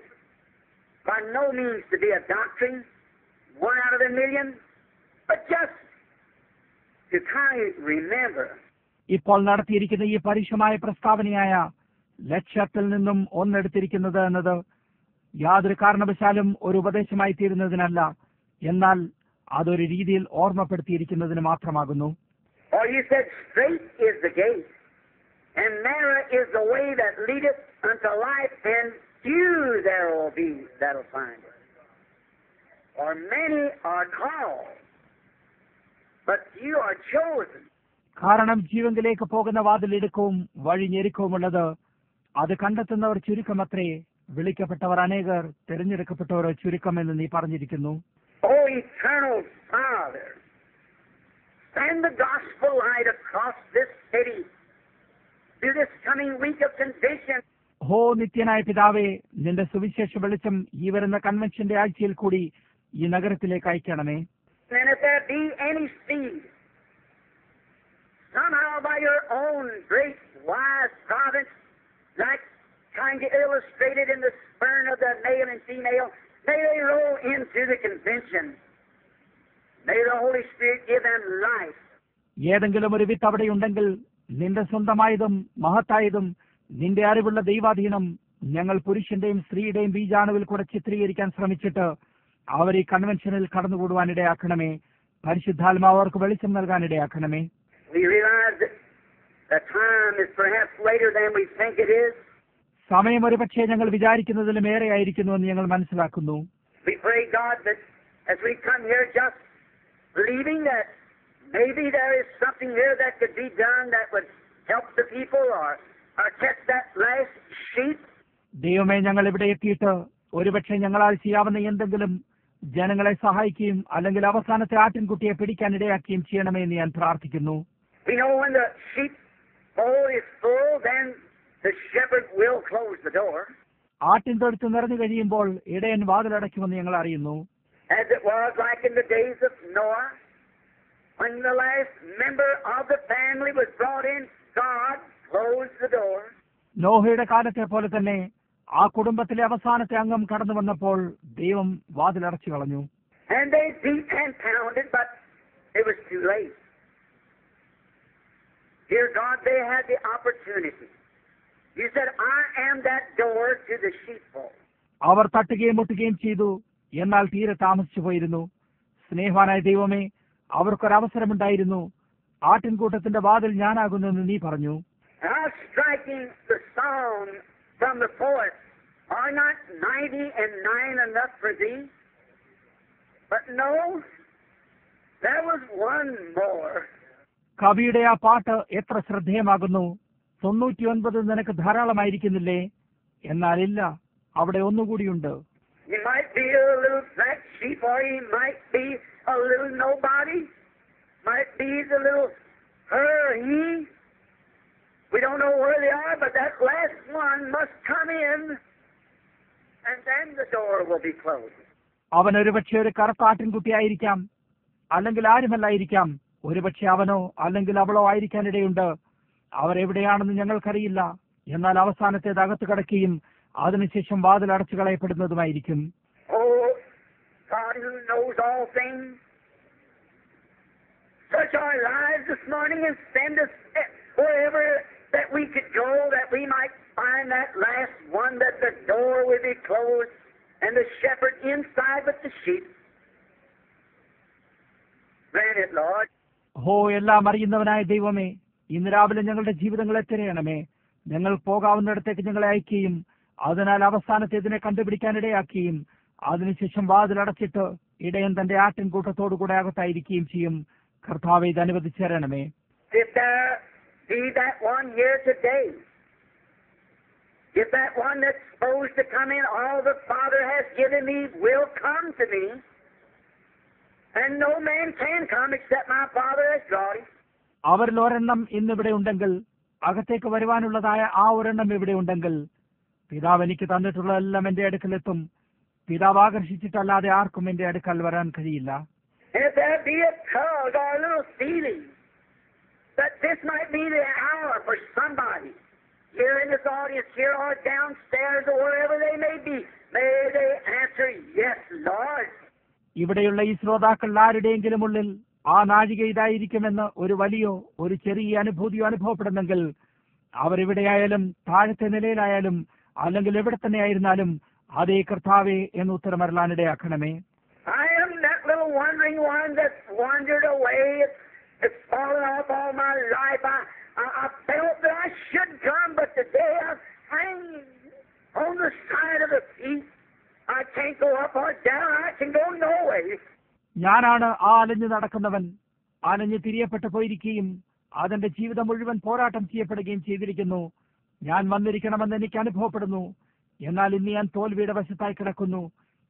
by no means to be a doctrine, one out of a million, but just to kind of remember. ഇപ്പോൾ നടത്തിയിരിക്കുന്ന ഈ പരുഷമായ പ്രസ്താവനയായ ലക്ഷ്യത്തിൽ നിന്നും ഒന്നെടുത്തിരിക്കുന്നത് എന്നത് യാതൊരു കാരണവശാലും ഒരു ഉപദേശമായി തീരുന്നതിനല്ല, എന്നാൽ അതൊരു രീതിയിൽ ഓർമ്മപ്പെടുത്തിയിരിക്കുന്നതിന് മാത്രമാകുന്നു. For you said, straight is the gate, and narrow is the way that leadeth unto life, and few there will be that'll find it. For many are called, but few are chosen. കാരണം ജീവങ്കിലേക്ക് പോകുന്ന വാതിൽ ഇടുക്കവും വഴി ഞെരുക്കവുമുള്ളത്, അത് കണ്ടെത്തുന്നവർ ചുരുക്കമത്രേ, വിളിക്കപ്പെട്ടവർ അനേകർ, തിരഞ്ഞെടുക്കപ്പെട്ടവർ ചുരുക്കം എന്ന് നീ പറഞ്ഞിരിക്കുന്നു. Oh, eternal Father, send the gospel light across this city through this coming week of convention. ഹോ നിത്യനായ പിതാവേ, നിന്റെ സുവിശേഷ വെളിച്ചം ഈ വരുന്ന കൺവെൻഷന്റെ ആഴ്ചയിൽ കൂടി ഈ നഗരത്തിലേക്ക് അയക്കണമേ. And if there be any seed, somehow by your own great wise providence, like trying to illustrate it in the sperm of the male and female, may they roll into the convention. May the Holy Spirit give them life. ഏതെങ്കിലും ഒരു വിത്ത് അവിടെയുണ്ടെങ്കിൽ നിന്റെ സ്വന്തമായതും മഹത്തായതും നിന്റെ അറിവുള്ള ദൈവാധീനം ഞങ്ങൾ പുരുഷന്റെയും സ്ത്രീയുടെയും ബീജാണുവിൽ കൂടെ ചിത്രീകരിക്കാൻ ശ്രമിച്ചിട്ട് അവർ ഈ കൺവെൻഷനിൽ കടന്നുകൂടുവാൻ ഇടയാക്കണമേ. പരിശുദ്ധാത്മാവ് അവർക്ക് വെളിച്ചം നൽകാൻ ഇടയാക്കണമേ. We realize that the time is perhaps later than we think it is. സമയം ഒരു പക്ഷേ ഞങ്ങൾ വിചാരിക്കുന്നതിലും ഏറെ ആയിരിക്കുന്നുവെന്ന് ഞങ്ങൾ മനസ്സിലാക്കുന്നു. We pray, God, that as we come here just believing that maybe there is something here that could be done that would help the people or catch that last sheep. ദൈവമേ, ഞങ്ങൾ ഇവിടെ എത്തിയിട്ട് ഒരുപക്ഷെ ഞങ്ങളാൽ ചെയ്യാവുന്ന എന്തെങ്കിലും ജനങ്ങളെ സഹായിക്കുകയും അല്ലെങ്കിൽ അവസാനത്തെ ആട്ടിൻകുട്ടിയെ പിടിക്കാൻ ഇടയാക്കുകയും ചെയ്യണമേ എന്ന് ഞാൻ പ്രാർത്ഥിക്കുന്നു. We know when the sheepfold is full, then the shepherd will close the door. ആട്ടിൻ തൊഴുത്ത് നിറഞ്ഞു കഴിയുമ്പോൾ ഇടയൻ വാതിലടയ്ക്കുമെന്ന് ഞങ്ങൾ അറിയുന്നു. As it was like in the days of Noah, when the last member of the family was brought in, God closed the door. നോഹയുടെ കാലത്തെ പോലെ തന്നെ ആ കുടുംബത്തിലെ അവസാനത്തെ അംഗം കടന്നു വന്നപ്പോൾ ദൈവം വാതിലടച്ചു കളഞ്ഞു. And they beat and pounded, but it was too late. Dear God, they had the opportunity. You said, I am that door to the sheepfold. അവർ തട്ടുകയും മുട്ടുകയും ചെയ്തു, എന്നാൽ തീരെ താമസിച്ചു പോയിരുന്നു. സ്നേഹവാനായ ദൈവമേ, അവർക്കൊരവസരമുണ്ടായിരുന്നു. ആട്ടിൻകൂട്ടത്തിന്റെ വാതിൽ ഞാനാകുന്നു എന്ന് നീ പറഞ്ഞു. How striking the song from the poet, are not 99 enough for thee? But no, there was one more. കവിയുടെ ആ പാട്ട് എത്ര ശ്രദ്ധേയമാകുന്നു. 99 നിനക്ക് ധാരാളമായിരിക്കുന്നില്ലേ? എന്നാലില്ല, അവിടെ ഒന്നുകൂടിയുണ്ട്. He might be a little black sheep, or he might be a little nobody, might be the little her, he, We don't know where they are, but that last one must come in, and then the door will be closed. അവൻ ഒരുപക്ഷെ ഒരു കറുത്താട്ടിൻകുട്ടിയായിരിക്കാം, അല്ലെങ്കിൽ ആരുമല്ലായിരിക്കാം. ഒരുപക്ഷെ അവനോ അല്ലെങ്കിൽ അവളോ ആയിരിക്കാനിടയുണ്ട്. അവർ എവിടെയാണെന്ന് ഞങ്ങൾക്കറിയില്ല. എന്നാൽ അവസാനത്തേത് അകത്ത് കടക്കുകയും അതിനുശേഷം വാതിൽ അടച്ചു കളയപ്പെടുന്നതുമായിരിക്കും. Oh, God who knows all things, search our lives this morning and send us wherever that we could go, that we might find that last one, that the door will be closed and the shepherd inside with the sheep. Grant it, Lord. എല്ലാം അറിയുന്നവനായ ദൈവമേ, ഇന്ന് രാവിലെ ഞങ്ങളുടെ ജീവിതങ്ങളെ തിരയണമേ. ഞങ്ങൾ പോകാവുന്നിടത്തേക്ക് ഞങ്ങളെ അയക്കുകയും അതിനാൽ അവസാനത്തേതിനെ കണ്ടുപിടിക്കാനിടയാക്കുകയും അതിനുശേഷം വാതിലടച്ചിട്ട് ഇടയൻ തന്റെ ആട്ടിൻകൂട്ടത്തോടുകൂടെ അകത്തായിരിക്കുകയും ചെയ്യും. കർത്താവേ, ഇത് അനുവദിച്ചേരണമേ. If there be that one here today, if that one that's supposed to come in, all the Father has given me will come to me, and no man can come except my Father has drawn him. അവരിൽ ഒരെണ്ണം ഇന്നിവിടെ ഉണ്ടെങ്കിൽ, അകത്തേക്ക് വരുവാനുള്ളതായ ആ ഒരെണ്ണം ഇവിടെ ഉണ്ടെങ്കിൽ, പിതാവ് എനിക്ക് തന്നിട്ടുള്ളതെല്ലാം എന്റെ അടുക്കലെത്തും. പിതാവ് ആകർഷിച്ചിട്ടല്ലാതെ ആർക്കും എന്റെ അടുക്കൽ വരാൻ കഴിയില്ല. If there be a tug or a little feeling that this might be the hour for somebody here in this audience, here or downstairs or wherever they may be, may they answer, yes, Lord. ഇവിടെയുള്ള ഈ ശ്രോതാക്കൾ ആരുടെയെങ്കിലും ഉള്ളിൽ ആ നാഴിക ഇതായിരിക്കുമെന്ന് ഒരു ചെറിയ അനുഭൂതിയോ അനുഭവപ്പെടുന്നെങ്കിൽ, അവരെവിടെയായാലും താഴത്തെ നിലയിലായാലും അല്ലെങ്കിൽ എവിടെ തന്നെ ആയിരുന്നാലും അതേ കർത്താവേ എന്ന് ഉത്തരമരലാനിടയാക്കണമേ. I am that little wandering one that's wandered away. It's fallen off all my life. I felt that I should come, but today I'm hanging on the side of the feet. I can't go up or down. I can go no way. ഞാനാണ് ആ അലഞ്ഞു നടക്കുന്നവൻ. അലഞ്ഞു തിരിയപ്പെട്ടു പോയിരിക്കുകയും അതിന്റെ ജീവിതം മുഴുവൻ പോരാട്ടം ചെയ്യപ്പെടുകയും ചെയ്തിരിക്കുന്നു. ഞാൻ വന്നിരിക്കണമെന്ന് എനിക്ക് അനുഭവപ്പെടുന്നു. എന്നാൽ ഇന്ന് ഞാൻ തോൽവിയുടെ വശത്തായി കിടക്കുന്നു.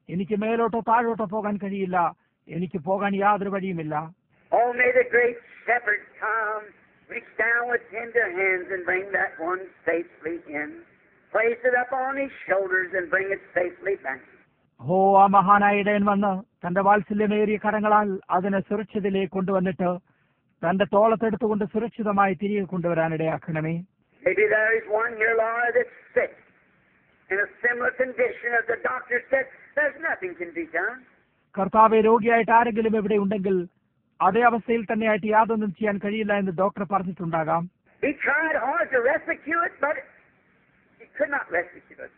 എനിക്ക് മേലോട്ടോ താഴോട്ടോ പോകാൻ കഴിയില്ല. എനിക്ക് പോകാൻ യാതൊരു വഴിയുമില്ല. Oh, may the great shepherd come, reach down with tender hands and bring that one safely in. Place it up on his shoulders and bring it safely back. ആ മഹാനായ ഇടയൻ വന്ന് തന്റെ വാത്സല്യമേറിയ കരങ്ങളാൽ അതിനെ സുരക്ഷിതയിലേക്ക് കൊണ്ടുവന്നിട്ട് തന്റെ തോളത്തെടുത്തുകൊണ്ട് സുരക്ഷിതമായി തിരികെ കൊണ്ടുവരാനിടയാക്കണമേ. Maybe there is one here, Lord, that's sick in a similar condition as the doctor said, there's nothing can be done. കർത്താവെ, രോഗിയായിട്ട് ആരെങ്കിലും ഇവിടെ ഉണ്ടെങ്കിൽ അതേ അവസ്ഥയിൽ തന്നെയായിട്ട് യാതൊന്നും ചെയ്യാൻ കഴിയില്ല എന്ന് doctor പറഞ്ഞിട്ടുണ്ടാകാം. He tried hard to rescue it, but he could not rescue it.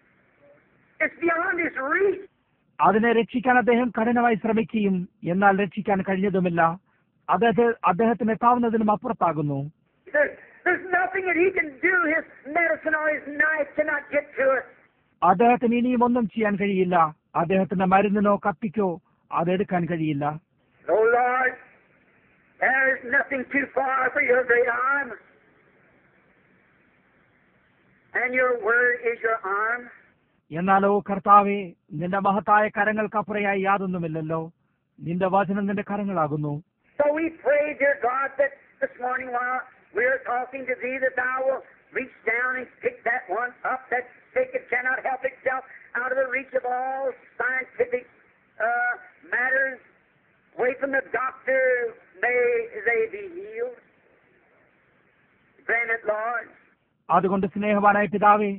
It's beyond his reach. അതിനെ രക്ഷിക്കാൻ അദ്ദേഹം കഠിനമായി ശ്രമിക്കുകയും എന്നാൽ രക്ഷിക്കാൻ കഴിഞ്ഞതുമില്ല. അദ്ദേഹത്തിന് എത്താവുന്നതിനും അപ്പുറത്താകുന്നു. There's nothing that he can do. His medicine or his knife cannot get to it. അദ്ദേഹത്തിന് ഇനിയും ഒന്നും ചെയ്യാൻ കഴിയില്ല. അദ്ദേഹത്തിന്റെ മരുന്നിനോ കത്തിക്കോ അതെടുക്കാൻ കഴിയില്ല. Oh Lord, there is nothing too far for your great arm, and your word is your arm. എന്നാലോ കർത്താവേ, നിന്റെ മഹത്തായ കരങ്ങൾക്കപ്പുറയായി യാതൊന്നുമില്ലല്ലോ. നിന്റെ വചനം നിന്റെ കരങ്ങളാകുന്നു. So we pray, dear God, that this morning while we're talking to thee, that thou will reach down and pick that one up that's sick and cannot help itself, out of the reach of all scientific matters, away from the doctor. May they be healed. Grant it, Lord. അതുകൊണ്ട് സ്നേഹവാനായ പിതാവേ,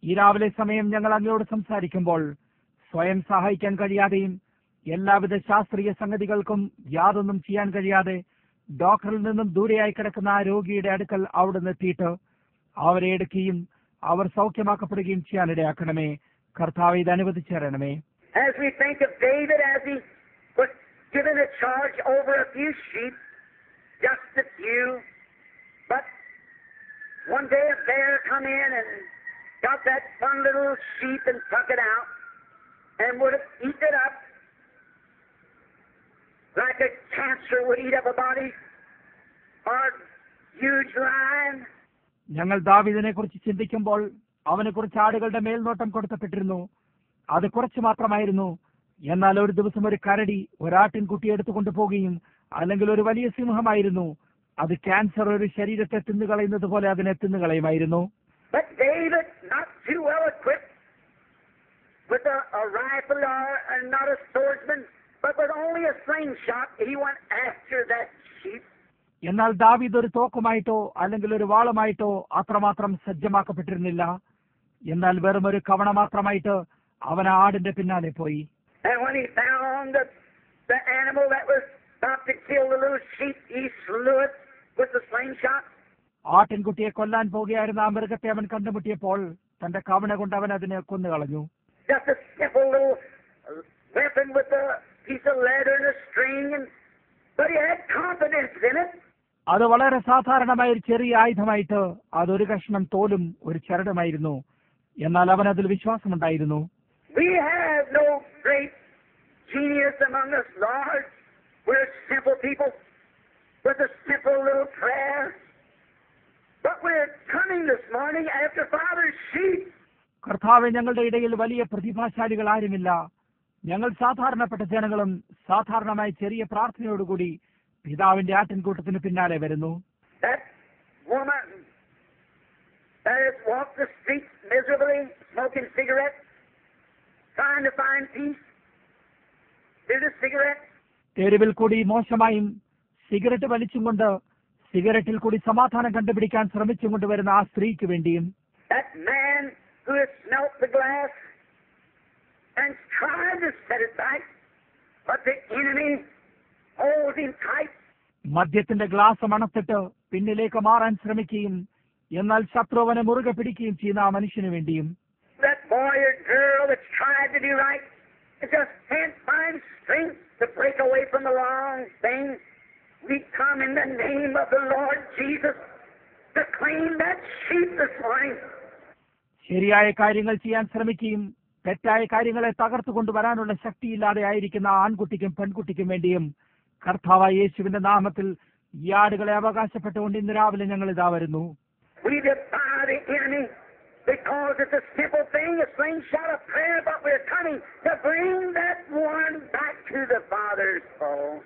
ഈ രാവിലെ സമയം ഞങ്ങൾ അങ്ങയോട് സംസാരിക്കുമ്പോൾ സ്വയം സഹായിക്കാൻ കഴിയാതെയും എല്ലാവിധ ശാസ്ത്രീയ സംഗതികൾക്കും യാതൊന്നും ചെയ്യാൻ കഴിയാതെ ഡോക്ടറിൽ നിന്നും ദൂരെയായി കിടക്കുന്ന ആ രോഗിയുടെ അടുക്കൽ അവിടുന്ന് എത്തിയിട്ട് അവരെ എടുക്കുകയും അവർ സൗഖ്യമാക്കപ്പെടുകയും ചെയ്യാനിടയാക്കണമേ. കർത്താവേ, ഇത് അനുവദിച്ചേരണമേ. As we think of David, as he was given a charge over a few sheep, just a few, but one day a bear come in and got that one little sheep and took it out and would have eaten it up like a cancer would eat up a body or a huge lion. ഞങ്ങൾ ദാവീദിനെ കുറിച്ച് ചിന്തിക്കുമ്പോൾ അവനെ കുറിച്ച് ആടുകളുടെ മേൽനോട്ടം കൊടുക്കപ്പെട്ടിരുന്നു. അത് കുറച്ച് മാത്രമായിരുന്നു. എന്നാൽ ഒരു ദിവസം ഒരു കരടി ഒരാട്ടിൻകുട്ടി എടുത്തുകൊണ്ടു പോവുകയും അല്ലെങ്കിൽ ഒരു വലിയ സിംഹമായിരുന്നു അത് ക്യാൻസർ ഒരു ശരീരത്തെ തിന്നുകളയുന്നത് പോലെ അതിനെ തിന്നുകളയുമായിരുന്നു. But David, not too well equipped with a rifle or not a swordsman, but with only a slingshot, he went after that sheep. എന്നാൽ ദാവീദ് ഒരു തോക്കുമായിട്ടോ അല്ലെങ്കിൽ ഒരു വാളുമായിട്ടോ അത്രമാത്രം സജ്ജമാക്കപ്പെട്ടിരുന്നില്ല. എന്നാൽ വെറും ഒരു കവണ മാത്രമായിട്ട് അവൻ ആടിന്റെ പിന്നാലെ പോയി. And when he found the animal that was about to kill the little sheep, he slew it with the slingshot. ആട്ടിൻകുട്ടിയെ കൊല്ലാൻ പോകുകയായിരുന്ന ആ മൃഗത്തെ അവൻ കണ്ടുമുട്ടിയപ്പോൾ തന്റെ കവണ കൊണ്ട് അവൻ അതിനെ കൊന്നുകളഞ്ഞു. Just a simple little weapon with a piece of leather and a string, but he had confidence in it. അത് വളരെ സാധാരണമായ ഒരു ചെറിയ ആയുധമായിട്ട് അതൊരു കഷ്ണം തോലും ഒരു ചരടുമായിരുന്നു. എന്നാൽ അവൻ അതിൽ വിശ്വാസമുണ്ടായിരുന്നു. We have no great genius among us, Lord. We're simple people with a simple little prayer. But we're coming this morning after Father's sheep. കർത്താവെ, ഞങ്ങളുടെ ഇടയിൽ വലിയ പ്രതിഭാശാലികൾ ആരുമില്ല. ഞങ്ങൾ സാധാരണപ്പെട്ട ജനങ്ങളും സാധാരണമായ ചെറിയ പ്രാർത്ഥനയോടുകൂടി പിതാവിന്റെ ആട്ടിൻകൂട്ടത്തിന് പിന്നാലെ വരുന്നു. That woman that has walked the streets miserably, smoking cigarettes, trying to find peace through the cigarette. തെരുവിൽ കൂടി മോശമായും സിഗരറ്റ് വലിച്ചും കൊണ്ട് സിഗരറ്റിൽ കൂടി സമാധാനം കണ്ടുപിടിക്കാൻ ശ്രമിച്ചും കൊണ്ടുവരുന്ന ആ സ്ത്രീക്ക് വേണ്ടിയും, that man who has smelt the glass and tried to set it back, but the enemy holds him tight. മദ്യത്തിന്റെ ഗ്ലാസ് മണത്തിട്ട് പിന്നിലേക്ക് മാറാൻ ശ്രമിക്കുകയും എന്നാൽ ശത്രുവനെ മുറുകെ പിടിക്കുകയും ചെയ്യുന്ന ആ മനുഷ്യന് വേണ്ടിയും, that boy or girl that's tried to do right and just can't find strength to break away from the wrong thing. We come in the name of the Lord Jesus to claim that sheep this morning. ശരിയായ കാര്യങ്ങൾ ചെയ്യാൻ ശ്രമിക്കുകയും തെറ്റായ കാര്യങ്ങളെ തകർത്തു കൊണ്ടുവരാനുള്ള ശക്തിയില്ലാതെ ആയിരിക്കുന്ന ആൺകുട്ടിക്കും പെൺകുട്ടിക്കും വേണ്ടിയും കർത്താവായ യേശുവിന്റെ നാമത്തിൽ ഈ ആടുകളെ അവകാശപ്പെട്ടുകൊണ്ട് ഇന്ന് രാവിലെ ഞങ്ങൾ ഇതാ വരുന്നു. We defy the enemy because it's a simple thing, a slingshot of prayer, but we're coming to bring that one back to the Father's fold,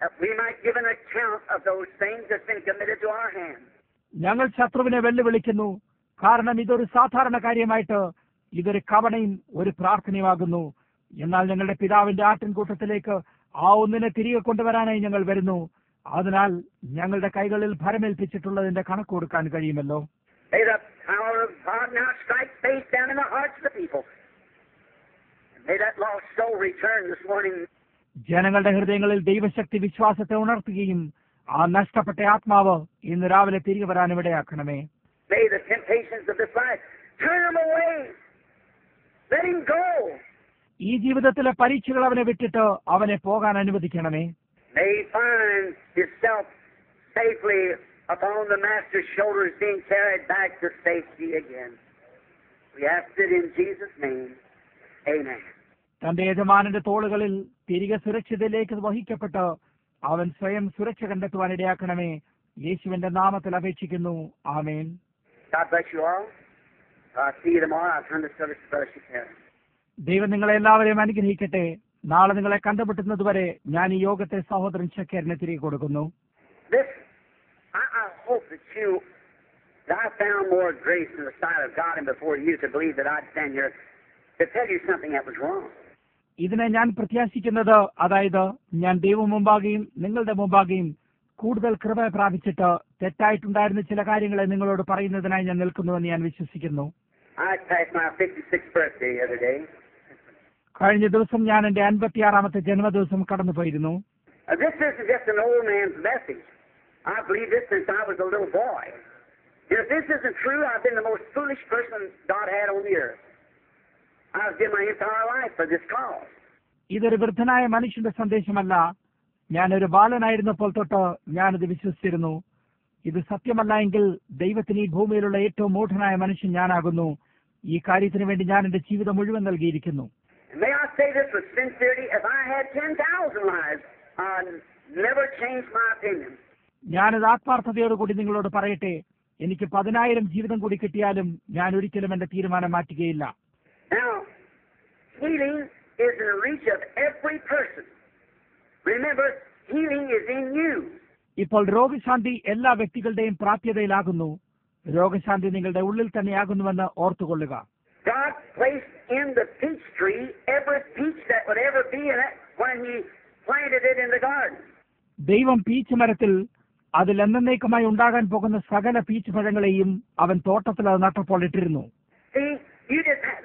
that we might give an account of those things that's been committed to our hands. ഞങ്ങൾ ശത്രുവിനെ വെല്ലുവിളിക്കുന്നു. കാരണം ഇതൊരു സാധാരണ കാര്യമായിട്ട് ഇതൊരു കവണയും ഒരു പ്രാർത്ഥനയുമാകുന്നു. എന്നാൽ ഞങ്ങളുടെ പിതാവിന്റെ ആട്ടിൻകൂട്ടത്തിലേക്ക് ആ ഒന്നിനെ തിരികെ കൊണ്ടുവരാനായി ഞങ്ങൾ വരുന്നു. അതിനാൽ ഞങ്ങളുടെ കൈകളിൽ ഭരമേൽപ്പിച്ചിട്ടുള്ളതിന്റെ കണക്ക് കൊടുക്കാൻ കഴിയുമല്ലോ. May the power of God now strike faith down in the hearts of the people. And may that lost soul return this morning. ജനങ്ങളുടെ ഹൃദയങ്ങളിൽ ദൈവശക്തി വിശ്വാസത്തെ ഉണർത്തുകയും ആ നഷ്ടപ്പെട്ട ആത്മാവ് ഇന്ന് രാവിലെ തിരികെ വരാൻ ഇടയാക്കണമേ. May the temptations of this life turn him away. Let him go. ഈ ജീവിതത്തിലെ പരീക്ഷകൾ അവനെ വിട്ടിട്ട് അവനെ പോകാൻ അനുവദിക്കണമേ. May he find himself safely upon the Master's shoulders, being carried back to safety again. We ask it in Jesus' name. Amen. തന്റെ യജമാനന്റെ തോളുകളിൽ തിരികെ സുരക്ഷിതയിലേക്ക് വഹിക്കപ്പെട്ട് അവൻ സ്വയം സുരക്ഷ കണ്ടെത്തുവാൻ ഇടയാക്കണമേ. യേശുവിന്റെ നാമത്തിൽ അപേക്ഷിക്കുന്നു. ആമേൻ. God bless you all. I'll see you tomorrow. I'll turn the service to Brother Shakir. ദൈവം നിങ്ങളെ എല്ലാവരെയും അനുഗ്രഹിക്കട്ടെ. നാളെ നിങ്ങളെ കണ്ടുമുട്ടുന്നതുവരെ ഞാൻ ഈ യോഗത്തെ സഹോദരൻ ഷക്കീറിനെ തിരികെ കൊടുക്കുന്നു. I hope that I found more grace in the sight of God and before you to believe that I'd stand here to tell you something that was wrong. ഇതിനെ ഞാൻ പ്രത്യാശിക്കുന്നത്, അതായത് ഞാൻ ദൈവം മുമ്പാകെയും നിങ്ങളുടെ മുമ്പാകെയും കൂടുതൽ കൃപ പ്രാപിച്ചിട്ട് തെറ്റായിട്ടുണ്ടായിരുന്ന ചില കാര്യങ്ങളെ നിങ്ങളോട് പറയുന്നതിനായി ഞാൻ നിൽക്കുന്നുവെന്ന് ഞാൻ വിശ്വസിക്കുന്നു. I passed my 56th birthday the other day. കഴിഞ്ഞ ദിവസം ഞാൻ എന്റെ 56ാമത്തെ ജന്മദിവസം കടന്നുപോയിരുന്നു. This isn't just an old man's message. I believe this since I was a little boy. If this isn't true, I've been the most foolish person God had on the earth. I've given my entire life for this cause. ഇതൊരു വൃദ്ധനായ മനുഷ്യന്റെ സന്ദേശമല്ല. ഞാനൊരു ബാലനായിരുന്നപ്പോൾ തൊട്ട് ഞാനിത് വിശ്വസിച്ചിരുന്നു. ഇത് സത്യമല്ല എങ്കിൽ ദൈവത്തിന് ഈ ഭൂമിയിലുള്ള ഏറ്റവും മൂഢനായ മനുഷ്യൻ ഞാനാകുന്നു. ഈ കാര്യത്തിന് വേണ്ടി ഞാൻ എന്റെ ജീവിതം മുഴുവൻ നൽകിയിരിക്കുന്നു. May I say this with sincerity, if I had 10,000 lives, I'd never change my opinion. ഞാനത് ആത്മാർത്ഥതയോടുകൂടി നിങ്ങളോട് പറയട്ടെ, എനിക്ക് 10,000 ജീവിതം കൂടി കിട്ടിയാലും ഞാൻ ഒരിക്കലും എന്റെ തീരുമാനം മാറ്റുകയില്ല. Now, healing is in the reach of every person. Remember, healing is in you. ഇപ്പോൾ രോഗശാന്തി എല്ലാ വ്യക്തികളുടെയും പ്രാപ്യതയിലാകുന്നു. രോഗശാന്തി നിങ്ങളുടെ ഉള്ളിൽ തന്നെയാകുന്നുവെന്ന് ഓർത്തുകൊള്ളുക. God placed in the peach tree every peach that would ever be in it when He planted it in the garden. ദൈവം peach മരത്തിൽ അതിൽ എന്നേക്കുമായി ഉണ്ടാകാൻ പോകുന്ന സകല പീച്ച് പഴങ്ങളെയും അവൻ തോട്ടത്തിൽ അത് നട്ടപ്പോൾ ഇട്ടിരുന്നു. See,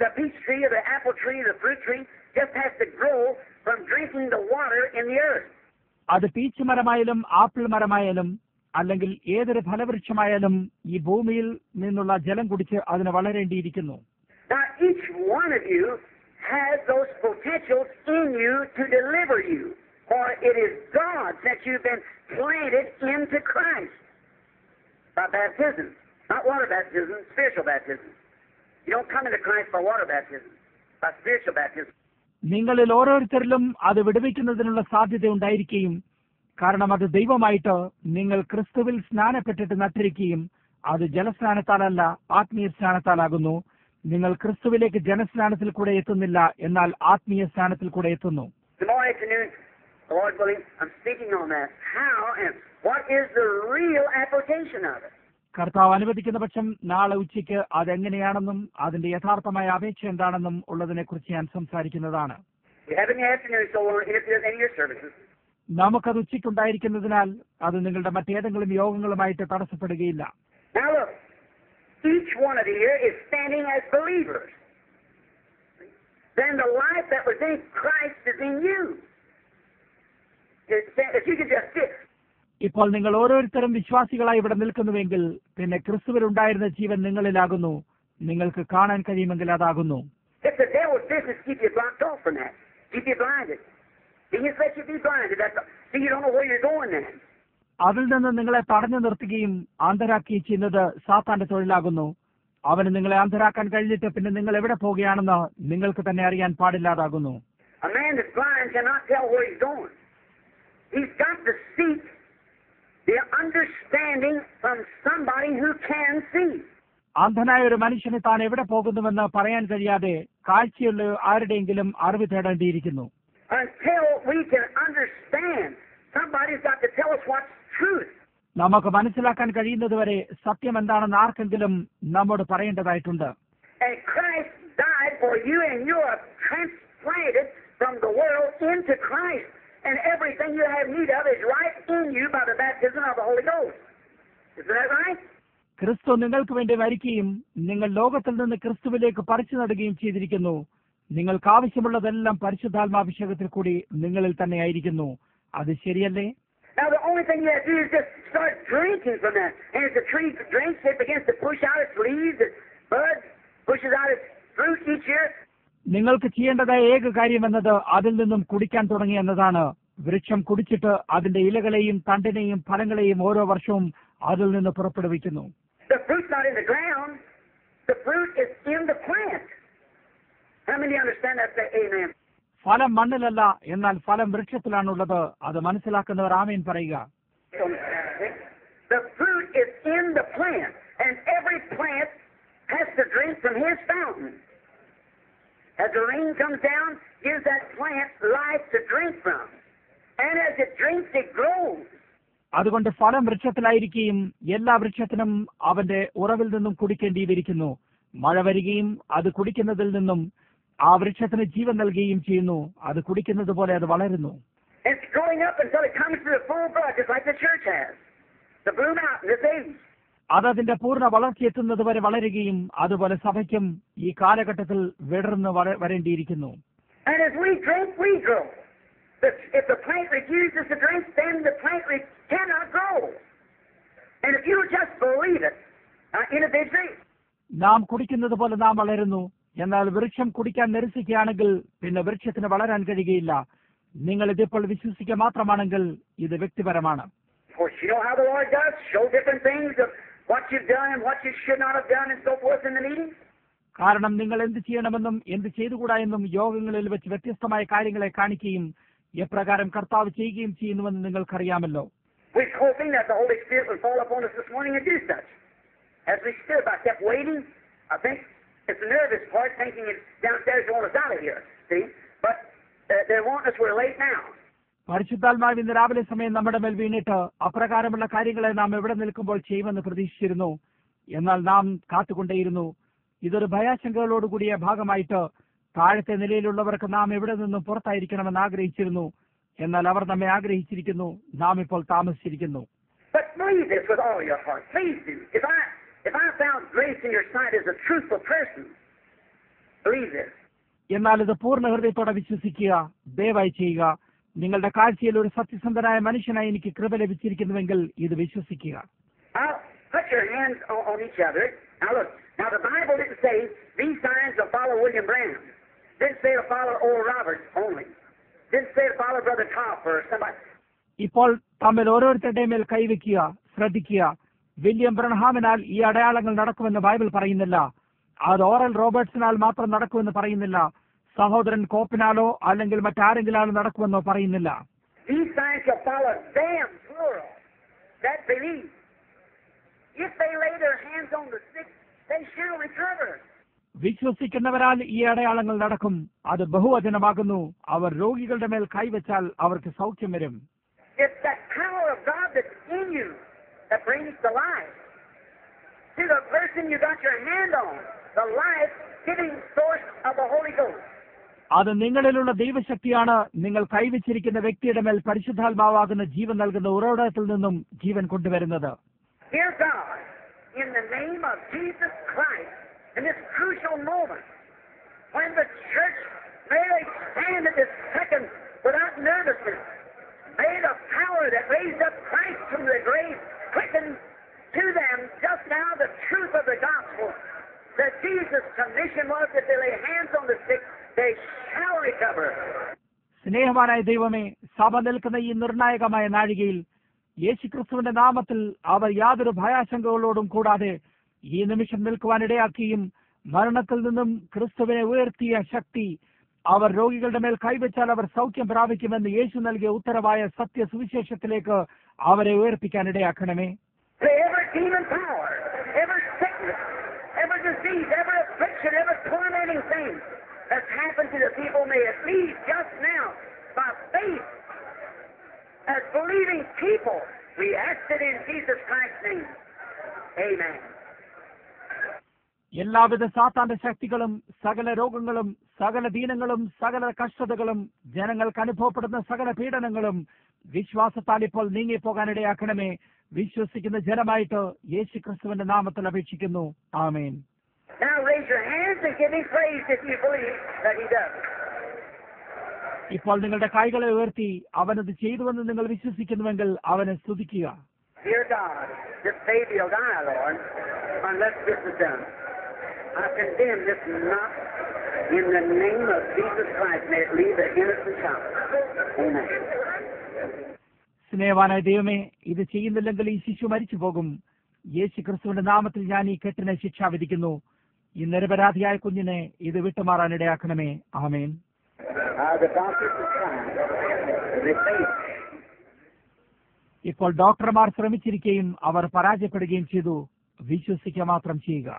the peach tree or the apple tree, the fruit tree, just has to grow from drinking the water in the earth. അത് പീച്ച് മരമായാലും ആപ്പിൾ മരമായാലും അല്ലെങ്കിൽ ഏതൊരു ഫലവൃക്ഷമായാലും ഈ ഭൂമിയിൽ നിന്നുള്ള ജലം കുടിച്ച് അതിന് വളരേണ്ടിയിരിക്കുന്നു. Now, each one of you has those potentials in you to deliver you, for it is God that you've been planted into Christ by baptism, not water baptism, spiritual baptism. You don't come into Christ by water baptism, by spiritual baptism. നിങ്ങളിൽ ഓരോരുത്തരിലും അത് വിടുവിക്കുന്നതിനുള്ള സാധ്യത ഉണ്ടായിരിക്കുകയും കാരണം അത് ദൈവമായിട്ട് നിങ്ങൾ ക്രിസ്തുവിൽ സ്നാനപ്പെട്ടിട്ട് നട്ടിരിക്കുകയും അത് ജലസ്നാനത്താലല്ല ആത്മീയ സ്നാനത്താലാകുന്നു. നിങ്ങൾ ക്രിസ്തുവിലേക്ക് ജലസ്നാനത്തിൽ കൂടെ എത്തുന്നില്ല, എന്നാൽ ആത്മീയ സ്നാനത്തിൽ കൂടെ എത്തുന്നു. Tomorrow afternoon, Lord willing, I'm speaking on that. How and what is the real application of it? കർത്താവ് അനുവദിക്കുന്ന പക്ഷം നാളെ ഉച്ചയ്ക്ക് അതെങ്ങനെയാണെന്നും അതിന്റെ യഥാർത്ഥമായ അപേക്ഷ എന്താണെന്നും ഉള്ളതിനെ കുറിച്ച് ഞാൻ സംസാരിക്കുന്നതാണ്. നമുക്കത് ഉച്ചയ്ക്കുണ്ടായിരിക്കുന്നതിനാൽ അത് നിങ്ങളുടെ മറ്റേതെങ്കിലും യോഗങ്ങളുമായിട്ട് തടസ്സപ്പെടുകയില്ല. Now look, each one of you here is standing as believers. Then the life that was in Christ is in you. If you could just sit. ഇപ്പോൾ നിങ്ങൾ ഓരോരുത്തരും വിശ്വാസികളായി ഇവിടെ നിൽക്കുന്നുവെങ്കിൽ പിന്നെ ക്രിസ്തുവിൽ ഉണ്ടായിരുന്ന ജീവൻ നിങ്ങളിലാകുന്നു. നിങ്ങൾക്ക് കാണാൻ കഴിയുമെങ്കിൽ അതാകുന്നു. It's the devil's business to keep you blocked off from that. Keep you blinded. He just lets you be blinded. So you don't know where you're going then. അതിൽ നിന്ന് നിങ്ങളെ തടഞ്ഞു നിർത്തുകയും അന്ധരാക്കുകയും ചെയ്യുന്നത് സാത്താന്റെ തൊഴിലാകുന്നു. അവന് നിങ്ങളെ അന്ധരാക്കാൻ കഴിഞ്ഞിട്ട് പിന്നെ നിങ്ങൾ എവിടെ പോവുകയാണെന്ന് നിങ്ങൾക്ക് തന്നെ അറിയാൻ പാടില്ലാതാകുന്നു. A man that's blind cannot tell where he's going. He's got to seek the understanding from somebody who can see. അന്ധനായ ഒരു മനുഷ്യന് താൻ എവിടെ പോകുന്നുവെന്ന് പറയാൻ കഴിയാതെ കാഴ്ചയുള്ള ആരുടെയെങ്കിലും അറിവ് തേടേണ്ടിയിരിക്കുന്നു. Until we can understand, somebody's got to tell us what's truth. നമുക്ക് മനസ്സിലാക്കാൻ കഴിയുന്നതുവരെ സത്യം എന്താണെന്ന് ആർക്കെങ്കിലും നമ്മോട് പറയേണ്ടതായിട്ടുണ്ട്. And Christ died for you, and you are transplanted from the world into Christ. And everything you have need of is right in you by the baptism of the Holy Ghost. Isn't that right? ക്രിസ്തു നിങ്ങൾക്ക് വേണ്ടി മരിക്കുകയും നിങ്ങൾ ലോകത്തിൽ നിന്ന് ക്രിസ്തുവിലേക്ക് പറിച്ചു നടുകയും ചെയ്തിരിക്കുന്നു. നിങ്ങൾക്ക് ആവശ്യമുള്ളതെല്ലാം പരിശുദ്ധാത്മാഭിഷേകത്തിൽ കൂടി നിങ്ങളിൽ തന്നെ ആയിരിക്കുന്നു. അത് ശരിയല്ലേ? Now the only thing you have to do is just start drinking from that. And as the tree drinks, it begins to push out its leaves, its buds, pushes out its fruit each year. നിങ്ങൾക്ക് ചെയ്യേണ്ടതായ ഏക കാര്യം എന്നത് അതിൽ നിന്നും കുടിക്കാൻ തുടങ്ങി എന്നതാണ്. വൃക്ഷം കുടിച്ചിട്ട് അതിന്റെ ഇലകളെയും തണ്ടിനെയും ഫലങ്ങളെയും ഓരോ വർഷവും അതിൽ നിന്ന് പുറപ്പെടുവിക്കുന്നു. The fruit's not in the ground. The fruit is in the plant. How many understand that? Say amen. ഫലം മണ്ണിലല്ല, എന്നാൽ ഫലം വൃക്ഷത്തിലാണുള്ളത്. അത് മനസ്സിലാക്കുന്നവർ ആമേൻ പറയുക. The fruit is in the plant, and every plant has to drink from his fountain. As the rain comes down, gives that plant life to drink from. And as it drinks, it grows. അതുകൊണ്ട് ഫലം വൃക്ഷത്തിലായിരിക്കുകയും എല്ലാ വൃക്ഷത്തിനും അവന്റെ ഉറവിൽ നിന്നും കുടിക്കേണ്ടിയിരിക്കുന്നു. മഴ വരികയും അത് കുടിക്കുന്നതിൽ നിന്നും ആ വൃക്ഷത്തിന് ജീവൻ നൽകുകയും ചെയ്യുന്നു. അത് കുടിക്കുന്നത് പോലെ അത് വളരുന്നു. It's growing up until it comes to the full bud, just like the church has. The bloom out in this age. അത് അതിന്റെ പൂർണ്ണ വളർച്ചയെത്തുന്നത് വരെ വളരുകയും അതുപോലെ സഭയ്ക്കും ഈ കാലഘട്ടത്തിൽ വിടർന്ന് വരേണ്ടിയിരിക്കുന്നു. And as we drink, we grow. If the plant refuses to drink, then the plant cannot grow. And if you just believe it individually, നാം കുടിക്കുന്നത് പോലെ നാം വളരുന്നു. എന്നാൽ വൃക്ഷം കുടിക്കാൻ നിരസിക്കുകയാണെങ്കിൽ പിന്നെ വൃക്ഷത്തിന് വളരാൻ കഴിയുകയില്ല. നിങ്ങൾ ഇതിപ്പോൾ വിശ്വസിക്കുക മാത്രമാണെങ്കിൽ ഇത് വ്യക്തിപരമാണ്. Of course, you know how the Lord does show different things of what you've done and what you should not have done and so forth in the meeting. കാരണം നിങ്ങൾ എന്ത് ചെയ്യണമെന്നും എന്ത് ചെയ്തുകൂടാ എന്നും യോഗങ്ങളിൽ വെച്ച് വ്യത്യസ്തമായ കാര്യങ്ങളെ കാണിക്കുകയും എപ്രകാരം കർത്താവ് ചെയ്യുകയും ചെയ്യുന്നുവെന്ന് നിങ്ങൾക്കറിയാമല്ലോ. We're hoping that the Holy Spirit will fall upon us this morning and do such. As we stood, I kept waiting. I think it's the nervous part, thinking it's downstairs to want us out of here. See? But they're wanting us. We're late now. പരിശുദ്ധാത്മാവ് ഇന്ന് രാവിലെ സമയം നമ്മുടെ മേൽ വീണിട്ട് അപ്രകാരമുള്ള കാര്യങ്ങളെ നാം എവിടെ നിൽക്കുമ്പോൾ ചെയ്യുമെന്ന് പ്രതീക്ഷിച്ചിരുന്നു. എന്നാൽ നാം കാത്തുകൊണ്ടേയിരുന്നു. ഇതൊരു ഭയാശങ്കകളോടുകൂടിയ ഭാഗമായിട്ട് താഴത്തെ നിലയിലുള്ളവർക്ക് നാം എവിടെ നിന്നും പുറത്തായിരിക്കണമെന്ന് ആഗ്രഹിച്ചിരുന്നു. എന്നാൽ അവർ നമ്മെ ആഗ്രഹിച്ചിരിക്കുന്നു. നാം ഇപ്പോൾ താമസിച്ചിരിക്കുന്നു. But believe this with all your heart. Please do. If I found grace in your sight as a truthful person, believe this. എന്നാൽ ഇത് പൂർണ്ണ ഹൃദയത്തോടെ വിശ്വസിക്കുക. ദയവായി ചെയ്യുക. നിങ്ങളുടെ കാഴ്ചയിൽ ഒരു സത്യസന്ധനായ മനുഷ്യനായി എനിക്ക് കൃപ ലഭിച്ചിരിക്കുന്നുവെങ്കിൽ ഇത് വിശ്വസിക്കുക. Now, put your hands on each other. Now look. Now the Bible didn't say these signs will follow William Branham. Didn't say it'll follow Oral Roberts only. Didn't say it'll follow Brother Top or somebody. ഇപ്പോൾ തമ്മിൽ ഓരോരുത്തരുടെയും മേൽ കൈവയ്ക്കുക. ശ്രദ്ധിക്കുക. William ബ്രൺഹാമിനാൽ ഈ അടയാളങ്ങൾ നടക്കുമെന്ന് Bible പറയുന്നില്ല. അത് ഓറൽ റോബർട്ട്സിനാൽ മാത്രം നടക്കുമെന്ന് പറയുന്നില്ല. സഹോദരൻ കോപ്പിനാലോ അല്ലെങ്കിൽ മറ്റാരെങ്കിലാണോ നടക്കുമെന്നോ പറയുന്നില്ല. These signs shall follow them, plural, that believe. If they lay their hands on the sick, they shall recover. വിശ്വസിക്കുന്നവരാൽ ഈ അടയാളങ്ങൾ നടക്കും. അത് ബഹുവചനമാകുന്നു. അവർ രോഗികളുടെ മേൽ കൈവച്ചാൽ അവർക്ക് സൗഖ്യം വരും. It's that power of God that's in you that brings the life. See, the person you got your hand on, the life-giving source of the Holy Ghost. അത് നിങ്ങളിലുള്ള ദൈവശക്തിയാണ്. നിങ്ങൾ കൈവച്ചിരിക്കുന്ന വ്യക്തിയുടെ മേൽ പരിശുദ്ധാത്മാവാകുന്ന ജീവൻ നൽകുന്ന ഉറവിടത്തിൽ നിന്നും ജീവൻ കൊണ്ടുവരുന്നത്. Dear God, in the name of Jesus Christ, in this crucial moment, when the church may stand at this second without nervousness, may the power that raised up Christ from the grave quicken to them just now the truth of the gospel, that Jesus' commission was that they lay hands on the sick, they shall recover. സ്നേഹവാനായ ദൈവമേ, സഭ നിൽക്കുന്ന ഈ നിർണായകമായ നാഴികയിൽ യേശുക്രിസ്തുവിന്റെ നാമത്തിൽ അവർ യാതൊരു ഭയാശങ്കകളോടും കൂടാതെ ഈ നിമിഷം നിൽക്കുവാനിടയാക്കിയും മരണത്തിൽ നിന്നും ക്രിസ്തുവിനെ ഉയർത്തിയ ശക്തി അവർ രോഗികളുടെ മേൽ കൈവച്ചാൽ അവർ സൗഖ്യം പ്രാപിക്കുമെന്ന് യേശു നൽകിയ ഉത്തരവായ സത്യ സുവിശേഷത്തിലേക്ക് അവരെ ഉയർപ്പിക്കാനിടയാക്കണമേ. Every demon power, every sickness, every disease, every affliction, every tormenting thing that's happened to the people may it leave just now by faith. As believing people, we ask it in Jesus Christ's name. Amen. എല്ലാവിധ സാത്താന്റെ ശക്തികളും സകല രോഗങ്ങളും സകല ദീനങ്ങളും സകല കഷ്ടതകളും ജനങ്ങൾക്ക് അനുഭവപ്പെടുന്ന സകല പീഡനങ്ങളും വിശ്വാസത്താൽ ഇപ്പോൾ നീങ്ങിപ്പോകാനിടയാക്കണമേ. വിശ്വസിക്കുന്ന ജനമായിട്ട് യേശു ക്രിസ്തുവിന്റെ നാമത്തിൽ അപേക്ഷിക്കുന്നു. ആമേൻ. Now raise your hands and give him praise if you believe that he does. ഇപ്പോൾ നിങ്ങളുടെ കൈകളെ ഉയർത്തി അവനത് ചെയ്തുവെന്ന് നിങ്ങൾ വിശ്വസിക്കുന്നുവെങ്കിൽ അവനെ സ്തുതിക്കുക. Dear God, this baby will die, Lord, unless this is done. I condemn this not in the name of Jesus Christ. May it leave the innocent child. Amen. സ്നേഹവാനായ ദൈവമേ, ഇത് ചെയ്യുന്നില്ലെങ്കിൽ ഈ ശിശു മരിച്ചു പോകും. യേശു ക്രിസ്തുവിന്റെ നാമത്തിൽ ഞാൻ ഈ കെട്ടിനെ ശിക്ഷ വിധിക്കുന്നു. ഈ നിരപരാധിയായ കുഞ്ഞിനെ ഇത് വിട്ടുമാറാനിടയാക്കണമേ. ആമേൻ. ഇപ്പോൾ ഡോക്ടർമാർ ശ്രമിച്ചിരിക്കുകയും അവർ പരാജയപ്പെടുകയും ചെയ്തു. വിശ്വസിക്കുക മാത്രം ചെയ്യുക.